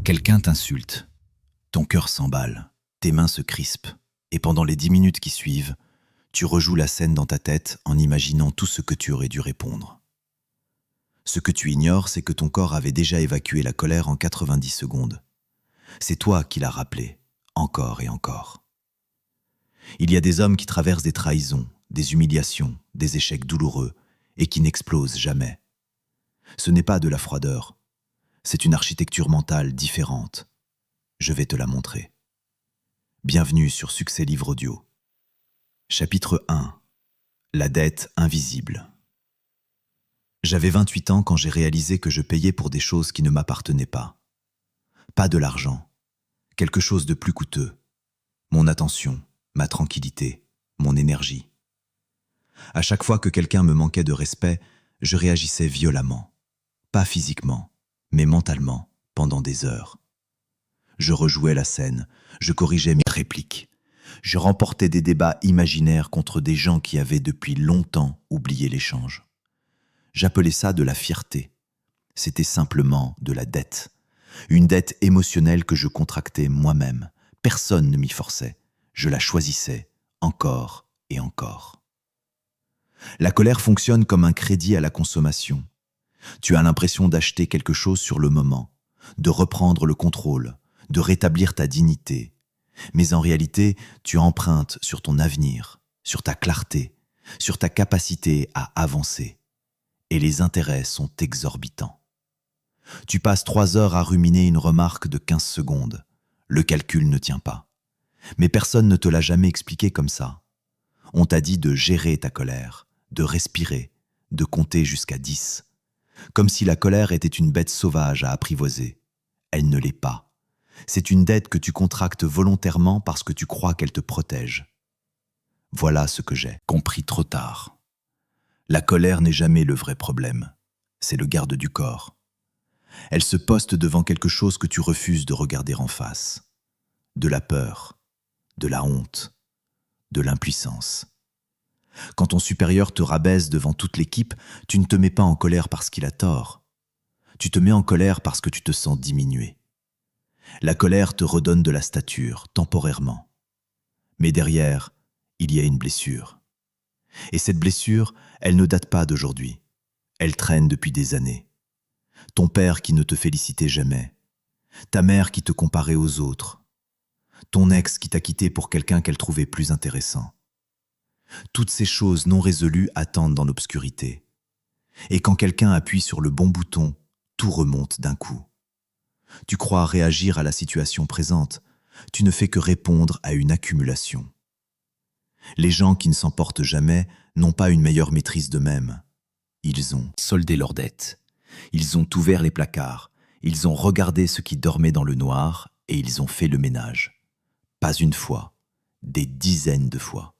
Quelqu'un t'insulte. Ton cœur s'emballe, tes mains se crispent, et pendant les 10 minutes qui suivent, tu rejoues la scène dans ta tête en imaginant tout ce que tu aurais dû répondre. Ce que tu ignores, c'est que ton corps avait déjà évacué la colère en 90 secondes. C'est toi qui l'as rappelé, encore et encore. Il y a des hommes qui traversent des trahisons, des humiliations, des échecs douloureux, et qui n'explosent jamais. Ce n'est pas de la froideur, c'est une architecture mentale différente. Je vais te la montrer. Bienvenue sur Succès Livre Audio. Chapitre 1. La dette invisible. J'avais 28 ans quand j'ai réalisé que je payais pour des choses qui ne m'appartenaient pas. Pas de l'argent, quelque chose de plus coûteux. Mon attention, ma tranquillité, mon énergie. À chaque fois que quelqu'un me manquait de respect, je réagissais violemment. Pas physiquement, mais mentalement, pendant des heures. Je rejouais la scène, je corrigeais mes répliques. Je remportais des débats imaginaires contre des gens qui avaient depuis longtemps oublié l'échange. J'appelais ça de la fierté. C'était simplement de la dette. Une dette émotionnelle que je contractais moi-même. Personne ne m'y forçait. Je la choisissais, encore et encore. La colère fonctionne comme un crédit à la consommation. Tu as l'impression d'acheter quelque chose sur le moment, de reprendre le contrôle, de rétablir ta dignité. Mais en réalité, tu empruntes sur ton avenir, sur ta clarté, sur ta capacité à avancer. Et les intérêts sont exorbitants. Tu passes 3 heures à ruminer une remarque de 15 secondes. Le calcul ne tient pas. Mais personne ne te l'a jamais expliqué comme ça. On t'a dit de gérer ta colère, de respirer, de compter jusqu'à 10. Comme si la colère était une bête sauvage à apprivoiser. Elle ne l'est pas. C'est une dette que tu contractes volontairement parce que tu crois qu'elle te protège. Voilà ce que j'ai compris trop tard. La colère n'est jamais le vrai problème. C'est le garde du corps. Elle se poste devant quelque chose que tu refuses de regarder en face. De la peur, de la honte, de l'impuissance. Quand ton supérieur te rabaisse devant toute l'équipe, tu ne te mets pas en colère parce qu'il a tort. Tu te mets en colère parce que tu te sens diminué. La colère te redonne de la stature, temporairement. Mais derrière, il y a une blessure. Et cette blessure, elle ne date pas d'aujourd'hui. Elle traîne depuis des années. Ton père qui ne te félicitait jamais. Ta mère qui te comparait aux autres. Ton ex qui t'a quitté pour quelqu'un qu'elle trouvait plus intéressant. Toutes ces choses non résolues attendent dans l'obscurité. Et quand quelqu'un appuie sur le bon bouton, tout remonte d'un coup. Tu crois réagir à la situation présente, tu ne fais que répondre à une accumulation. Les gens qui ne s'en portent jamais n'ont pas une meilleure maîtrise d'eux-mêmes. Ils ont soldé leurs dettes, ils ont ouvert les placards, ils ont regardé ce qui dormait dans le noir et ils ont fait le ménage. Pas une fois, des dizaines de fois.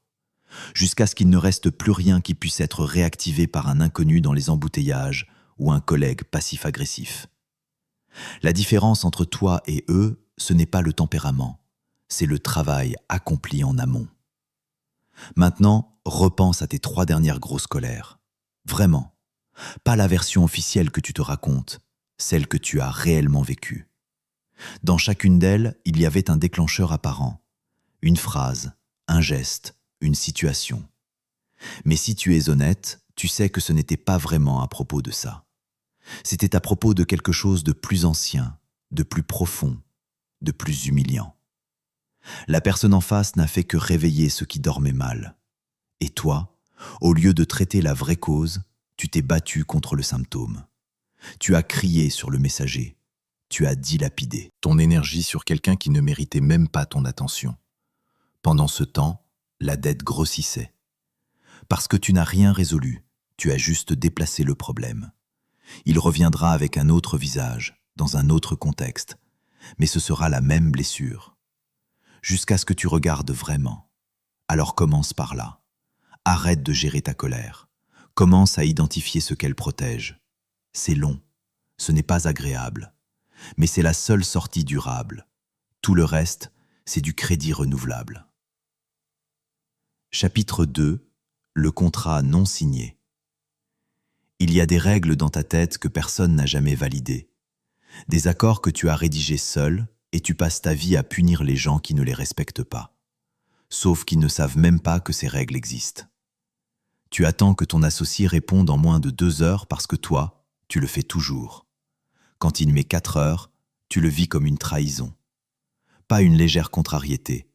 Jusqu'à ce qu'il ne reste plus rien qui puisse être réactivé par un inconnu dans les embouteillages ou un collègue passif-agressif. La différence entre toi et eux, ce n'est pas le tempérament, c'est le travail accompli en amont. Maintenant, repense à tes 3 dernières grosses colères. Vraiment. Pas la version officielle que tu te racontes, celle que tu as réellement vécue. Dans chacune d'elles, il y avait un déclencheur apparent. Une phrase, un geste, une situation. Mais si tu es honnête, tu sais que ce n'était pas vraiment à propos de ça. C'était à propos de quelque chose de plus ancien, de plus profond, de plus humiliant. La personne en face n'a fait que réveiller ce qui dormait mal. Et toi, au lieu de traiter la vraie cause, tu t'es battu contre le symptôme. Tu as crié sur le messager. Tu as dilapidé ton énergie sur quelqu'un qui ne méritait même pas ton attention. Pendant ce temps, la dette grossissait. Parce que tu n'as rien résolu, tu as juste déplacé le problème. Il reviendra avec un autre visage, dans un autre contexte, mais ce sera la même blessure. Jusqu'à ce que tu regardes vraiment. Alors commence par là. Arrête de gérer ta colère. Commence à identifier ce qu'elle protège. C'est long, ce n'est pas agréable, mais c'est la seule sortie durable. Tout le reste, c'est du crédit renouvelable. Chapitre 2. Le contrat non signé. Il y a des règles dans ta tête que personne n'a jamais validées. Des accords que tu as rédigés seul et tu passes ta vie à punir les gens qui ne les respectent pas, sauf qu'ils ne savent même pas que ces règles existent. Tu attends que ton associé réponde en moins de 2 heures parce que toi, tu le fais toujours. Quand il met 4 heures, tu le vis comme une trahison. Pas une légère contrariété,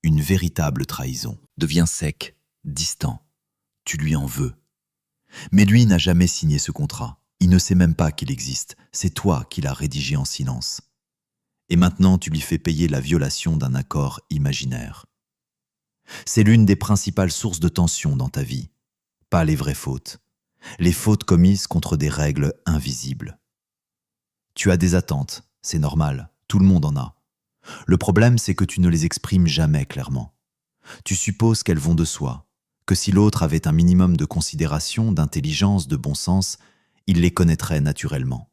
une véritable trahison. Deviens sec, distant. Tu lui en veux. Mais lui n'a jamais signé ce contrat. Il ne sait même pas qu'il existe. C'est toi qui l'as rédigé en silence. Et maintenant, tu lui fais payer la violation d'un accord imaginaire. C'est l'une des principales sources de tension dans ta vie. Pas les vraies fautes. Les fautes commises contre des règles invisibles. Tu as des attentes, c'est normal, tout le monde en a. Le problème, c'est que tu ne les exprimes jamais clairement. Tu supposes qu'elles vont de soi, que si l'autre avait un minimum de considération, d'intelligence, de bon sens, il les connaîtrait naturellement.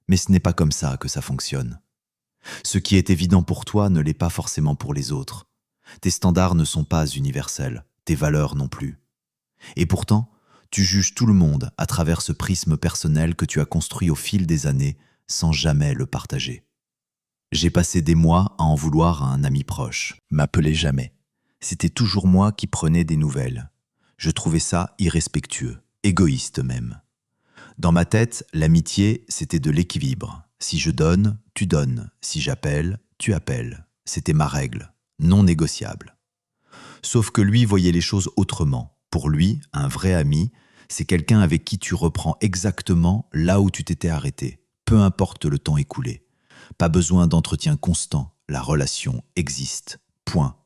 Mais ce n'est pas comme ça que ça fonctionne. Ce qui est évident pour toi ne l'est pas forcément pour les autres. Tes standards ne sont pas universels, tes valeurs non plus. Et pourtant, tu juges tout le monde à travers ce prisme personnel que tu as construit au fil des années sans jamais le partager. J'ai passé des mois à en vouloir à un ami proche. M'appelait jamais. C'était toujours moi qui prenais des nouvelles. Je trouvais ça irrespectueux, égoïste même. Dans ma tête, l'amitié, c'était de l'équilibre. Si je donne, tu donnes. Si j'appelle, tu appelles. C'était ma règle, non négociable. Sauf que lui voyait les choses autrement. Pour lui, un vrai ami, c'est quelqu'un avec qui tu reprends exactement là où tu t'étais arrêté, peu importe le temps écoulé. Pas besoin d'entretien constant, la relation existe. Point.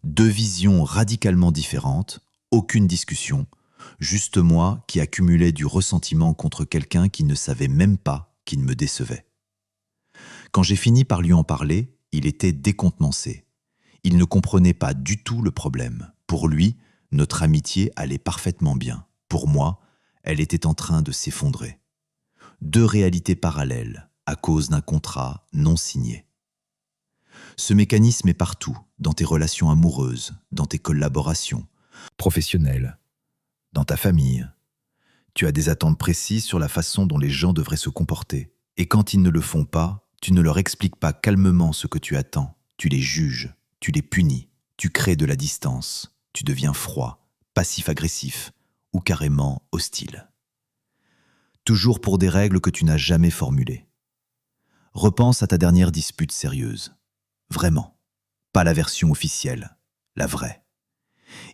2 visions radicalement différentes, aucune discussion, juste moi qui accumulais du ressentiment contre quelqu'un qui ne savait même pas qu'il me décevait. Quand j'ai fini par lui en parler, il était décontenancé. Il ne comprenait pas du tout le problème. Pour lui, notre amitié allait parfaitement bien. Pour moi, elle était en train de s'effondrer. 2 réalités parallèles, à cause d'un contrat non signé. Ce mécanisme est partout, dans tes relations amoureuses, dans tes collaborations, professionnelles, dans ta famille. Tu as des attentes précises sur la façon dont les gens devraient se comporter. Et quand ils ne le font pas, tu ne leur expliques pas calmement ce que tu attends. Tu les juges, tu les punis, tu crées de la distance, tu deviens froid, passif-agressif ou carrément hostile. Toujours pour des règles que tu n'as jamais formulées. Repense à ta dernière dispute sérieuse. Vraiment. Pas la version officielle, la vraie.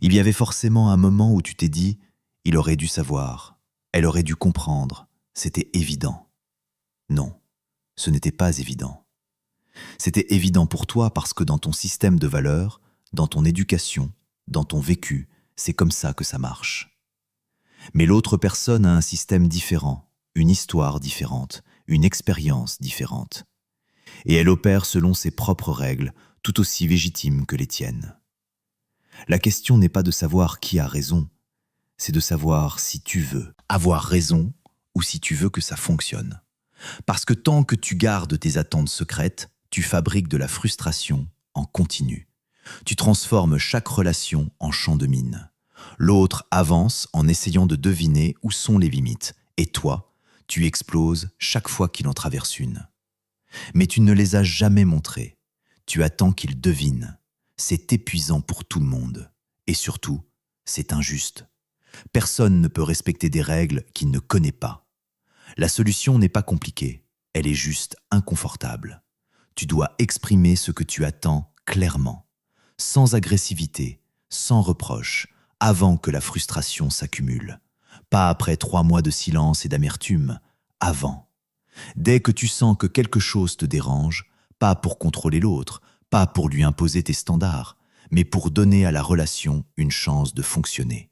Il y avait forcément un moment où tu t'es dit « il aurait dû savoir, elle aurait dû comprendre, c'était évident ». Non, ce n'était pas évident. C'était évident pour toi parce que dans ton système de valeurs, dans ton éducation, dans ton vécu, c'est comme ça que ça marche. Mais l'autre personne a un système différent, une histoire différente, une expérience différente. Et elle opère selon ses propres règles, tout aussi légitimes que les tiennes. La question n'est pas de savoir qui a raison, c'est de savoir si tu veux avoir raison ou si tu veux que ça fonctionne. Parce que tant que tu gardes tes attentes secrètes, tu fabriques de la frustration en continu. Tu transformes chaque relation en champ de mine. L'autre avance en essayant de deviner où sont les limites. Et toi, tu exploses chaque fois qu'il en traverse une. Mais tu ne les as jamais montrées. Tu attends qu'il devine. C'est épuisant pour tout le monde. Et surtout, c'est injuste. Personne ne peut respecter des règles qu'il ne connaît pas. La solution n'est pas compliquée, elle est juste inconfortable. Tu dois exprimer ce que tu attends clairement, sans agressivité, sans reproche, avant que la frustration s'accumule. Pas après 3 mois de silence et d'amertume, avant. Dès que tu sens que quelque chose te dérange, pas pour contrôler l'autre, pas pour lui imposer tes standards, mais pour donner à la relation une chance de fonctionner.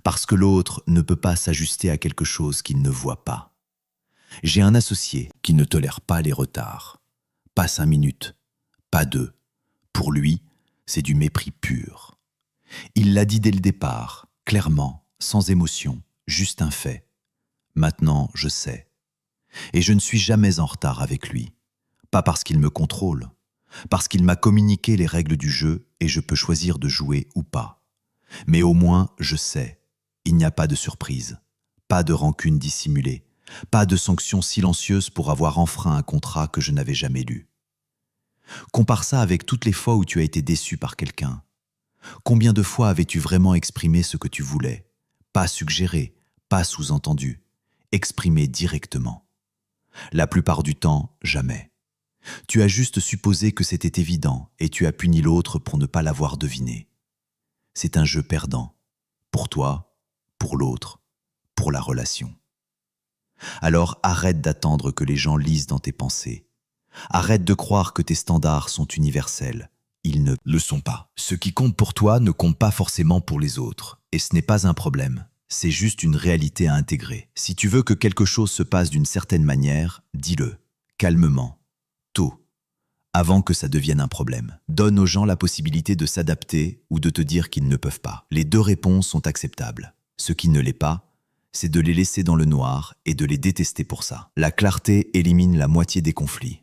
Parce que l'autre ne peut pas s'ajuster à quelque chose qu'il ne voit pas. J'ai un associé qui ne tolère pas les retards. Pas 5 minutes, pas 2. Pour lui, c'est du mépris pur. Il l'a dit dès le départ, clairement, sans émotion, juste un fait. Maintenant, je sais. Et je ne suis jamais en retard avec lui. Pas parce qu'il me contrôle, parce qu'il m'a communiqué les règles du jeu et je peux choisir de jouer ou pas. Mais au moins, je sais, il n'y a pas de surprise, pas de rancune dissimulée, Pas de sanctions silencieuses pour avoir enfreint un contrat que je n'avais jamais lu. Compare ça avec toutes les fois où tu as été déçu par quelqu'un. Combien de fois avais-tu vraiment exprimé ce que tu voulais? Pas suggéré, pas sous-entendu, exprimé directement. La plupart du temps, jamais. Tu as juste supposé que c'était évident et tu as puni l'autre pour ne pas l'avoir deviné. C'est un jeu perdant. Pour toi, pour l'autre, pour la relation. Alors arrête d'attendre que les gens lisent dans tes pensées. Arrête de croire que tes standards sont universels. Ils ne le sont pas. Ce qui compte pour toi ne compte pas forcément pour les autres. Et ce n'est pas un problème. C'est juste une réalité à intégrer. Si tu veux que quelque chose se passe d'une certaine manière, dis-le, calmement, tôt, avant que ça devienne un problème. Donne aux gens la possibilité de s'adapter ou de te dire qu'ils ne peuvent pas. Les deux réponses sont acceptables. Ce qui ne l'est pas, c'est de les laisser dans le noir et de les détester pour ça. La clarté élimine la moitié des conflits.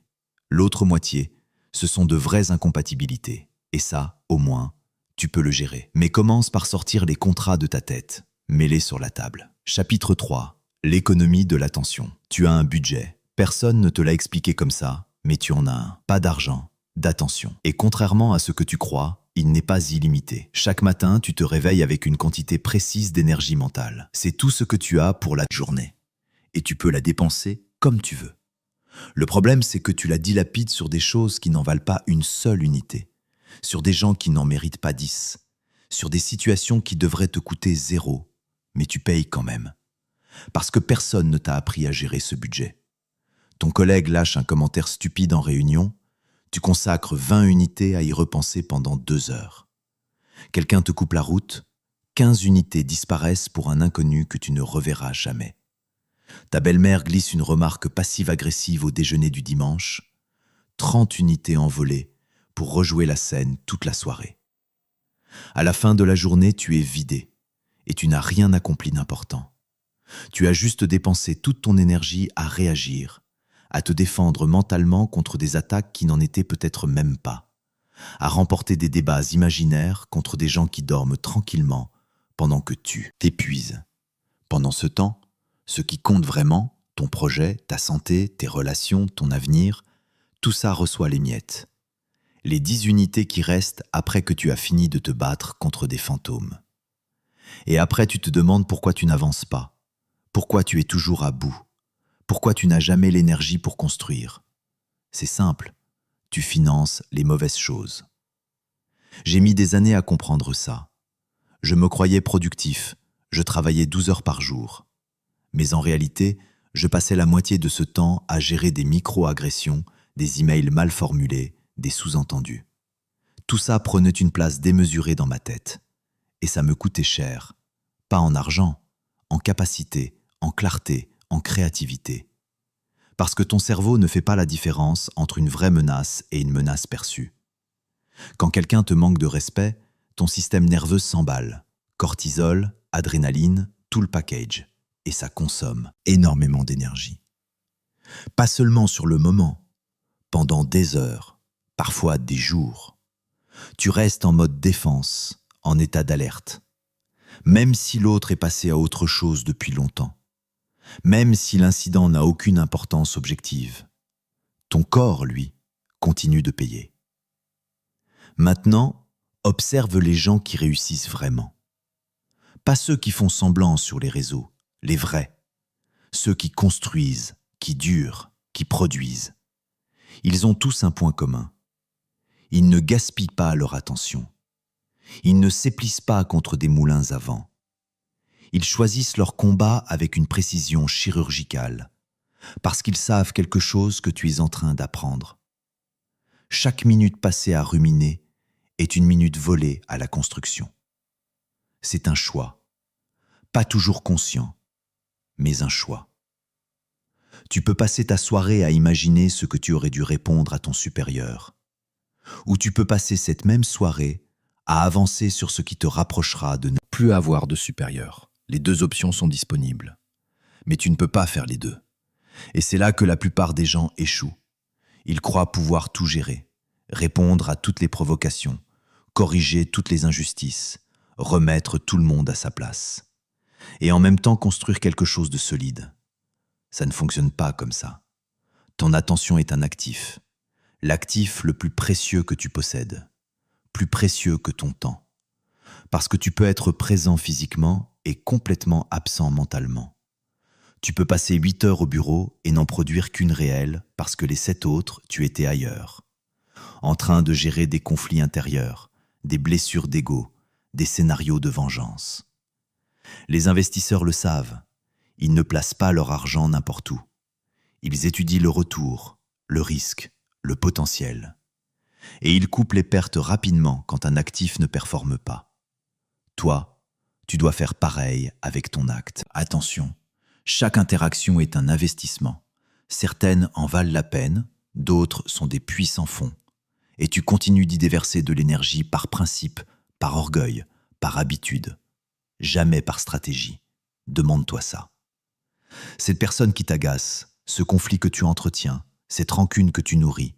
L'autre moitié, ce sont de vraies incompatibilités. Et ça, au moins, tu peux le gérer. Mais commence par sortir les contrats de ta tête. Mets-les sur la table. Chapitre 3. L'économie de l'attention. Tu as un budget. Personne ne te l'a expliqué comme ça, mais tu en as un. Pas d'argent, d'attention. Et contrairement à ce que tu crois, il n'est pas illimité. Chaque matin, tu te réveilles avec une quantité précise d'énergie mentale. C'est tout ce que tu as pour la journée. Et tu peux la dépenser comme tu veux. Le problème, c'est que tu la dilapides sur des choses qui n'en valent pas une seule unité, sur des gens qui n'en méritent pas 10, sur des situations qui devraient te coûter 0, mais tu payes quand même. Parce que personne ne t'a appris à gérer ce budget. Ton collègue lâche un commentaire stupide en réunion, tu consacres 20 unités à y repenser pendant 2 heures. Quelqu'un te coupe la route, 15 unités disparaissent pour un inconnu que tu ne reverras jamais. Ta belle-mère glisse une remarque passive-agressive au déjeuner du dimanche, 30 unités envolées pour rejouer la scène toute la soirée. À la fin de la journée, tu es vidé et tu n'as rien accompli d'important. Tu as juste dépensé toute ton énergie à réagir, à te défendre mentalement contre des attaques qui n'en étaient peut-être même pas, à remporter des débats imaginaires contre des gens qui dorment tranquillement pendant que tu t'épuises. Pendant ce temps, ce qui compte vraiment, ton projet, ta santé, tes relations, ton avenir, tout ça reçoit les miettes. Les 10 unités qui restent après que tu as fini de te battre contre des fantômes. Et après tu te demandes pourquoi tu n'avances pas, pourquoi tu es toujours à bout, pourquoi tu n'as jamais l'énergie pour construire. C'est simple, tu finances les mauvaises choses. J'ai mis des années à comprendre ça. Je me croyais productif, je travaillais 12 heures par jour. Mais en réalité, je passais la moitié de ce temps à gérer des micro-agressions, des emails mal formulés, des sous-entendus. Tout ça prenait une place démesurée dans ma tête. Et ça me coûtait cher. Pas en argent, en capacité, en clarté, en créativité. Parce que ton cerveau ne fait pas la différence entre une vraie menace et une menace perçue. Quand quelqu'un te manque de respect, ton système nerveux s'emballe. Cortisol, adrénaline, tout le package. Et ça consomme énormément d'énergie. Pas seulement sur le moment, pendant des heures, parfois des jours. Tu restes en mode défense, en état d'alerte. Même si l'autre est passé à autre chose depuis longtemps. Même si l'incident n'a aucune importance objective. Ton corps, lui, continue de payer. Maintenant, observe les gens qui réussissent vraiment. Pas ceux qui font semblant sur les réseaux, les vrais. Ceux qui construisent, qui durent, qui produisent. Ils ont tous un point commun. Ils ne gaspillent pas leur attention. Ils ne s'éplissent pas contre des moulins à vent. Ils choisissent leur combat avec une précision chirurgicale, parce qu'ils savent quelque chose que tu es en train d'apprendre. Chaque minute passée à ruminer est une minute volée à la construction. C'est un choix, pas toujours conscient, mais un choix. Tu peux passer ta soirée à imaginer ce que tu aurais dû répondre à ton supérieur. Ou tu peux passer cette même soirée à avancer sur ce qui te rapprochera de ne plus avoir de supérieur. Les deux options sont disponibles. Mais tu ne peux pas faire les deux. Et c'est là que la plupart des gens échouent. Ils croient pouvoir tout gérer, répondre à toutes les provocations, corriger toutes les injustices, remettre tout le monde à sa place. Et en même temps construire quelque chose de solide. Ça ne fonctionne pas comme ça. Ton attention est un actif. L'actif le plus précieux que tu possèdes. Plus précieux que ton temps. Parce que tu peux être présent physiquement et complètement absent mentalement. Tu peux passer 8 heures au bureau et n'en produire qu'une réelle parce que les 7 autres, tu étais ailleurs. En train de gérer des conflits intérieurs, des blessures d'ego, des scénarios de vengeance. Les investisseurs le savent. Ils ne placent pas leur argent n'importe où. Ils étudient le retour, le risque, le potentiel. Et ils coupent les pertes rapidement quand un actif ne performe pas. Toi, tu dois faire pareil avec ton acte. Attention, chaque interaction est un investissement. Certaines en valent la peine, d'autres sont des puits sans fond. Et tu continues d'y déverser de l'énergie par principe, par orgueil, par habitude. Jamais par stratégie. Demande-toi ça. Cette personne qui t'agace, ce conflit que tu entretiens, cette rancune que tu nourris,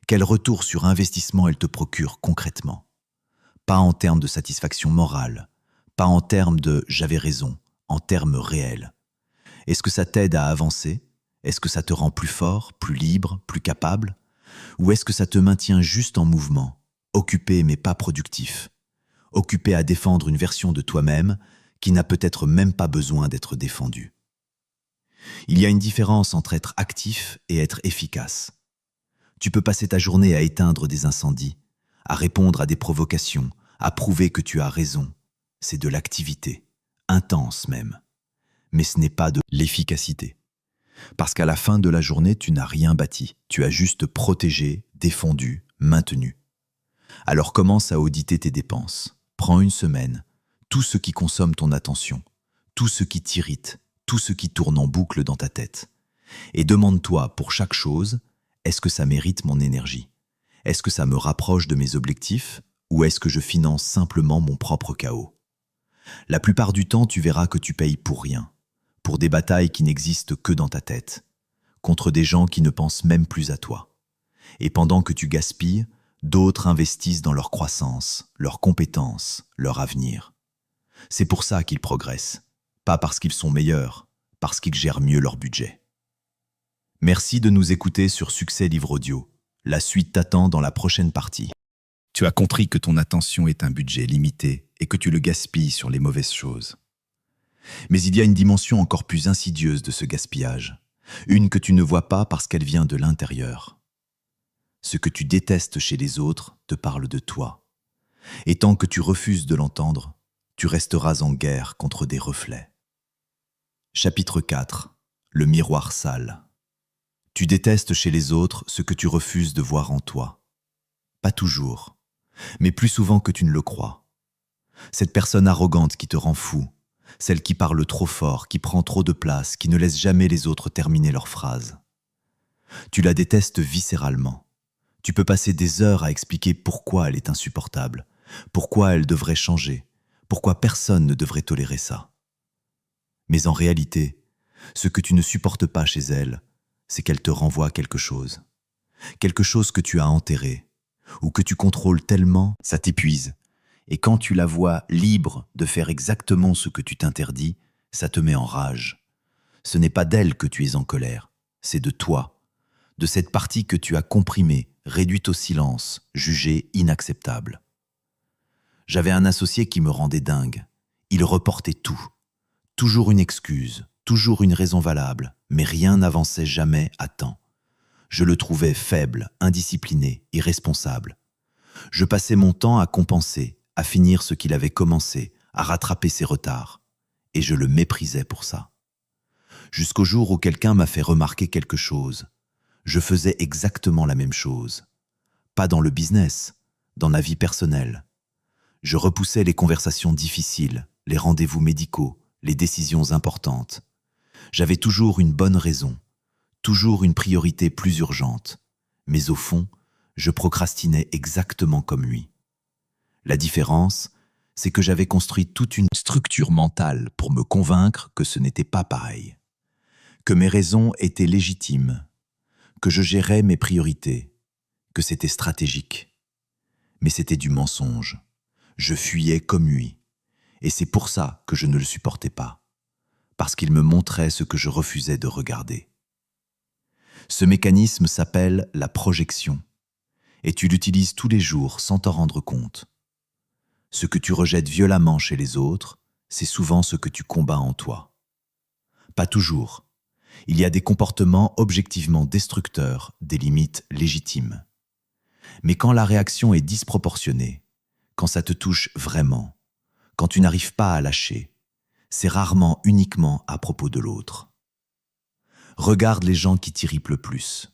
quel retour sur investissement elle te procure concrètement? Pas en termes de satisfaction morale, pas en termes de « j'avais raison », en termes réels. Est-ce que ça t'aide à avancer? Est-ce que ça te rend plus fort, plus libre, plus capable? Ou est-ce que ça te maintient juste en mouvement, occupé mais pas productif, occupé à défendre une version de toi-même qui n'a peut-être même pas besoin d'être défendue? Il y a une différence entre être actif et être efficace. Tu peux passer ta journée à éteindre des incendies, à répondre à des provocations, à prouver que tu as raison. C'est de l'activité, intense même. Mais ce n'est pas de l'efficacité. Parce qu'à la fin de la journée, tu n'as rien bâti. Tu as juste protégé, défendu, maintenu. Alors commence à auditer tes dépenses. Prends une semaine. Tout ce qui consomme ton attention, tout ce qui t'irrite, tout ce qui tourne en boucle dans ta tête. Et demande-toi pour chaque chose, est-ce que ça mérite mon énergie? Est-ce que ça me rapproche de mes objectifs ou est-ce que je finance simplement mon propre chaos? La plupart du temps, tu verras que tu payes pour rien, pour des batailles qui n'existent que dans ta tête, contre des gens qui ne pensent même plus à toi. Et pendant que tu gaspilles, d'autres investissent dans leur croissance, leurs compétences, leur avenir. C'est pour ça qu'ils progressent, pas parce qu'ils sont meilleurs, parce qu'ils gèrent mieux leur budget. Merci de nous écouter sur Succès Livre Audio. La suite t'attend dans la prochaine partie. Tu as compris que ton attention est un budget limité et que tu le gaspilles sur les mauvaises choses. Mais il y a une dimension encore plus insidieuse de ce gaspillage, une que tu ne vois pas parce qu'elle vient de l'intérieur. Ce que tu détestes chez les autres te parle de toi. Et tant que tu refuses de l'entendre, tu resteras en guerre contre des reflets. Chapitre 4. Le miroir sale. Tu détestes chez les autres ce que tu refuses de voir en toi. Pas toujours, mais plus souvent que tu ne le crois. Cette personne arrogante qui te rend fou, celle qui parle trop fort, qui prend trop de place, qui ne laisse jamais les autres terminer leurs phrases. Tu la détestes viscéralement. Tu peux passer des heures à expliquer pourquoi elle est insupportable, pourquoi elle devrait changer, pourquoi personne ne devrait tolérer ça. Mais en réalité, ce que tu ne supportes pas chez elle, c'est qu'elle te renvoie quelque chose que tu as enterré, ou que tu contrôles tellement, ça t'épuise. Et quand tu la vois libre de faire exactement ce que tu t'interdis, ça te met en rage. Ce n'est pas d'elle que tu es en colère, c'est de toi, de cette partie que tu as comprimée, réduite au silence, jugée inacceptable. J'avais un associé qui me rendait dingue. Il reportait tout. Toujours une excuse, toujours une raison valable, mais rien n'avançait jamais à temps. Je le trouvais faible, indiscipliné, irresponsable. Je passais mon temps à compenser, à finir ce qu'il avait commencé, à rattraper ses retards. Et je le méprisais pour ça. Jusqu'au jour où quelqu'un m'a fait remarquer quelque chose. Je faisais exactement la même chose. Pas dans le business, dans la vie personnelle. Je repoussais les conversations difficiles, les rendez-vous médicaux, les décisions importantes. J'avais toujours une bonne raison, toujours une priorité plus urgente. Mais au fond, je procrastinais exactement comme lui. La différence, c'est que j'avais construit toute une structure mentale pour me convaincre que ce n'était pas pareil. Que mes raisons étaient légitimes, que je gérais mes priorités, que c'était stratégique. Mais c'était du mensonge. Je fuyais comme lui. Et c'est pour ça que je ne le supportais pas. parce qu'il me montrait ce que je refusais de regarder. Ce mécanisme s'appelle la projection, et tu l'utilises tous les jours sans t'en rendre compte. Ce que tu rejettes violemment chez les autres, c'est souvent ce que tu combats en toi. Pas toujours. Il y a des comportements objectivement destructeurs, des limites légitimes. Mais quand la réaction est disproportionnée, quand ça te touche vraiment, quand tu n'arrives pas à lâcher, c'est rarement uniquement à propos de l'autre. Regarde les gens qui t'irritent le plus.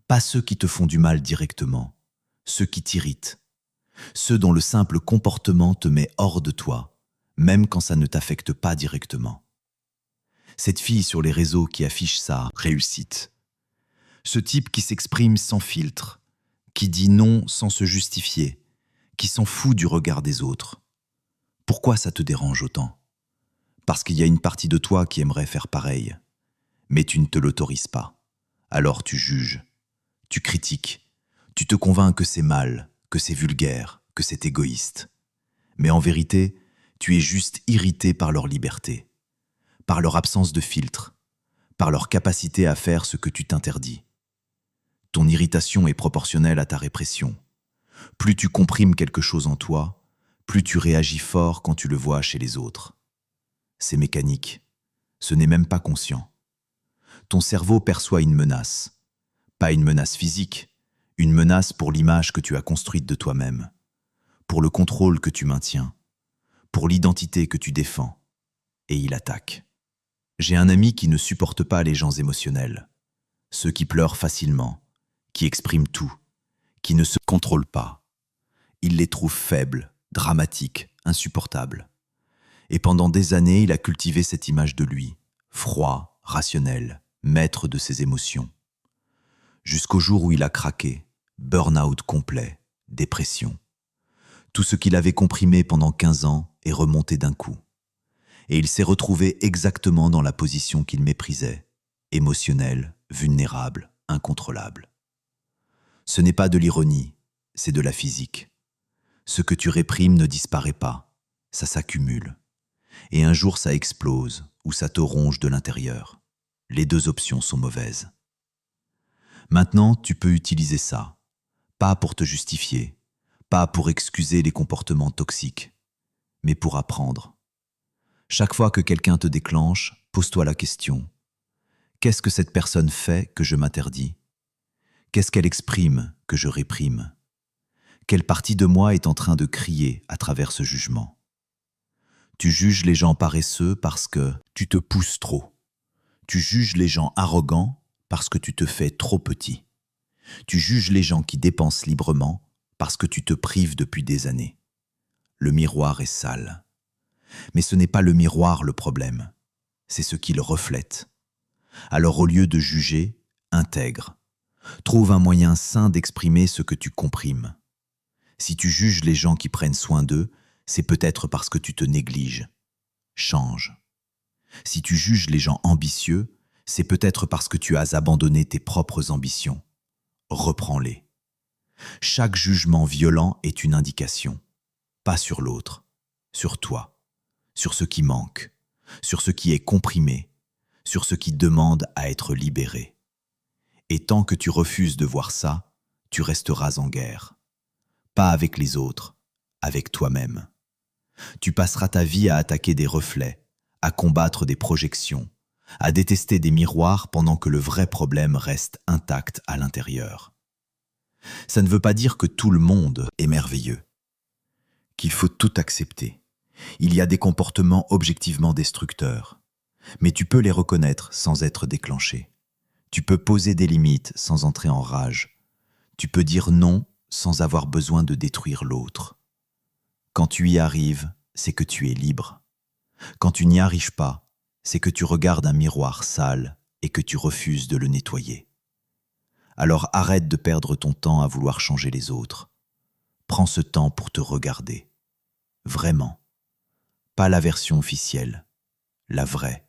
Pas ceux qui te font du mal directement, ceux qui t'irritent. Ceux dont le simple comportement te met hors de toi, même quand ça ne t'affecte pas directement. Cette fille sur les réseaux qui affiche sa réussite. Ce type qui s'exprime sans filtre, qui dit non sans se justifier, qui s'en fout du regard des autres. Pourquoi ça te dérange autant? Parce qu'il y a une partie de toi qui aimerait faire pareil. Mais tu ne te l'autorises pas. Alors tu juges, tu critiques, tu te convaincs que c'est mal, que c'est vulgaire, que c'est égoïste. Mais en vérité, tu es juste irrité par leur liberté, par leur absence de filtre, par leur capacité à faire ce que tu t'interdis. Ton irritation est proportionnelle à ta répression. Plus tu comprimes quelque chose en toi, plus tu réagis fort quand tu le vois chez les autres. C'est mécanique, ce n'est même pas conscient. Ton cerveau perçoit une menace. Pas une menace physique, une menace pour l'image que tu as construite de toi-même, pour le contrôle que tu maintiens, pour l'identité que tu défends. Et il attaque. J'ai un ami qui ne supporte pas les gens émotionnels, ceux qui pleurent facilement, qui expriment tout, qui ne se contrôlent pas. Il les trouve faibles, dramatiques, insupportables. Et pendant des années, il a cultivé cette image de lui, froid, rationnel, maître de ses émotions. Jusqu'au jour où il a craqué, burn-out complet, dépression. Tout ce qu'il avait comprimé pendant 15 ans est remonté d'un coup. Et il s'est retrouvé exactement dans la position qu'il méprisait, émotionnel, vulnérable, incontrôlable. Ce n'est pas de l'ironie, c'est de la physique. Ce que tu réprimes ne disparaît pas, ça s'accumule. Et un jour ça explose ou ça te ronge de l'intérieur. Les deux options sont mauvaises. Maintenant, tu peux utiliser ça, pas pour te justifier, pas pour excuser les comportements toxiques, mais pour apprendre. Chaque fois que quelqu'un te déclenche, pose-toi la question. Qu'est-ce que cette personne fait que je m'interdis? Qu'est-ce qu'elle exprime que je réprime? Quelle partie de moi est en train de crier à travers ce jugement? Tu juges les gens paresseux parce que tu te pousses trop. Tu juges les gens arrogants parce que tu te fais trop petit. Tu juges les gens qui dépensent librement parce que tu te prives depuis des années. Le miroir est sale. Mais ce n'est pas le miroir le problème, c'est ce qu'il reflète. Alors au lieu de juger, intègre. Trouve un moyen sain d'exprimer ce que tu comprimes. Si tu juges les gens qui prennent soin d'eux, c'est peut-être parce que tu te négliges. Change. Si tu juges les gens ambitieux, c'est peut-être parce que tu as abandonné tes propres ambitions. Reprends-les. Chaque jugement violent est une indication, pas sur l'autre, sur toi, sur ce qui manque, sur ce qui est comprimé, sur ce qui demande à être libéré. Et tant que tu refuses de voir ça, tu resteras en guerre. Pas avec les autres, avec toi-même. Tu passeras ta vie à attaquer des reflets, à combattre des projections, à détester des miroirs pendant que le vrai problème reste intact à l'intérieur. Ça ne veut pas dire que tout le monde est merveilleux, qu'il faut tout accepter. Il y a des comportements objectivement destructeurs, mais tu peux les reconnaître sans être déclenché. Tu peux poser des limites sans entrer en rage. Tu peux dire non sans avoir besoin de détruire l'autre. Quand tu y arrives, c'est que tu es libre. Quand tu n'y arrives pas, c'est que tu regardes un miroir sale et que tu refuses de le nettoyer. Alors arrête de perdre ton temps à vouloir changer les autres. Prends ce temps pour te regarder. Vraiment. Pas la version officielle, la vraie.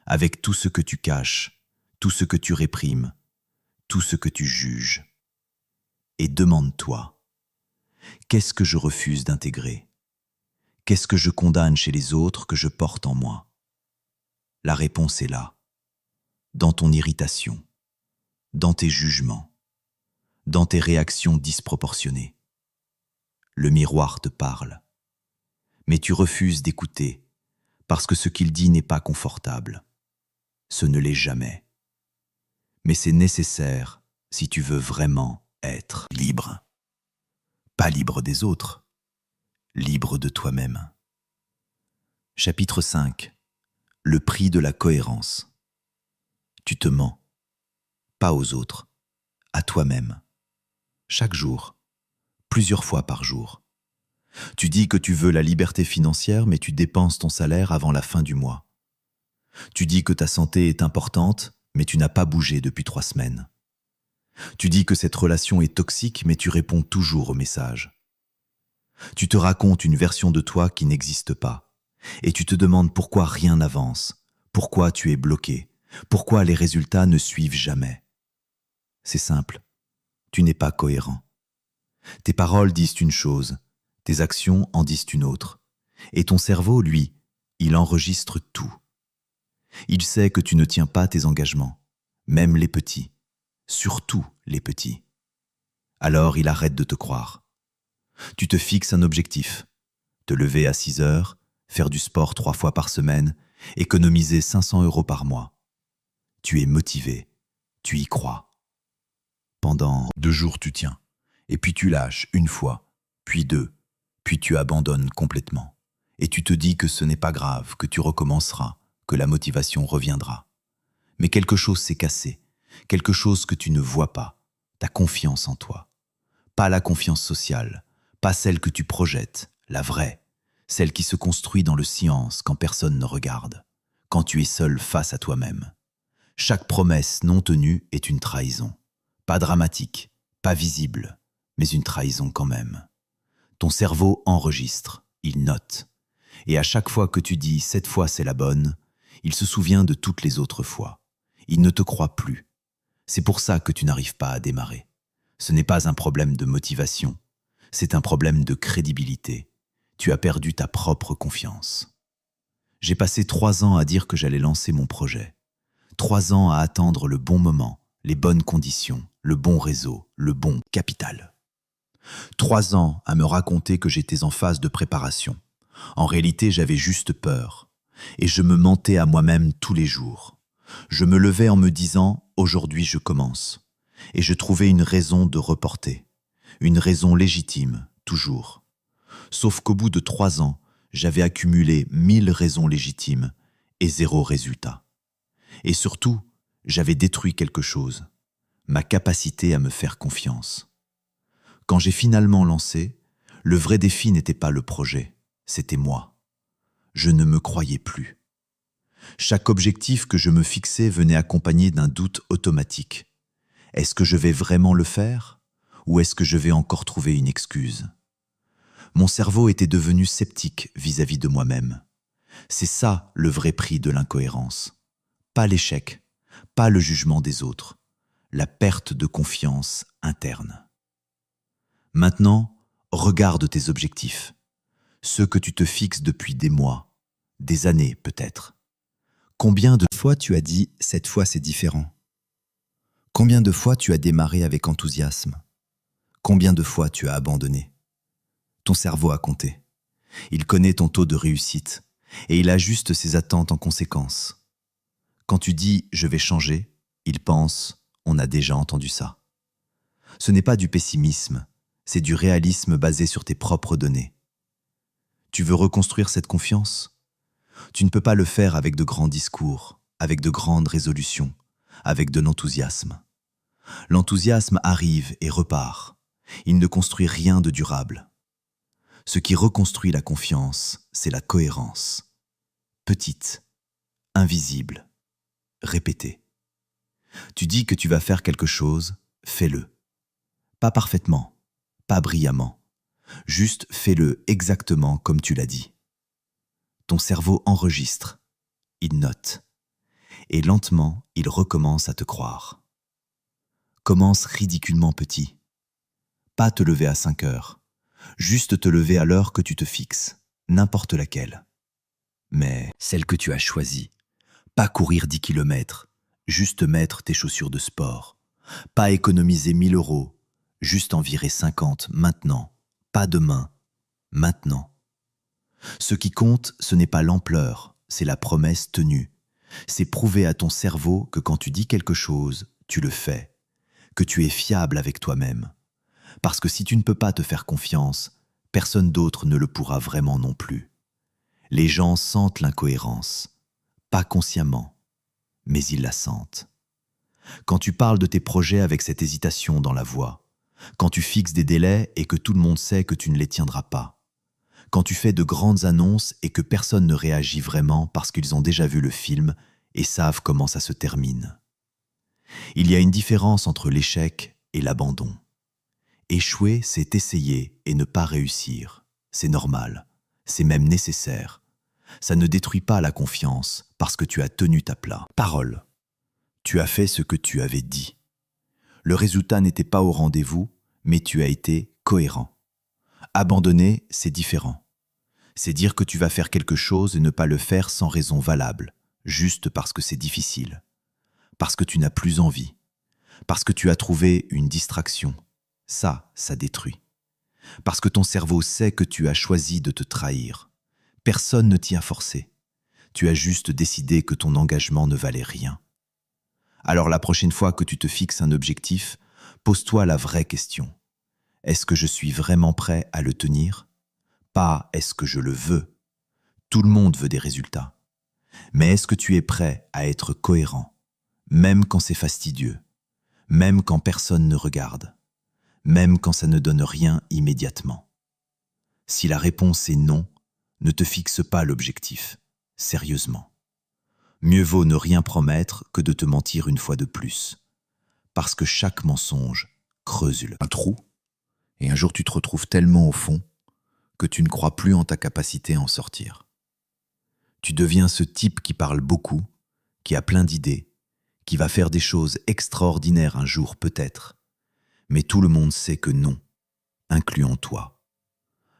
Avec tout ce que tu caches, tout ce que tu réprimes, tout ce que tu juges. Et demande-toi, qu'est-ce que je refuse d'intégrer? Qu'est-ce que je condamne chez les autres que je porte en moi? La réponse est là, dans ton irritation, dans tes jugements, dans tes réactions disproportionnées. Le miroir te parle, mais tu refuses d'écouter parce que ce qu'il dit n'est pas confortable. Ce ne l'est jamais. Mais c'est nécessaire si tu veux vraiment être libre. Pas libre des autres, libre de toi-même. Chapitre 5. Le prix de la cohérence. Tu te mens, pas aux autres, à toi-même. Chaque jour, plusieurs fois par jour. Tu dis que tu veux la liberté financière, mais tu dépenses ton salaire avant la fin du mois. Tu dis que ta santé est importante, mais tu n'as pas bougé depuis 3 semaines. Tu dis que cette relation est toxique, mais tu réponds toujours aux messages. Tu te racontes une version de toi qui n'existe pas, et tu te demandes pourquoi rien n'avance, pourquoi tu es bloqué, pourquoi les résultats ne suivent jamais. C'est simple, tu n'es pas cohérent. Tes paroles disent une chose, tes actions en disent une autre. Et ton cerveau, lui, il enregistre tout. Il sait que tu ne tiens pas tes engagements, même les petits, surtout les petits. Alors il arrête de te croire. Tu te fixes un objectif, te lever à 6 heures, faire du sport 3 fois par semaine, économiser 500 € par mois. Tu es motivé, tu y crois. Pendant 2 jours tu tiens, et puis tu lâches 1 fois, puis 2, puis tu abandonnes complètement. Et tu te dis que ce n'est pas grave, que tu recommenceras, que la motivation reviendra. Mais quelque chose s'est cassé, quelque chose que tu ne vois pas, ta confiance en toi. Pas la confiance sociale, pas celle que tu projettes, la vraie, celle qui se construit dans le silence quand personne ne regarde, quand tu es seul face à toi-même. Chaque promesse non tenue est une trahison. Pas dramatique, pas visible, mais une trahison quand même. Ton cerveau enregistre, il note. Et à chaque fois que tu dis « cette fois c'est la bonne », il se souvient de toutes les autres fois. Il ne te croit plus. C'est pour ça que tu n'arrives pas à démarrer. Ce n'est pas un problème de motivation, c'est un problème de crédibilité. Tu as perdu ta propre confiance. J'ai passé 3 ans à dire que j'allais lancer mon projet. 3 ans à attendre le bon moment, les bonnes conditions, le bon réseau, le bon capital. 3 ans à me raconter que j'étais en phase de préparation. En réalité, j'avais juste peur. Et je me mentais à moi-même tous les jours. Je me levais en me disant « aujourd'hui je commence ». Et je trouvais une raison de reporter. Une raison légitime, toujours. Sauf qu'au bout de 3 ans, j'avais accumulé 1000 raisons légitimes et 0 résultat. Et surtout, j'avais détruit quelque chose, ma capacité à me faire confiance. Quand j'ai finalement lancé, le vrai défi n'était pas le projet, c'était moi. Je ne me croyais plus. Chaque objectif que je me fixais venait accompagné d'un doute automatique. Est-ce que je vais vraiment le faire ? Ou est-ce que je vais encore trouver une excuse ? Mon cerveau était devenu sceptique vis-à-vis de moi-même. C'est ça le vrai prix de l'incohérence. Pas l'échec, pas le jugement des autres, la perte de confiance interne. Maintenant, regarde tes objectifs, ceux que tu te fixes depuis des mois, des années peut-être. Combien de fois tu as dit « cette fois c'est différent » ? Combien de fois tu as démarré avec enthousiasme ? Combien de fois tu as abandonné ? Ton cerveau a compté. Il connaît ton taux de réussite et il ajuste ses attentes en conséquence. Quand tu dis « je vais changer », il pense « on a déjà entendu ça ». Ce n'est pas du pessimisme, c'est du réalisme basé sur tes propres données. Tu veux reconstruire cette confiance ? Tu ne peux pas le faire avec de grands discours, avec de grandes résolutions, avec de l'enthousiasme. L'enthousiasme arrive et repart. Il ne construit rien de durable. Ce qui reconstruit la confiance, c'est la cohérence. Petite, invisible, répétée. Tu dis que tu vas faire quelque chose, fais-le. Pas parfaitement, pas brillamment. Juste fais-le exactement comme tu l'as dit. Ton cerveau enregistre, il note. Et lentement, il recommence à te croire. Commence ridiculement petit. Pas te lever à 5 heures. Juste te lever à l'heure que tu te fixes, n'importe laquelle. Mais celle que tu as choisie. Pas courir 10 kilomètres, juste mettre tes chaussures de sport. Pas économiser 1 000 €, juste en virer 50 maintenant. Pas demain, maintenant. Ce qui compte, ce n'est pas l'ampleur, c'est la promesse tenue. C'est prouver à ton cerveau que quand tu dis quelque chose, tu le fais, que tu es fiable avec toi-même. Parce que si tu ne peux pas te faire confiance, personne d'autre ne le pourra vraiment non plus. Les gens sentent l'incohérence, pas consciemment, mais ils la sentent. Quand tu parles de tes projets avec cette hésitation dans la voix, quand tu fixes des délais et que tout le monde sait que tu ne les tiendras pas, quand tu fais de grandes annonces et que personne ne réagit vraiment parce qu'ils ont déjà vu le film et savent comment ça se termine. Il y a une différence entre l'échec et l'abandon. Échouer, c'est essayer et ne pas réussir. C'est normal, c'est même nécessaire. Ça ne détruit pas la confiance parce que tu as tenu ta parole. Tu as fait ce que tu avais dit. Le résultat n'était pas au rendez-vous, mais tu as été cohérent. Abandonner, c'est différent. C'est dire que tu vas faire quelque chose et ne pas le faire sans raison valable, juste parce que c'est difficile, parce que tu n'as plus envie, parce que tu as trouvé une distraction. Ça détruit. Parce que ton cerveau sait que tu as choisi de te trahir. Personne ne t'y a forcé. Tu as juste décidé que ton engagement ne valait rien. Alors la prochaine fois que tu te fixes un objectif, pose-toi la vraie question. Est-ce que je suis vraiment prêt à le tenir? Pas est-ce que je le veux? Tout le monde veut des résultats. Mais est-ce que tu es prêt à être cohérent, même quand c'est fastidieux, même quand personne ne regarde, même quand ça ne donne rien immédiatement? Si la réponse est non, ne te fixe pas l'objectif, sérieusement. Mieux vaut ne rien promettre que de te mentir une fois de plus, parce que chaque mensonge creuse un trou, et un jour tu te retrouves tellement au fond que tu ne crois plus en ta capacité à en sortir. Tu deviens ce type qui parle beaucoup, qui a plein d'idées, qui va faire des choses extraordinaires un jour peut-être, mais tout le monde sait que non, incluant toi.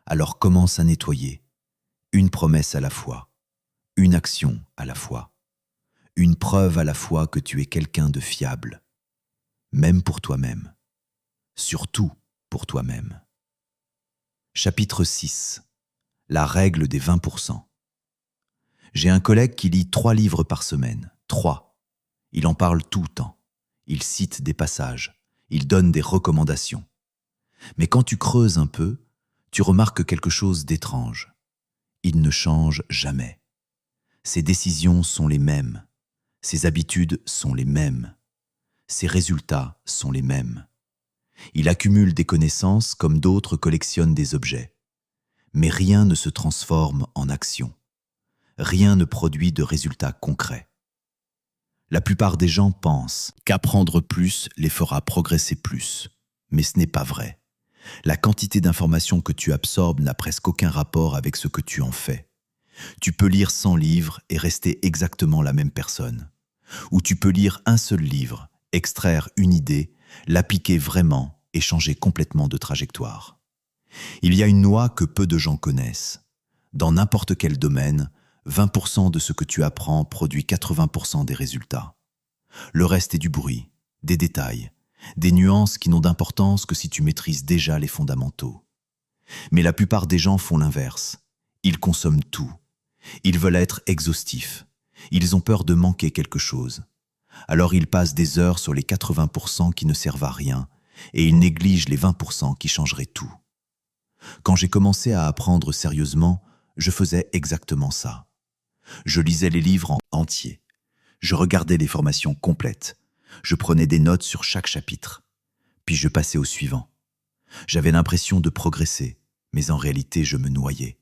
Alors commence à nettoyer, une promesse à la fois, une action à la fois, une preuve à la fois que tu es quelqu'un de fiable, même pour toi-même, surtout pour toi-même. Chapitre 6. La règle des 20%. J'ai un collègue qui lit 3 livres par semaine. 3. Il en parle tout le temps. Il cite des passages. Il donne des recommandations. Mais quand tu creuses un peu, tu remarques quelque chose d'étrange. Il ne change jamais. Ses décisions sont les mêmes. Ses habitudes sont les mêmes. Ses résultats sont les mêmes. Il accumule des connaissances comme d'autres collectionnent des objets. Mais rien ne se transforme en action. Rien ne produit de résultats concrets. La plupart des gens pensent qu'apprendre plus les fera progresser plus. Mais ce n'est pas vrai. La quantité d'informations que tu absorbes n'a presque aucun rapport avec ce que tu en fais. Tu peux lire 100 livres et rester exactement la même personne. Ou tu peux lire un seul livre, extraire une idée, l'appliquer vraiment et changer complètement de trajectoire. Il y a une loi que peu de gens connaissent. Dans n'importe quel domaine, 20% de ce que tu apprends produit 80% des résultats. Le reste est du bruit, des détails, des nuances qui n'ont d'importance que si tu maîtrises déjà les fondamentaux. Mais la plupart des gens font l'inverse. Ils consomment tout. Ils veulent être exhaustifs. Ils ont peur de manquer quelque chose. Alors ils passent des heures sur les 80% qui ne servent à rien et ils négligent les 20% qui changeraient tout. Quand j'ai commencé à apprendre sérieusement, je faisais exactement ça. Je lisais les livres en entier. Je regardais les formations complètes. Je prenais des notes sur chaque chapitre. Puis je passais au suivant. J'avais l'impression de progresser, mais en réalité je me noyais.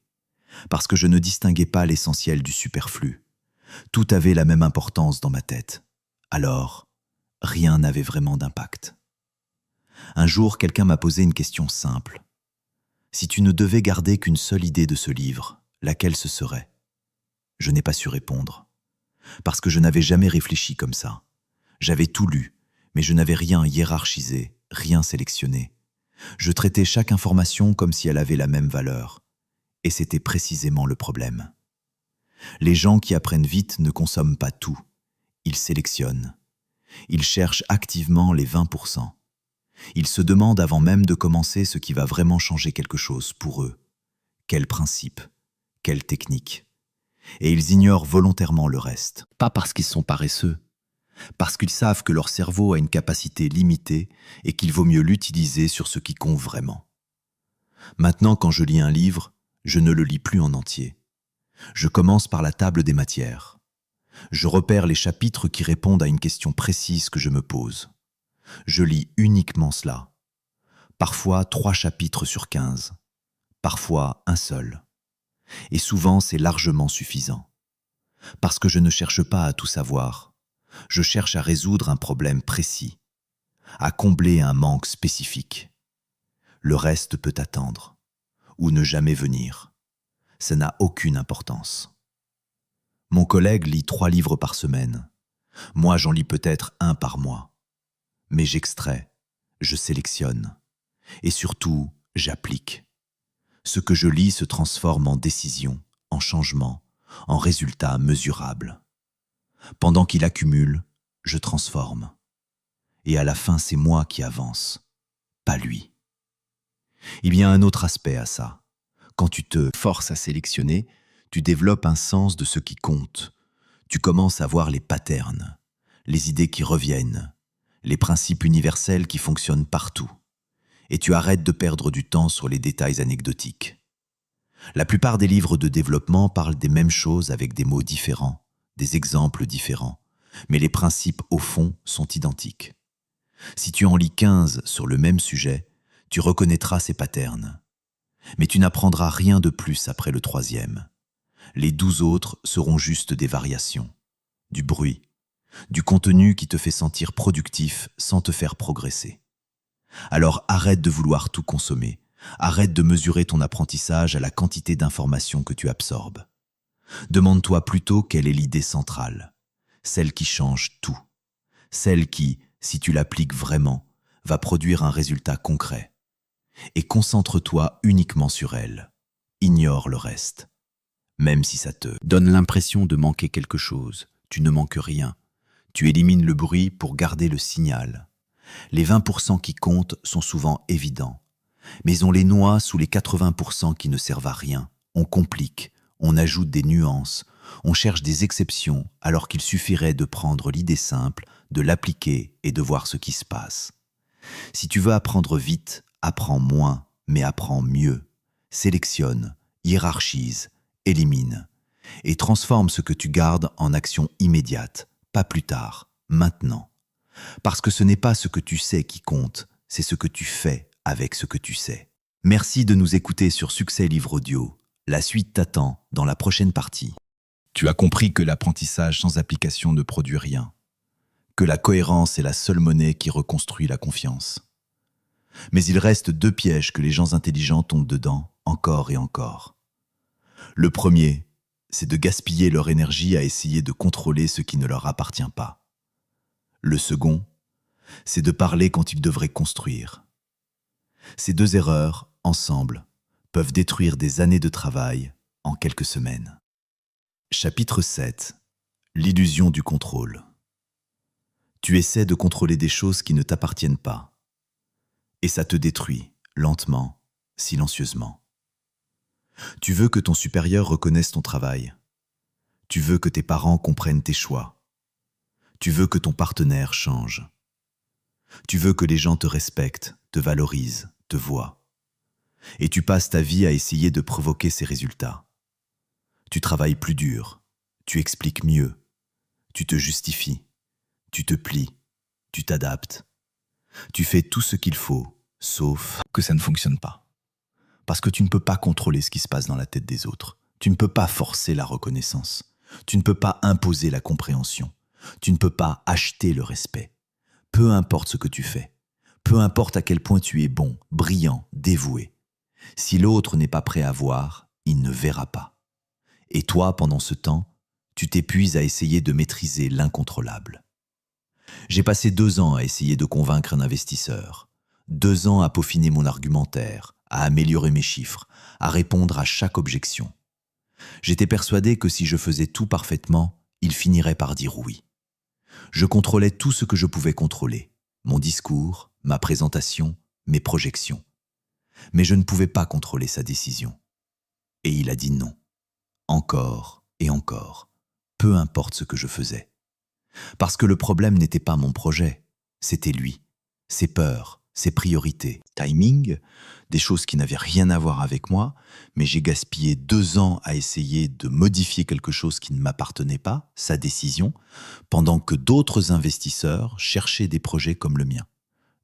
Parce que je ne distinguais pas l'essentiel du superflu. Tout avait la même importance dans ma tête. Alors, rien n'avait vraiment d'impact. Un jour, quelqu'un m'a posé une question simple. Si tu ne devais garder qu'une seule idée de ce livre, laquelle ce serait? Je n'ai pas su répondre. Parce que je n'avais jamais réfléchi comme ça. J'avais tout lu, mais je n'avais rien hiérarchisé, rien sélectionné. Je traitais chaque information comme si elle avait la même valeur. Et c'était précisément le problème. Les gens qui apprennent vite ne consomment pas tout. Ils sélectionnent. Ils cherchent activement les 20%. Ils se demandent avant même de commencer ce qui va vraiment changer quelque chose pour eux. Quel principe? Quelle technique? Et ils ignorent volontairement le reste. Pas parce qu'ils sont paresseux, parce qu'ils savent que leur cerveau a une capacité limitée et qu'il vaut mieux l'utiliser sur ce qui compte vraiment. Maintenant, quand je lis un livre, je ne le lis plus en entier. Je commence par la table des matières. Je repère les chapitres qui répondent à une question précise que je me pose. Je lis uniquement cela. Parfois 3 chapitres sur 15. Parfois un seul. Et souvent c'est largement suffisant. Parce que je ne cherche pas à tout savoir. Je cherche à résoudre un problème précis, à combler un manque spécifique. Le reste peut attendre, ou ne jamais venir. Ça n'a aucune importance. Mon collègue lit 3 livres par semaine. Moi, j'en lis peut-être 1 par mois. Mais j'extrais, je sélectionne. Et surtout, j'applique. Ce que je lis se transforme en décision, en changement, en résultat mesurable. Pendant qu'il accumule, je transforme. Et à la fin, c'est moi qui avance, pas lui. Il y a un autre aspect à ça. Quand tu te forces à sélectionner, tu développes un sens de ce qui compte. Tu commences à voir les patterns, les idées qui reviennent, les principes universels qui fonctionnent partout. Et tu arrêtes de perdre du temps sur les détails anecdotiques. La plupart des livres de développement parlent des mêmes choses avec des mots différents, des exemples différents, mais les principes au fond sont identiques. Si tu en lis 15 sur le même sujet, tu reconnaîtras ces patterns. Mais tu n'apprendras rien de plus après le 3e. Les 12 autres seront juste des variations, du bruit, du contenu qui te fait sentir productif sans te faire progresser. Alors arrête de vouloir tout consommer, arrête de mesurer ton apprentissage à la quantité d'informations que tu absorbes. Demande-toi plutôt quelle est l'idée centrale, celle qui change tout, celle qui, si tu l'appliques vraiment, va produire un résultat concret. Et concentre-toi uniquement sur elle. Ignore le reste. Même si ça te donne l'impression de manquer quelque chose, tu ne manques rien. Tu élimines le bruit pour garder le signal. Les 20% qui comptent sont souvent évidents, mais on les noie sous les 80% qui ne servent à rien. On complique, on ajoute des nuances, on cherche des exceptions alors qu'il suffirait de prendre l'idée simple, de l'appliquer et de voir ce qui se passe. Si tu veux apprendre vite, apprends moins, mais apprends mieux. Sélectionne, hiérarchise, élimine et transforme ce que tu gardes en action immédiate, pas plus tard, maintenant. Parce que ce n'est pas ce que tu sais qui compte, c'est ce que tu fais avec ce que tu sais. Merci de nous écouter sur Succès Livre Audio. La suite t'attend dans la prochaine partie. Tu as compris que l'apprentissage sans application ne produit rien, que la cohérence est la seule monnaie qui reconstruit la confiance. Mais il reste 2 pièges que les gens intelligents tombent dedans, encore et encore. Le premier, c'est de gaspiller leur énergie à essayer de contrôler ce qui ne leur appartient pas. Le second, c'est de parler quand ils devraient construire. Ces 2 erreurs, ensemble, peuvent détruire des années de travail en quelques semaines. Chapitre 7. L'illusion du contrôle. Tu essaies de contrôler des choses qui ne t'appartiennent pas. Et ça te détruit, lentement, silencieusement. Tu veux que ton supérieur reconnaisse ton travail. Tu veux que tes parents comprennent tes choix. Tu veux que ton partenaire change. Tu veux que les gens te respectent, te valorisent, te voient. Et tu passes ta vie à essayer de provoquer ces résultats. Tu travailles plus dur, tu expliques mieux, tu te justifies, tu te plies, tu t'adaptes. Tu fais tout ce qu'il faut, sauf que ça ne fonctionne pas. Parce que tu ne peux pas contrôler ce qui se passe dans la tête des autres. Tu ne peux pas forcer la reconnaissance. Tu ne peux pas imposer la compréhension. Tu ne peux pas acheter le respect. Peu importe ce que tu fais. Peu importe à quel point tu es bon, brillant, dévoué. Si l'autre n'est pas prêt à voir, il ne verra pas. Et toi, pendant ce temps, tu t'épuises à essayer de maîtriser l'incontrôlable. J'ai passé 2 ans à essayer de convaincre un investisseur. 2 ans à peaufiner mon argumentaire, à améliorer mes chiffres, à répondre à chaque objection. J'étais persuadé que si je faisais tout parfaitement, il finirait par dire oui. Je contrôlais tout ce que je pouvais contrôler, mon discours, ma présentation, mes projections. Mais je ne pouvais pas contrôler sa décision. Et il a dit non. Encore et encore, peu importe ce que je faisais. Parce que le problème n'était pas mon projet, c'était lui, ses peurs, ses priorités. Timing, des choses qui n'avaient rien à voir avec moi, mais j'ai gaspillé 2 ans à essayer de modifier quelque chose qui ne m'appartenait pas, sa décision, pendant que d'autres investisseurs cherchaient des projets comme le mien.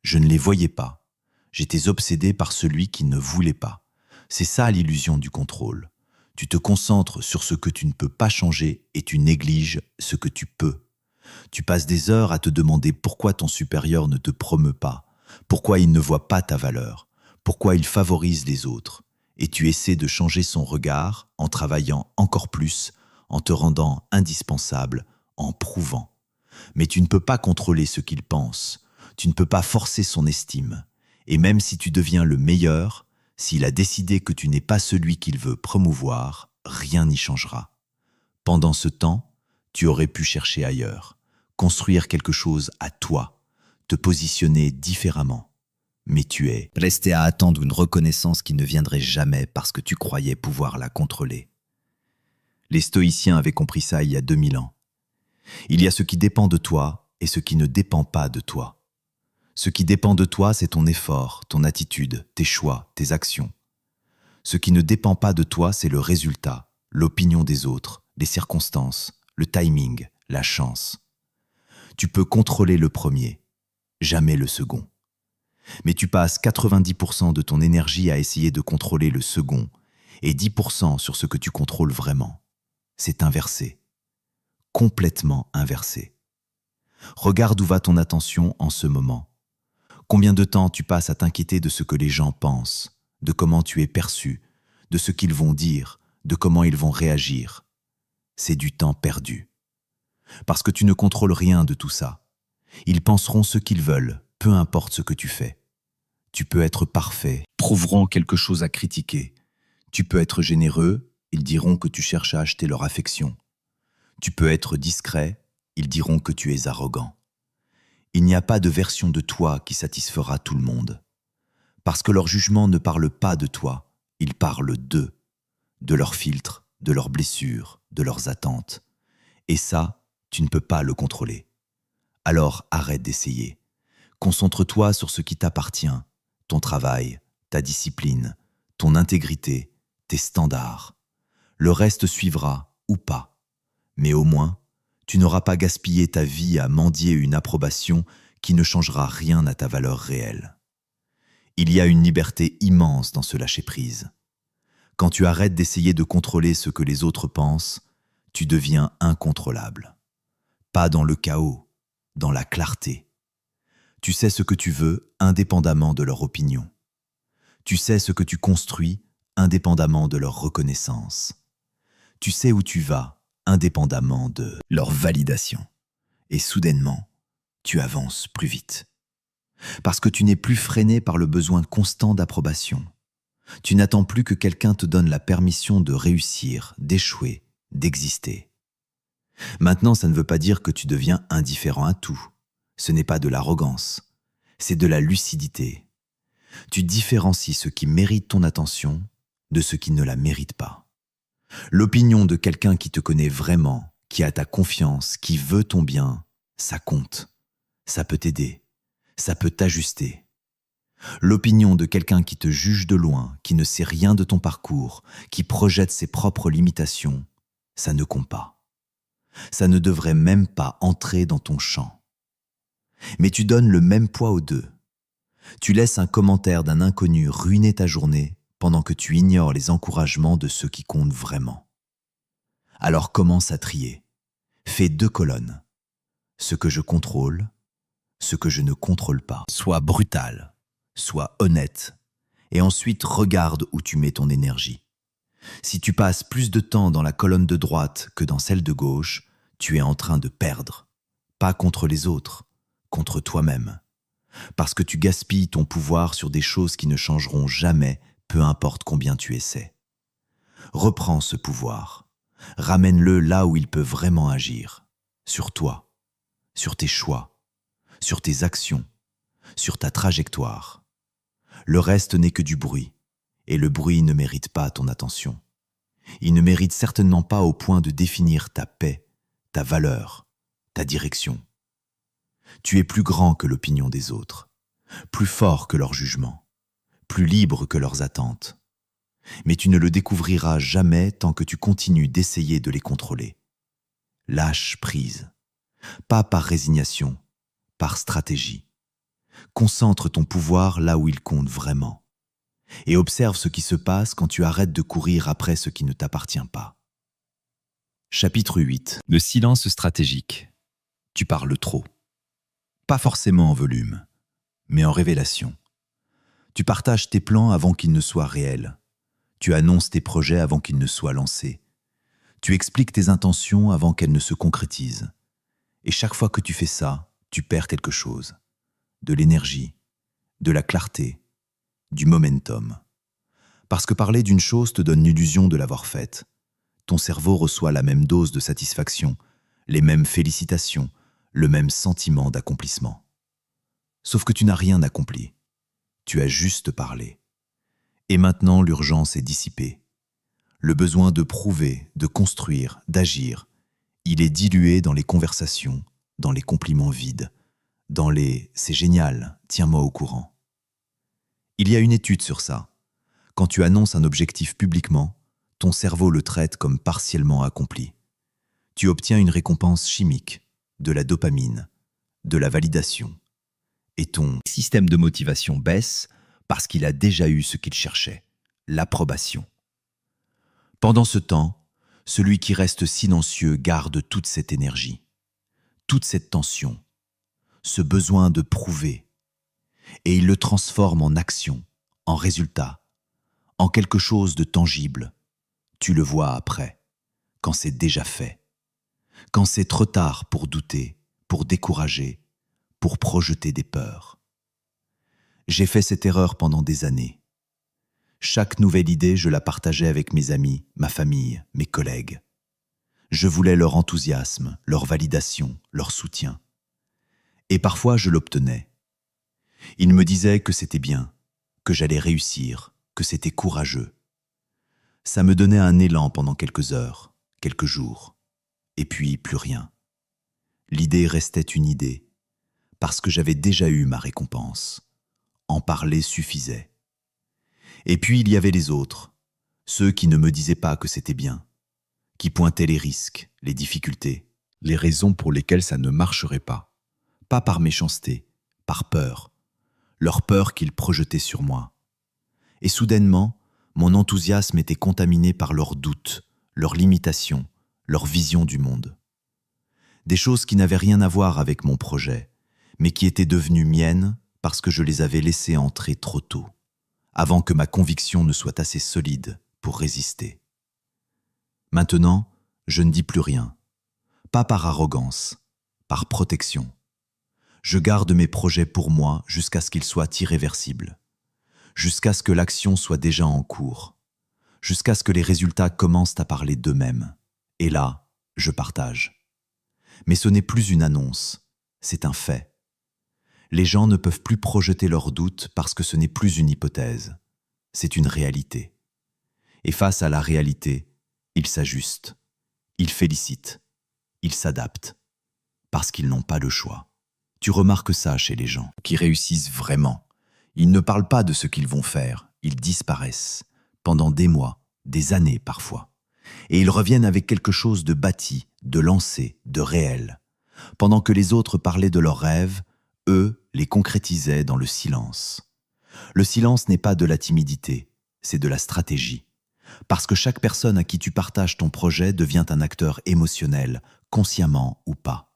Je ne les voyais pas. J'étais obsédé par celui qui ne voulait pas. C'est ça l'illusion du contrôle. Tu te concentres sur ce que tu ne peux pas changer et tu négliges ce que tu peux. Tu passes des heures à te demander pourquoi ton supérieur ne te promeut pas, pourquoi il ne voit pas ta valeur, pourquoi il favorise les autres. Et tu essaies de changer son regard en travaillant encore plus, en te rendant indispensable, en prouvant. Mais tu ne peux pas contrôler ce qu'il pense, tu ne peux pas forcer son estime. Et même si tu deviens le meilleur, s'il a décidé que tu n'es pas celui qu'il veut promouvoir, rien n'y changera. Pendant ce temps, tu aurais pu chercher ailleurs, construire quelque chose à toi, te positionner différemment. Mais tu es resté à attendre une reconnaissance qui ne viendrait jamais parce que tu croyais pouvoir la contrôler. Les stoïciens avaient compris ça il y a 2000 ans. Il y a ce qui dépend de toi et ce qui ne dépend pas de toi. Ce qui dépend de toi, c'est ton effort, ton attitude, tes choix, tes actions. Ce qui ne dépend pas de toi, c'est le résultat, l'opinion des autres, les circonstances, le timing, la chance. Tu peux contrôler le premier, jamais le second. Mais tu passes 90% de ton énergie à essayer de contrôler le second et 10% sur ce que tu contrôles vraiment. C'est inversé, complètement inversé. Regarde où va ton attention en ce moment. Combien de temps tu passes à t'inquiéter de ce que les gens pensent, de comment tu es perçu, de ce qu'ils vont dire, de comment ils vont réagir. C'est du temps perdu. Parce que tu ne contrôles rien de tout ça. Ils penseront ce qu'ils veulent, peu importe ce que tu fais. Tu peux être parfait, trouveront quelque chose à critiquer. Tu peux être généreux, ils diront que tu cherches à acheter leur affection. Tu peux être discret, ils diront que tu es arrogant. Il n'y a pas de version de toi qui satisfera tout le monde. Parce que leur jugement ne parle pas de toi, il parle d'eux, de leurs filtres, de leurs blessures, de leurs attentes. Et ça, tu ne peux pas le contrôler. Alors arrête d'essayer. Concentre-toi sur ce qui t'appartient, ton travail, ta discipline, ton intégrité, tes standards. Le reste suivra ou pas. Mais au moins, tu n'auras pas gaspillé ta vie à mendier une approbation qui ne changera rien à ta valeur réelle. Il y a une liberté immense dans ce lâcher-prise. Quand tu arrêtes d'essayer de contrôler ce que les autres pensent, tu deviens incontrôlable. Pas dans le chaos, dans la clarté. Tu sais ce que tu veux indépendamment de leur opinion. Tu sais ce que tu construis indépendamment de leur reconnaissance. Tu sais où tu vas indépendamment de leur validation. Et soudainement, tu avances plus vite. Parce que tu n'es plus freiné par le besoin constant d'approbation. Tu n'attends plus que quelqu'un te donne la permission de réussir, d'échouer, d'exister. Maintenant, ça ne veut pas dire que tu deviens indifférent à tout. Ce n'est pas de l'arrogance, c'est de la lucidité. Tu différencies ce qui mérite ton attention de ce qui ne la mérite pas. L'opinion de quelqu'un qui te connaît vraiment, qui a ta confiance, qui veut ton bien, ça compte. Ça peut t'aider. Ça peut t'ajuster. L'opinion de quelqu'un qui te juge de loin, qui ne sait rien de ton parcours, qui projette ses propres limitations, ça ne compte pas. Ça ne devrait même pas entrer dans ton champ. Mais tu donnes le même poids aux deux. Tu laisses un commentaire d'un inconnu ruiner ta journée pendant que tu ignores les encouragements de ceux qui comptent vraiment. Alors commence à trier. Fais 2 colonnes. Ce que je contrôle, ce que je ne contrôle pas. Sois brutal, sois honnête, et ensuite regarde où tu mets ton énergie. Si tu passes plus de temps dans la colonne de droite que dans celle de gauche, tu es en train de perdre. Pas contre les autres, contre toi-même. Parce que tu gaspilles ton pouvoir sur des choses qui ne changeront jamais, peu importe combien tu essaies. Reprends ce pouvoir. Ramène-le là où il peut vraiment agir. Sur toi, sur tes choix, sur tes actions, sur ta trajectoire. Le reste n'est que du bruit, et le bruit ne mérite pas ton attention. Il ne mérite certainement pas au point de définir ta paix, ta valeur, ta direction. Tu es plus grand que l'opinion des autres, plus fort que leur jugement, plus libre que leurs attentes. Mais tu ne le découvriras jamais tant que tu continues d'essayer de les contrôler. Lâche prise, pas par résignation, par stratégie. Concentre ton pouvoir là où il compte vraiment. Et observe ce qui se passe quand tu arrêtes de courir après ce qui ne t'appartient pas. Chapitre 8. Le silence stratégique. Tu parles trop. Pas forcément en volume, mais en révélation. Tu partages tes plans avant qu'ils ne soient réels. Tu annonces tes projets avant qu'ils ne soient lancés. Tu expliques tes intentions avant qu'elles ne se concrétisent. Et chaque fois que tu fais ça, tu perds quelque chose. De l'énergie, de la clarté, du momentum. Parce que parler d'une chose te donne l'illusion de l'avoir faite. Ton cerveau reçoit la même dose de satisfaction, les mêmes félicitations, le même sentiment d'accomplissement. Sauf que tu n'as rien accompli. Tu as juste parlé. Et maintenant, l'urgence est dissipée. Le besoin de prouver, de construire, d'agir, il est dilué dans les conversations, dans les compliments vides, dans les « c'est génial, tiens-moi au courant ». Il y a une étude sur ça. Quand tu annonces un objectif publiquement, ton cerveau le traite comme partiellement accompli. Tu obtiens une récompense chimique, de la dopamine, de la validation. Et ton système de motivation baisse parce qu'il a déjà eu ce qu'il cherchait, l'approbation. Pendant ce temps, celui qui reste silencieux garde toute cette énergie, toute cette tension, ce besoin de prouver, et il le transforme en action, en résultat, en quelque chose de tangible. Tu le vois après, quand c'est déjà fait, quand c'est trop tard pour douter, pour décourager, pour projeter des peurs. J'ai fait cette erreur pendant des années. Chaque nouvelle idée, je la partageais avec mes amis, ma famille, mes collègues. Je voulais leur enthousiasme, leur validation, leur soutien. Et parfois, je l'obtenais. Ils me disaient que c'était bien, que j'allais réussir, que c'était courageux. Ça me donnait un élan pendant quelques heures, quelques jours, et puis plus rien. L'idée restait une idée, parce que j'avais déjà eu ma récompense. En parler suffisait. Et puis il y avait les autres, ceux qui ne me disaient pas que c'était bien, qui pointaient les risques, les difficultés, les raisons pour lesquelles ça ne marcherait pas. Pas par méchanceté, par peur, leur peur qu'ils projetaient sur moi. Et soudainement, mon enthousiasme était contaminé par leurs doutes, leurs limitations, leur vision du monde. Des choses qui n'avaient rien à voir avec mon projet, mais qui étaient devenues miennes parce que je les avais laissées entrer trop tôt, avant que ma conviction ne soit assez solide pour résister. Maintenant, je ne dis plus rien, pas par arrogance, par protection. Je garde mes projets pour moi jusqu'à ce qu'ils soient irréversibles, jusqu'à ce que l'action soit déjà en cours, jusqu'à ce que les résultats commencent à parler d'eux-mêmes. Et là, je partage. Mais ce n'est plus une annonce, c'est un fait. Les gens ne peuvent plus projeter leurs doutes parce que ce n'est plus une hypothèse, c'est une réalité. Et face à la réalité, ils s'ajustent, ils félicitent, ils s'adaptent, parce qu'ils n'ont pas le choix. Tu remarques ça chez les gens qui réussissent vraiment. Ils ne parlent pas de ce qu'ils vont faire, ils disparaissent, pendant des mois, des années parfois. Et ils reviennent avec quelque chose de bâti, de lancé, de réel. Pendant que les autres parlaient de leurs rêves, eux les concrétisaient dans le silence. Le silence n'est pas de la timidité, c'est de la stratégie. Parce que chaque personne à qui tu partages ton projet devient un acteur émotionnel, consciemment ou pas.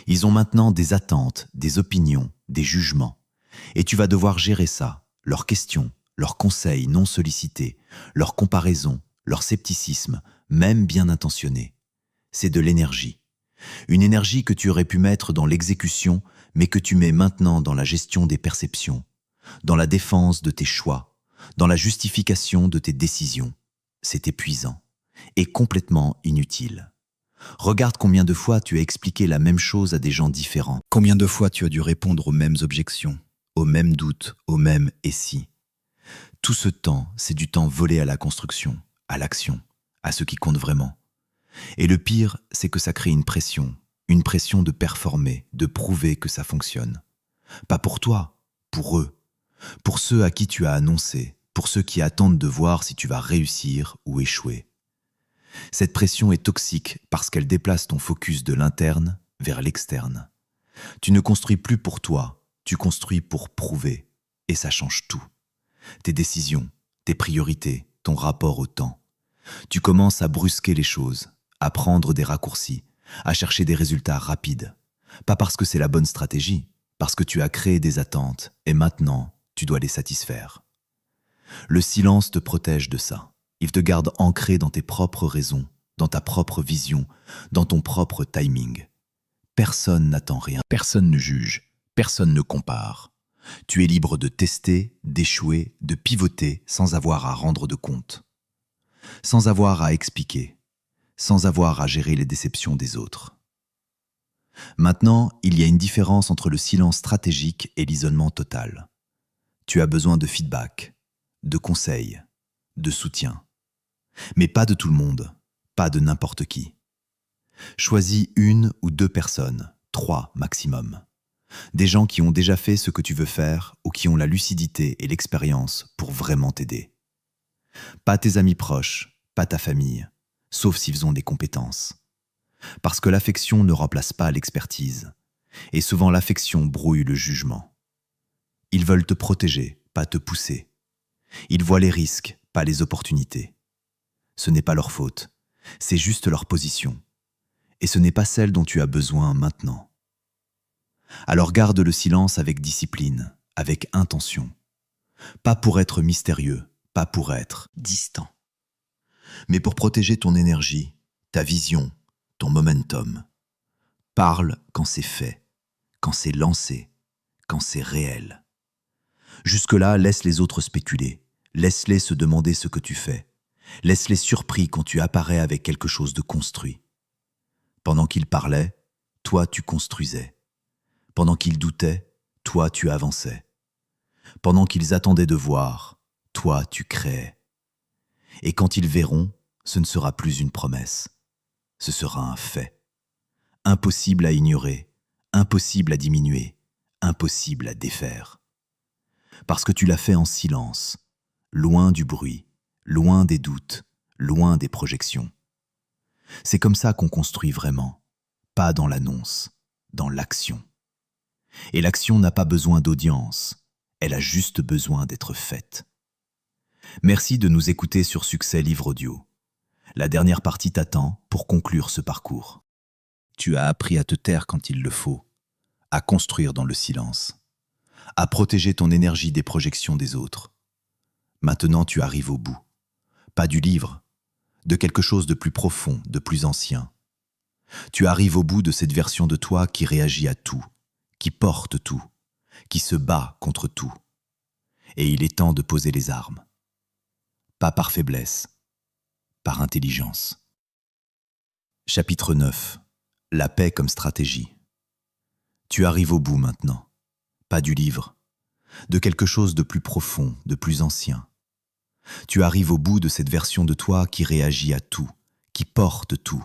Ils ont maintenant des attentes, des opinions, des jugements. Et tu vas devoir gérer ça, leurs questions, leurs conseils non sollicités, leurs comparaisons, leur scepticisme, même bien intentionné. C'est de l'énergie. Une énergie que tu aurais pu mettre dans l'exécution, mais que tu mets maintenant dans la gestion des perceptions, dans la défense de tes choix, dans la justification de tes décisions. c'est épuisant et complètement inutile. Regarde combien de fois tu as expliqué la même chose à des gens différents. Combien de fois tu as dû répondre aux mêmes objections, aux mêmes doutes, aux mêmes « et si ». Tout ce temps, c'est du temps volé à la construction, à l'action, à ce qui compte vraiment. Et le pire, c'est que ça crée une pression de performer, de prouver que ça fonctionne. Pas pour toi, pour eux, pour ceux à qui tu as annoncé, pour ceux qui attendent de voir si tu vas réussir ou échouer. Cette pression est toxique parce qu'elle déplace ton focus de l'interne vers l'externe. Tu ne construis plus pour toi, tu construis pour prouver. Et ça change tout. Tes décisions, tes priorités, ton rapport au temps. Tu commences à brusquer les choses, à prendre des raccourcis, à chercher des résultats rapides. Pas parce que c'est la bonne stratégie, parce que tu as créé des attentes et maintenant, tu dois les satisfaire. Le silence te protège de ça. Il te garde ancré dans tes propres raisons, dans ta propre vision, dans ton propre timing. Personne n'attend rien, personne ne juge, personne ne compare. Tu es libre de tester, d'échouer, de pivoter sans avoir à rendre de compte. Sans avoir à expliquer, sans avoir à gérer les déceptions des autres. Maintenant, il y a une différence entre le silence stratégique et l'isolement total. Tu as besoin de feedback, de conseils, de soutien. Mais pas de tout le monde, pas de n'importe qui. Choisis 1 ou 2 personnes, 3 maximum. Des gens qui ont déjà fait ce que tu veux faire ou qui ont la lucidité et l'expérience pour vraiment t'aider. Pas tes amis proches, pas ta famille, sauf s'ils ont des compétences. Parce que l'affection ne remplace pas l'expertise, et souvent l'affection brouille le jugement. Ils veulent te protéger, pas te pousser. Ils voient les risques, pas les opportunités. Ce n'est pas leur faute, c'est juste leur position. Et ce n'est pas celle dont tu as besoin maintenant. Alors garde le silence avec discipline, avec intention. Pas pour être mystérieux, pas pour être distant. Mais pour protéger ton énergie, ta vision, ton momentum. Parle quand c'est fait, quand c'est lancé, quand c'est réel. Jusque-là, laisse les autres spéculer. Laisse-les se demander ce que tu fais. Laisse-les surpris quand tu apparais avec quelque chose de construit. Pendant qu'ils parlaient, toi tu construisais. Pendant qu'ils doutaient, toi tu avançais. Pendant qu'ils attendaient de voir, toi tu créais. Et quand ils verront, ce ne sera plus une promesse. Ce sera un fait. Impossible à ignorer, impossible à diminuer, impossible à défaire. Parce que tu l'as fait en silence, loin du bruit, loin des doutes, loin des projections. C'est comme ça qu'on construit vraiment, pas dans l'annonce, dans l'action. Et l'action n'a pas besoin d'audience, elle a juste besoin d'être faite. Merci de nous écouter sur Succès Livre Audio. La dernière partie t'attend pour conclure ce parcours. Tu as appris à te taire quand il le faut, à construire dans le silence, à protéger ton énergie des projections des autres. Maintenant tu arrives au bout. Pas du livre, de quelque chose de plus profond, de plus ancien. Tu arrives au bout de cette version de toi qui réagit à tout, qui porte tout, qui se bat contre tout. Et il est temps de poser les armes. Pas par faiblesse, par intelligence. Chapitre 9. La paix comme stratégie. Tu arrives au bout maintenant. Pas du livre, de quelque chose de plus profond, de plus ancien. Tu arrives au bout de cette version de toi qui réagit à tout, qui porte tout,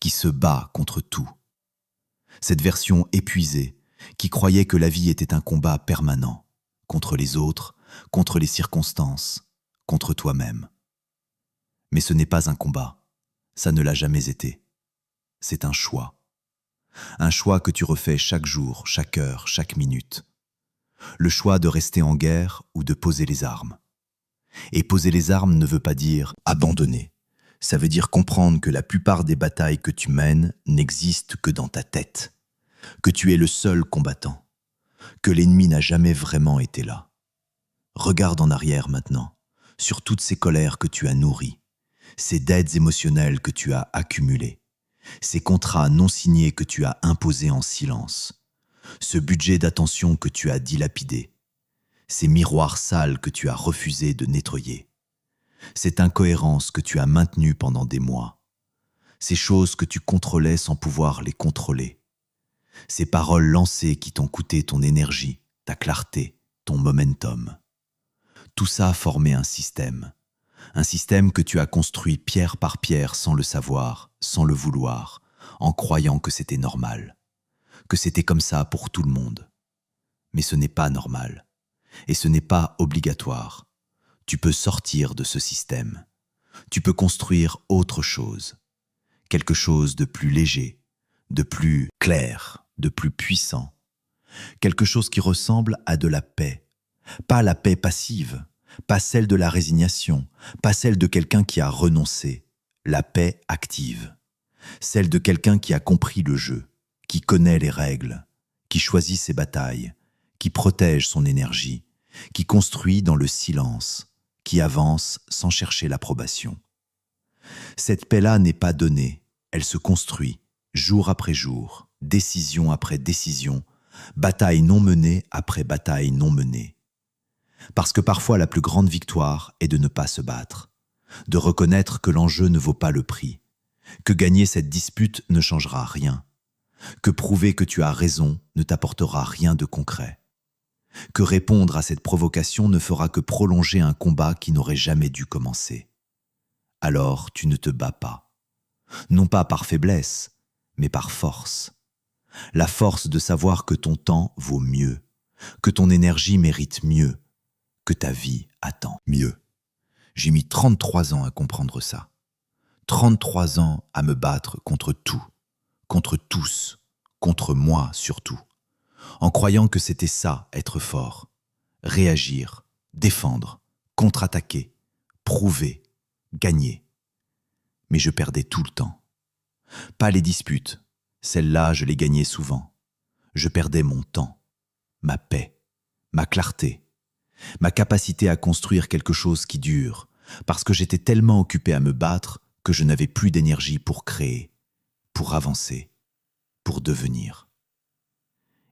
qui se bat contre tout. Cette version épuisée, qui croyait que la vie était un combat permanent, contre les autres, contre les circonstances, contre toi-même. Mais ce n'est pas un combat, ça ne l'a jamais été. C'est un choix. Un choix que tu refais chaque jour, chaque heure, chaque minute. Le choix de rester en guerre ou de poser les armes. Et poser les armes ne veut pas dire abandonner. Ça veut dire comprendre que la plupart des batailles que tu mènes n'existent que dans ta tête, que tu es le seul combattant, que l'ennemi n'a jamais vraiment été là. Regarde en arrière maintenant, sur toutes ces colères que tu as nourries, ces dettes émotionnelles que tu as accumulées, ces contrats non signés que tu as imposés en silence, ce budget d'attention que tu as dilapidé, ces miroirs sales que tu as refusé de nettoyer. Cette incohérence que tu as maintenue pendant des mois. Ces choses que tu contrôlais sans pouvoir les contrôler. Ces paroles lancées qui t'ont coûté ton énergie, ta clarté, ton momentum. Tout ça a formé un système que tu as construit pierre par pierre sans le savoir, sans le vouloir, en croyant que c'était normal, que c'était comme ça pour tout le monde. Mais ce n'est pas normal, et ce n'est pas obligatoire. Tu peux sortir de ce système. Tu peux construire autre chose, quelque chose de plus léger, de plus clair, de plus puissant, quelque chose qui ressemble à de la paix, pas la paix passive, pas celle de la résignation, pas celle de quelqu'un qui a renoncé, la paix active, celle de quelqu'un qui a compris le jeu, qui connaît les règles, qui choisit ses batailles, qui protège son énergie, qui construit dans le silence, qui avance sans chercher l'approbation. Cette paix-là n'est pas donnée, elle se construit, jour après jour, décision après décision, bataille non menée après bataille non menée. Parce que parfois la plus grande victoire est de ne pas se battre, de reconnaître que l'enjeu ne vaut pas le prix, que gagner cette dispute ne changera rien, que prouver que tu as raison ne t'apportera rien de concret, que répondre à cette provocation ne fera que prolonger un combat qui n'aurait jamais dû commencer. Alors tu ne te bats pas, non pas par faiblesse, mais par force. La force de savoir que ton temps vaut mieux, que ton énergie mérite mieux, que ta vie attend mieux. J'ai mis 33 ans à comprendre ça. 33 ans à me battre contre tout, contre tous, contre moi surtout, en croyant que c'était ça, être fort. Réagir, défendre, contre-attaquer, prouver, gagner. Mais je perdais tout le temps. Pas les disputes, celles-là je les gagnais souvent. Je perdais mon temps, ma paix, ma clarté, ma capacité à construire quelque chose qui dure, parce que j'étais tellement occupé à me battre que je n'avais plus d'énergie pour créer, pour avancer, pour devenir.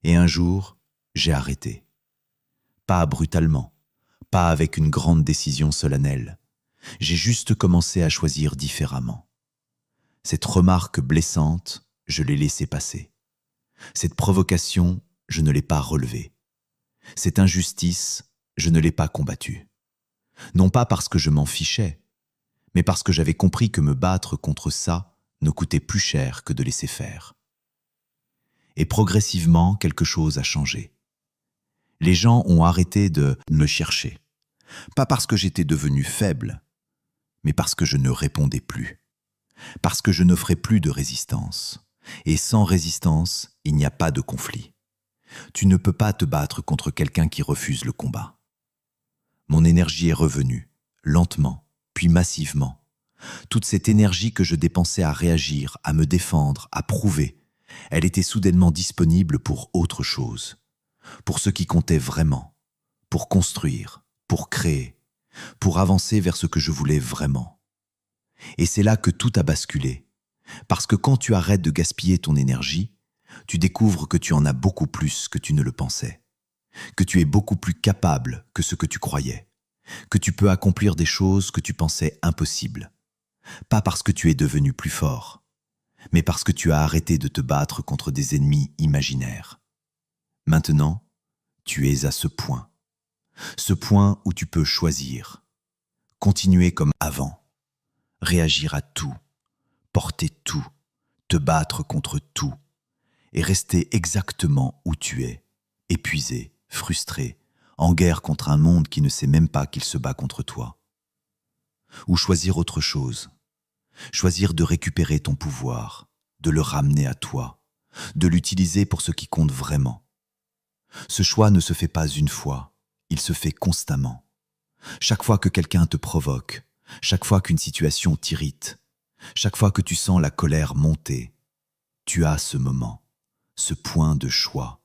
Et un jour, j'ai arrêté. Pas brutalement, pas avec une grande décision solennelle. J'ai juste commencé à choisir différemment. Cette remarque blessante, je l'ai laissée passer. Cette provocation, je ne l'ai pas relevée. Cette injustice, je ne l'ai pas combattue. Non pas parce que je m'en fichais, mais parce que j'avais compris que me battre contre ça ne coûtait plus cher que de laisser faire. Et progressivement, quelque chose a changé. Les gens ont arrêté de me chercher. Pas parce que j'étais devenu faible, mais parce que je ne répondais plus. Parce que je n'offrais plus de résistance. Et sans résistance, il n'y a pas de conflit. Tu ne peux pas te battre contre quelqu'un qui refuse le combat. Mon énergie est revenue, lentement, puis massivement. Toute cette énergie que je dépensais à réagir, à me défendre, à prouver, elle était soudainement disponible pour autre chose, pour ce qui comptait vraiment, pour construire, pour créer, pour avancer vers ce que je voulais vraiment. Et c'est là que tout a basculé, parce que quand tu arrêtes de gaspiller ton énergie, tu découvres que tu en as beaucoup plus que tu ne le pensais, que tu es beaucoup plus capable que ce que tu croyais, que tu peux accomplir des choses que tu pensais impossibles, pas parce que tu es devenu plus fort, mais parce que tu as arrêté de te battre contre des ennemis imaginaires. Maintenant, tu es à ce point où tu peux choisir, continuer comme avant, réagir à tout, porter tout, te battre contre tout, et rester exactement où tu es, épuisé, frustré, en guerre contre un monde qui ne sait même pas qu'il se bat contre toi. Ou choisir autre chose, choisir de récupérer ton pouvoir, de le ramener à toi, de l'utiliser pour ce qui compte vraiment. Ce choix ne se fait pas une fois, il se fait constamment. Chaque fois que quelqu'un te provoque, chaque fois qu'une situation t'irrite, chaque fois que tu sens la colère monter, tu as ce moment, ce point de choix,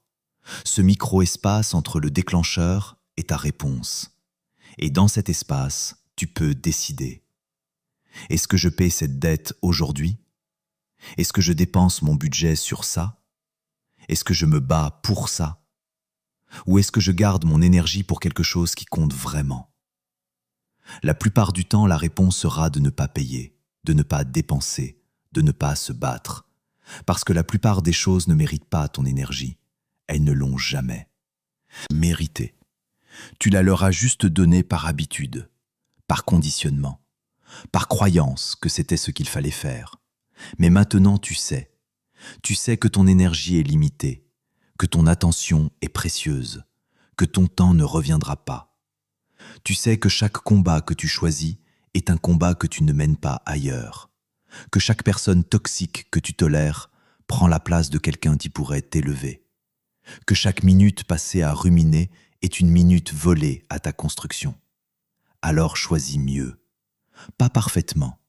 ce micro-espace entre le déclencheur et ta réponse. Et dans cet espace, tu peux décider. Est-ce que je paie cette dette aujourd'hui? Est-ce que je dépense mon budget sur ça? Est-ce que je me bats pour ça? Ou est-ce que je garde mon énergie pour quelque chose qui compte vraiment? La plupart du temps, la réponse sera de ne pas payer, de ne pas dépenser, de ne pas se battre. Parce que la plupart des choses ne méritent pas ton énergie. Elles ne l'ont jamais méritée. Tu la leur as juste donnée par habitude, par conditionnement, par croyance que c'était ce qu'il fallait faire. Mais maintenant tu sais que ton énergie est limitée, que ton attention est précieuse, que ton temps ne reviendra pas. Tu sais que chaque combat que tu choisis est un combat que tu ne mènes pas ailleurs, que chaque personne toxique que tu tolères prend la place de quelqu'un qui pourrait t'élever, que chaque minute passée à ruminer est une minute volée à ta construction. Alors choisis mieux. Pas parfaitement.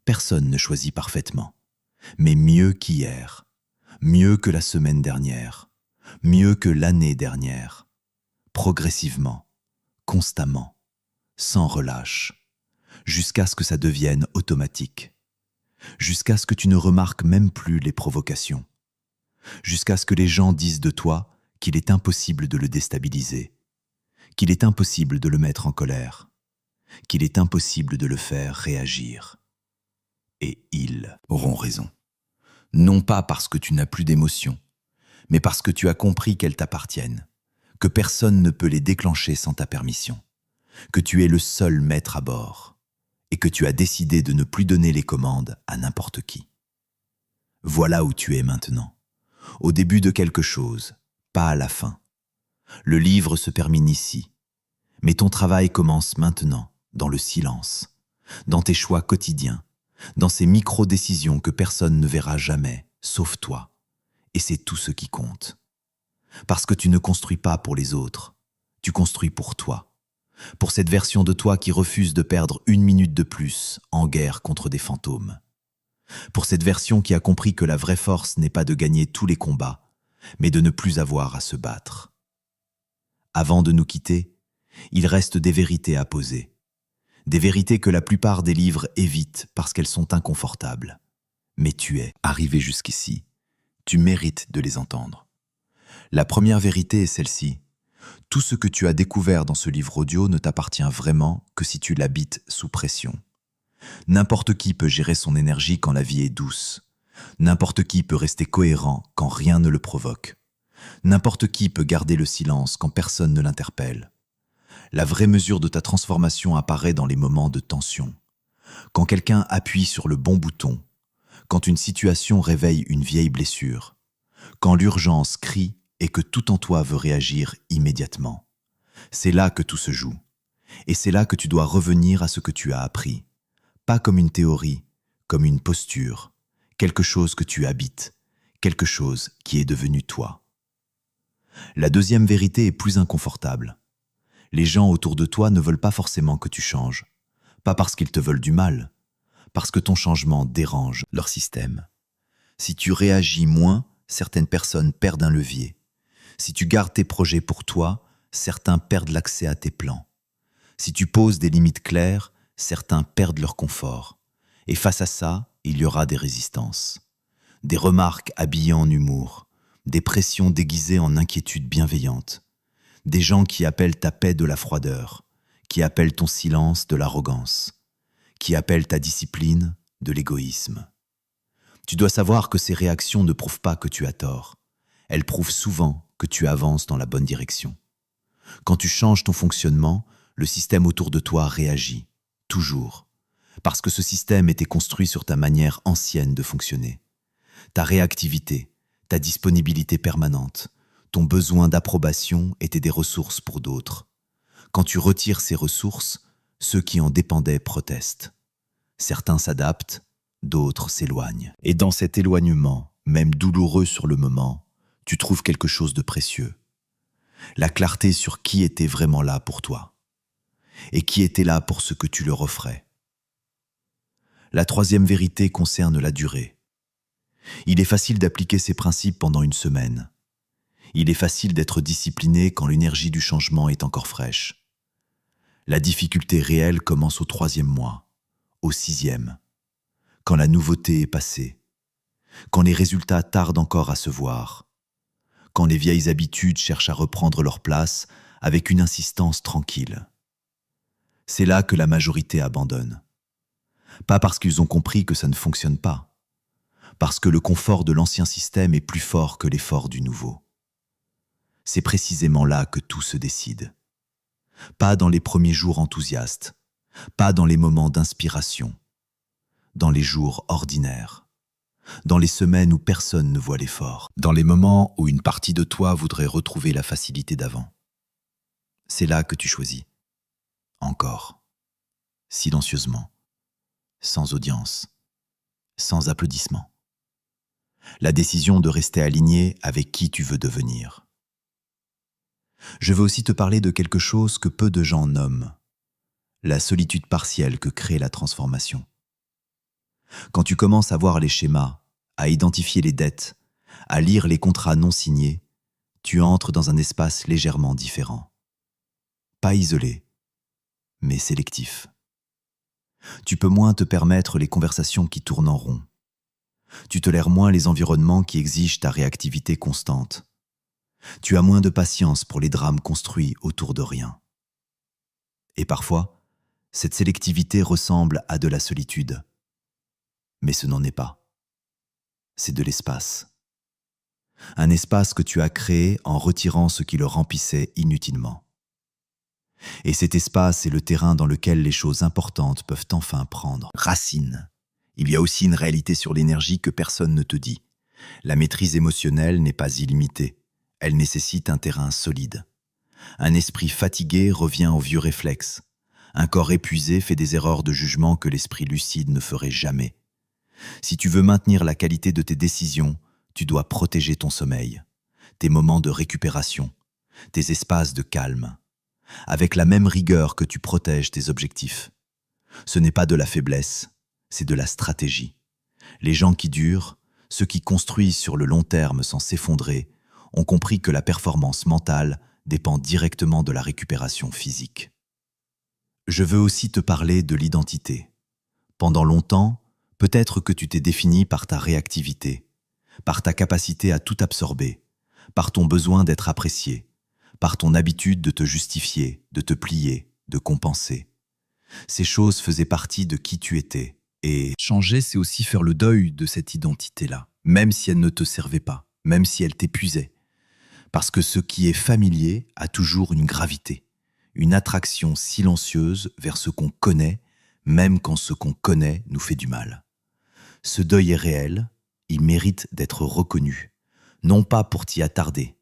Personne ne choisit parfaitement. Mais mieux qu'hier. Mieux que la semaine dernière. Mieux que l'année dernière. Progressivement. Constamment. Sans relâche. Jusqu'à ce que ça devienne automatique. Jusqu'à ce que tu ne remarques même plus les provocations. Jusqu'à ce que les gens disent de toi qu'il est impossible de le déstabiliser, qu'il est impossible de le mettre en colère, qu'il est impossible de le faire réagir. Et ils auront raison. Non pas parce que tu n'as plus d'émotions, mais parce que tu as compris qu'elles t'appartiennent, que personne ne peut les déclencher sans ta permission, que tu es le seul maître à bord, et que tu as décidé de ne plus donner les commandes à n'importe qui. Voilà où tu es maintenant, au début de quelque chose, pas à la fin. Le livre se termine ici, mais ton travail commence maintenant, dans le silence, dans tes choix quotidiens, dans ces micro-décisions que personne ne verra jamais, sauf toi. Et c'est tout ce qui compte. Parce que tu ne construis pas pour les autres, tu construis pour toi. Pour cette version de toi qui refuse de perdre une minute de plus en guerre contre des fantômes. Pour cette version qui a compris que la vraie force n'est pas de gagner tous les combats, mais de ne plus avoir à se battre. Avant de nous quitter, il reste des vérités à poser. Des vérités que la plupart des livres évitent parce qu'elles sont inconfortables. Mais tu es arrivé jusqu'ici. Tu mérites de les entendre. La première vérité est celle-ci. Tout ce que tu as découvert dans ce livre audio ne t'appartient vraiment que si tu l'habites sous pression. N'importe qui peut gérer son énergie quand la vie est douce. N'importe qui peut rester cohérent quand rien ne le provoque. N'importe qui peut garder le silence quand personne ne l'interpelle. La vraie mesure de ta transformation apparaît dans les moments de tension. Quand quelqu'un appuie sur le bon bouton, quand une situation réveille une vieille blessure, quand l'urgence crie et que tout en toi veut réagir immédiatement. C'est là que tout se joue. Et c'est là que tu dois revenir à ce que tu as appris. Pas comme une théorie, comme une posture, quelque chose que tu habites, quelque chose qui est devenu toi. La deuxième vérité est plus inconfortable. Les gens autour de toi ne veulent pas forcément que tu changes. Pas parce qu'ils te veulent du mal, parce que ton changement dérange leur système. Si tu réagis moins, certaines personnes perdent un levier. Si tu gardes tes projets pour toi, certains perdent l'accès à tes plans. Si tu poses des limites claires, certains perdent leur confort. Et face à ça, il y aura des résistances. Des remarques habillées en humour, des pressions déguisées en inquiétude bienveillante. Des gens qui appellent ta paix de la froideur, qui appellent ton silence de l'arrogance, qui appellent ta discipline de l'égoïsme. Tu dois savoir que ces réactions ne prouvent pas que tu as tort. Elles prouvent souvent que tu avances dans la bonne direction. Quand tu changes ton fonctionnement, le système autour de toi réagit, toujours, parce que ce système était construit sur ta manière ancienne de fonctionner. Ta réactivité, ta disponibilité permanente, ton besoin d'approbation étaient des ressources pour d'autres. Quand tu retires ces ressources, ceux qui en dépendaient protestent. Certains s'adaptent, d'autres s'éloignent. Et dans cet éloignement, même douloureux sur le moment, tu trouves quelque chose de précieux. La clarté sur qui était vraiment là pour toi. Et qui était là pour ce que tu leur offrais. La troisième vérité concerne la durée. Il est facile d'appliquer ces principes pendant une semaine. Il est facile d'être discipliné quand l'énergie du changement est encore fraîche. La difficulté réelle commence au 3e mois, au 6e, quand la nouveauté est passée, quand les résultats tardent encore à se voir, quand les vieilles habitudes cherchent à reprendre leur place avec une insistance tranquille. C'est là que la majorité abandonne. Pas parce qu'ils ont compris que ça ne fonctionne pas, parce que le confort de l'ancien système est plus fort que l'effort du nouveau. C'est précisément là que tout se décide. Pas dans les premiers jours enthousiastes, pas dans les moments d'inspiration, dans les jours ordinaires, dans les semaines où personne ne voit l'effort, dans les moments où une partie de toi voudrait retrouver la facilité d'avant. C'est là que tu choisis. Encore, silencieusement, sans audience, sans applaudissements. La décision de rester aligné avec qui tu veux devenir. Je veux aussi te parler de quelque chose que peu de gens nomment, la solitude partielle que crée la transformation. Quand tu commences à voir les schémas, à identifier les dettes, à lire les contrats non signés, tu entres dans un espace légèrement différent. Pas isolé, mais sélectif. Tu peux moins te permettre les conversations qui tournent en rond. Tu tolères moins les environnements qui exigent ta réactivité constante. Tu as moins de patience pour les drames construits autour de rien. Et parfois, cette sélectivité ressemble à de la solitude. Mais ce n'en est pas. C'est de l'espace. Un espace que tu as créé en retirant ce qui le remplissait inutilement. Et cet espace est le terrain dans lequel les choses importantes peuvent enfin prendre racine. Il y a aussi une réalité sur l'énergie que personne ne te dit. La maîtrise émotionnelle n'est pas illimitée. Elle nécessite un terrain solide. Un esprit fatigué revient aux vieux réflexes. Un corps épuisé fait des erreurs de jugement que l'esprit lucide ne ferait jamais. Si tu veux maintenir la qualité de tes décisions, tu dois protéger ton sommeil, tes moments de récupération, tes espaces de calme, avec la même rigueur que tu protèges tes objectifs. Ce n'est pas de la faiblesse, c'est de la stratégie. Les gens qui durent, ceux qui construisent sur le long terme sans s'effondrer, ont compris que la performance mentale dépend directement de la récupération physique. Je veux aussi te parler de l'identité. Pendant longtemps, peut-être que tu t'es défini par ta réactivité, par ta capacité à tout absorber, par ton besoin d'être apprécié, par ton habitude de te justifier, de te plier, de compenser. Ces choses faisaient partie de qui tu étais. Et changer, c'est aussi faire le deuil de cette identité-là, même si elle ne te servait pas, même si elle t'épuisait. Parce que ce qui est familier a toujours une gravité, une attraction silencieuse vers ce qu'on connaît, même quand ce qu'on connaît nous fait du mal. Ce deuil est réel, il mérite d'être reconnu, non pas pour t'y attarder,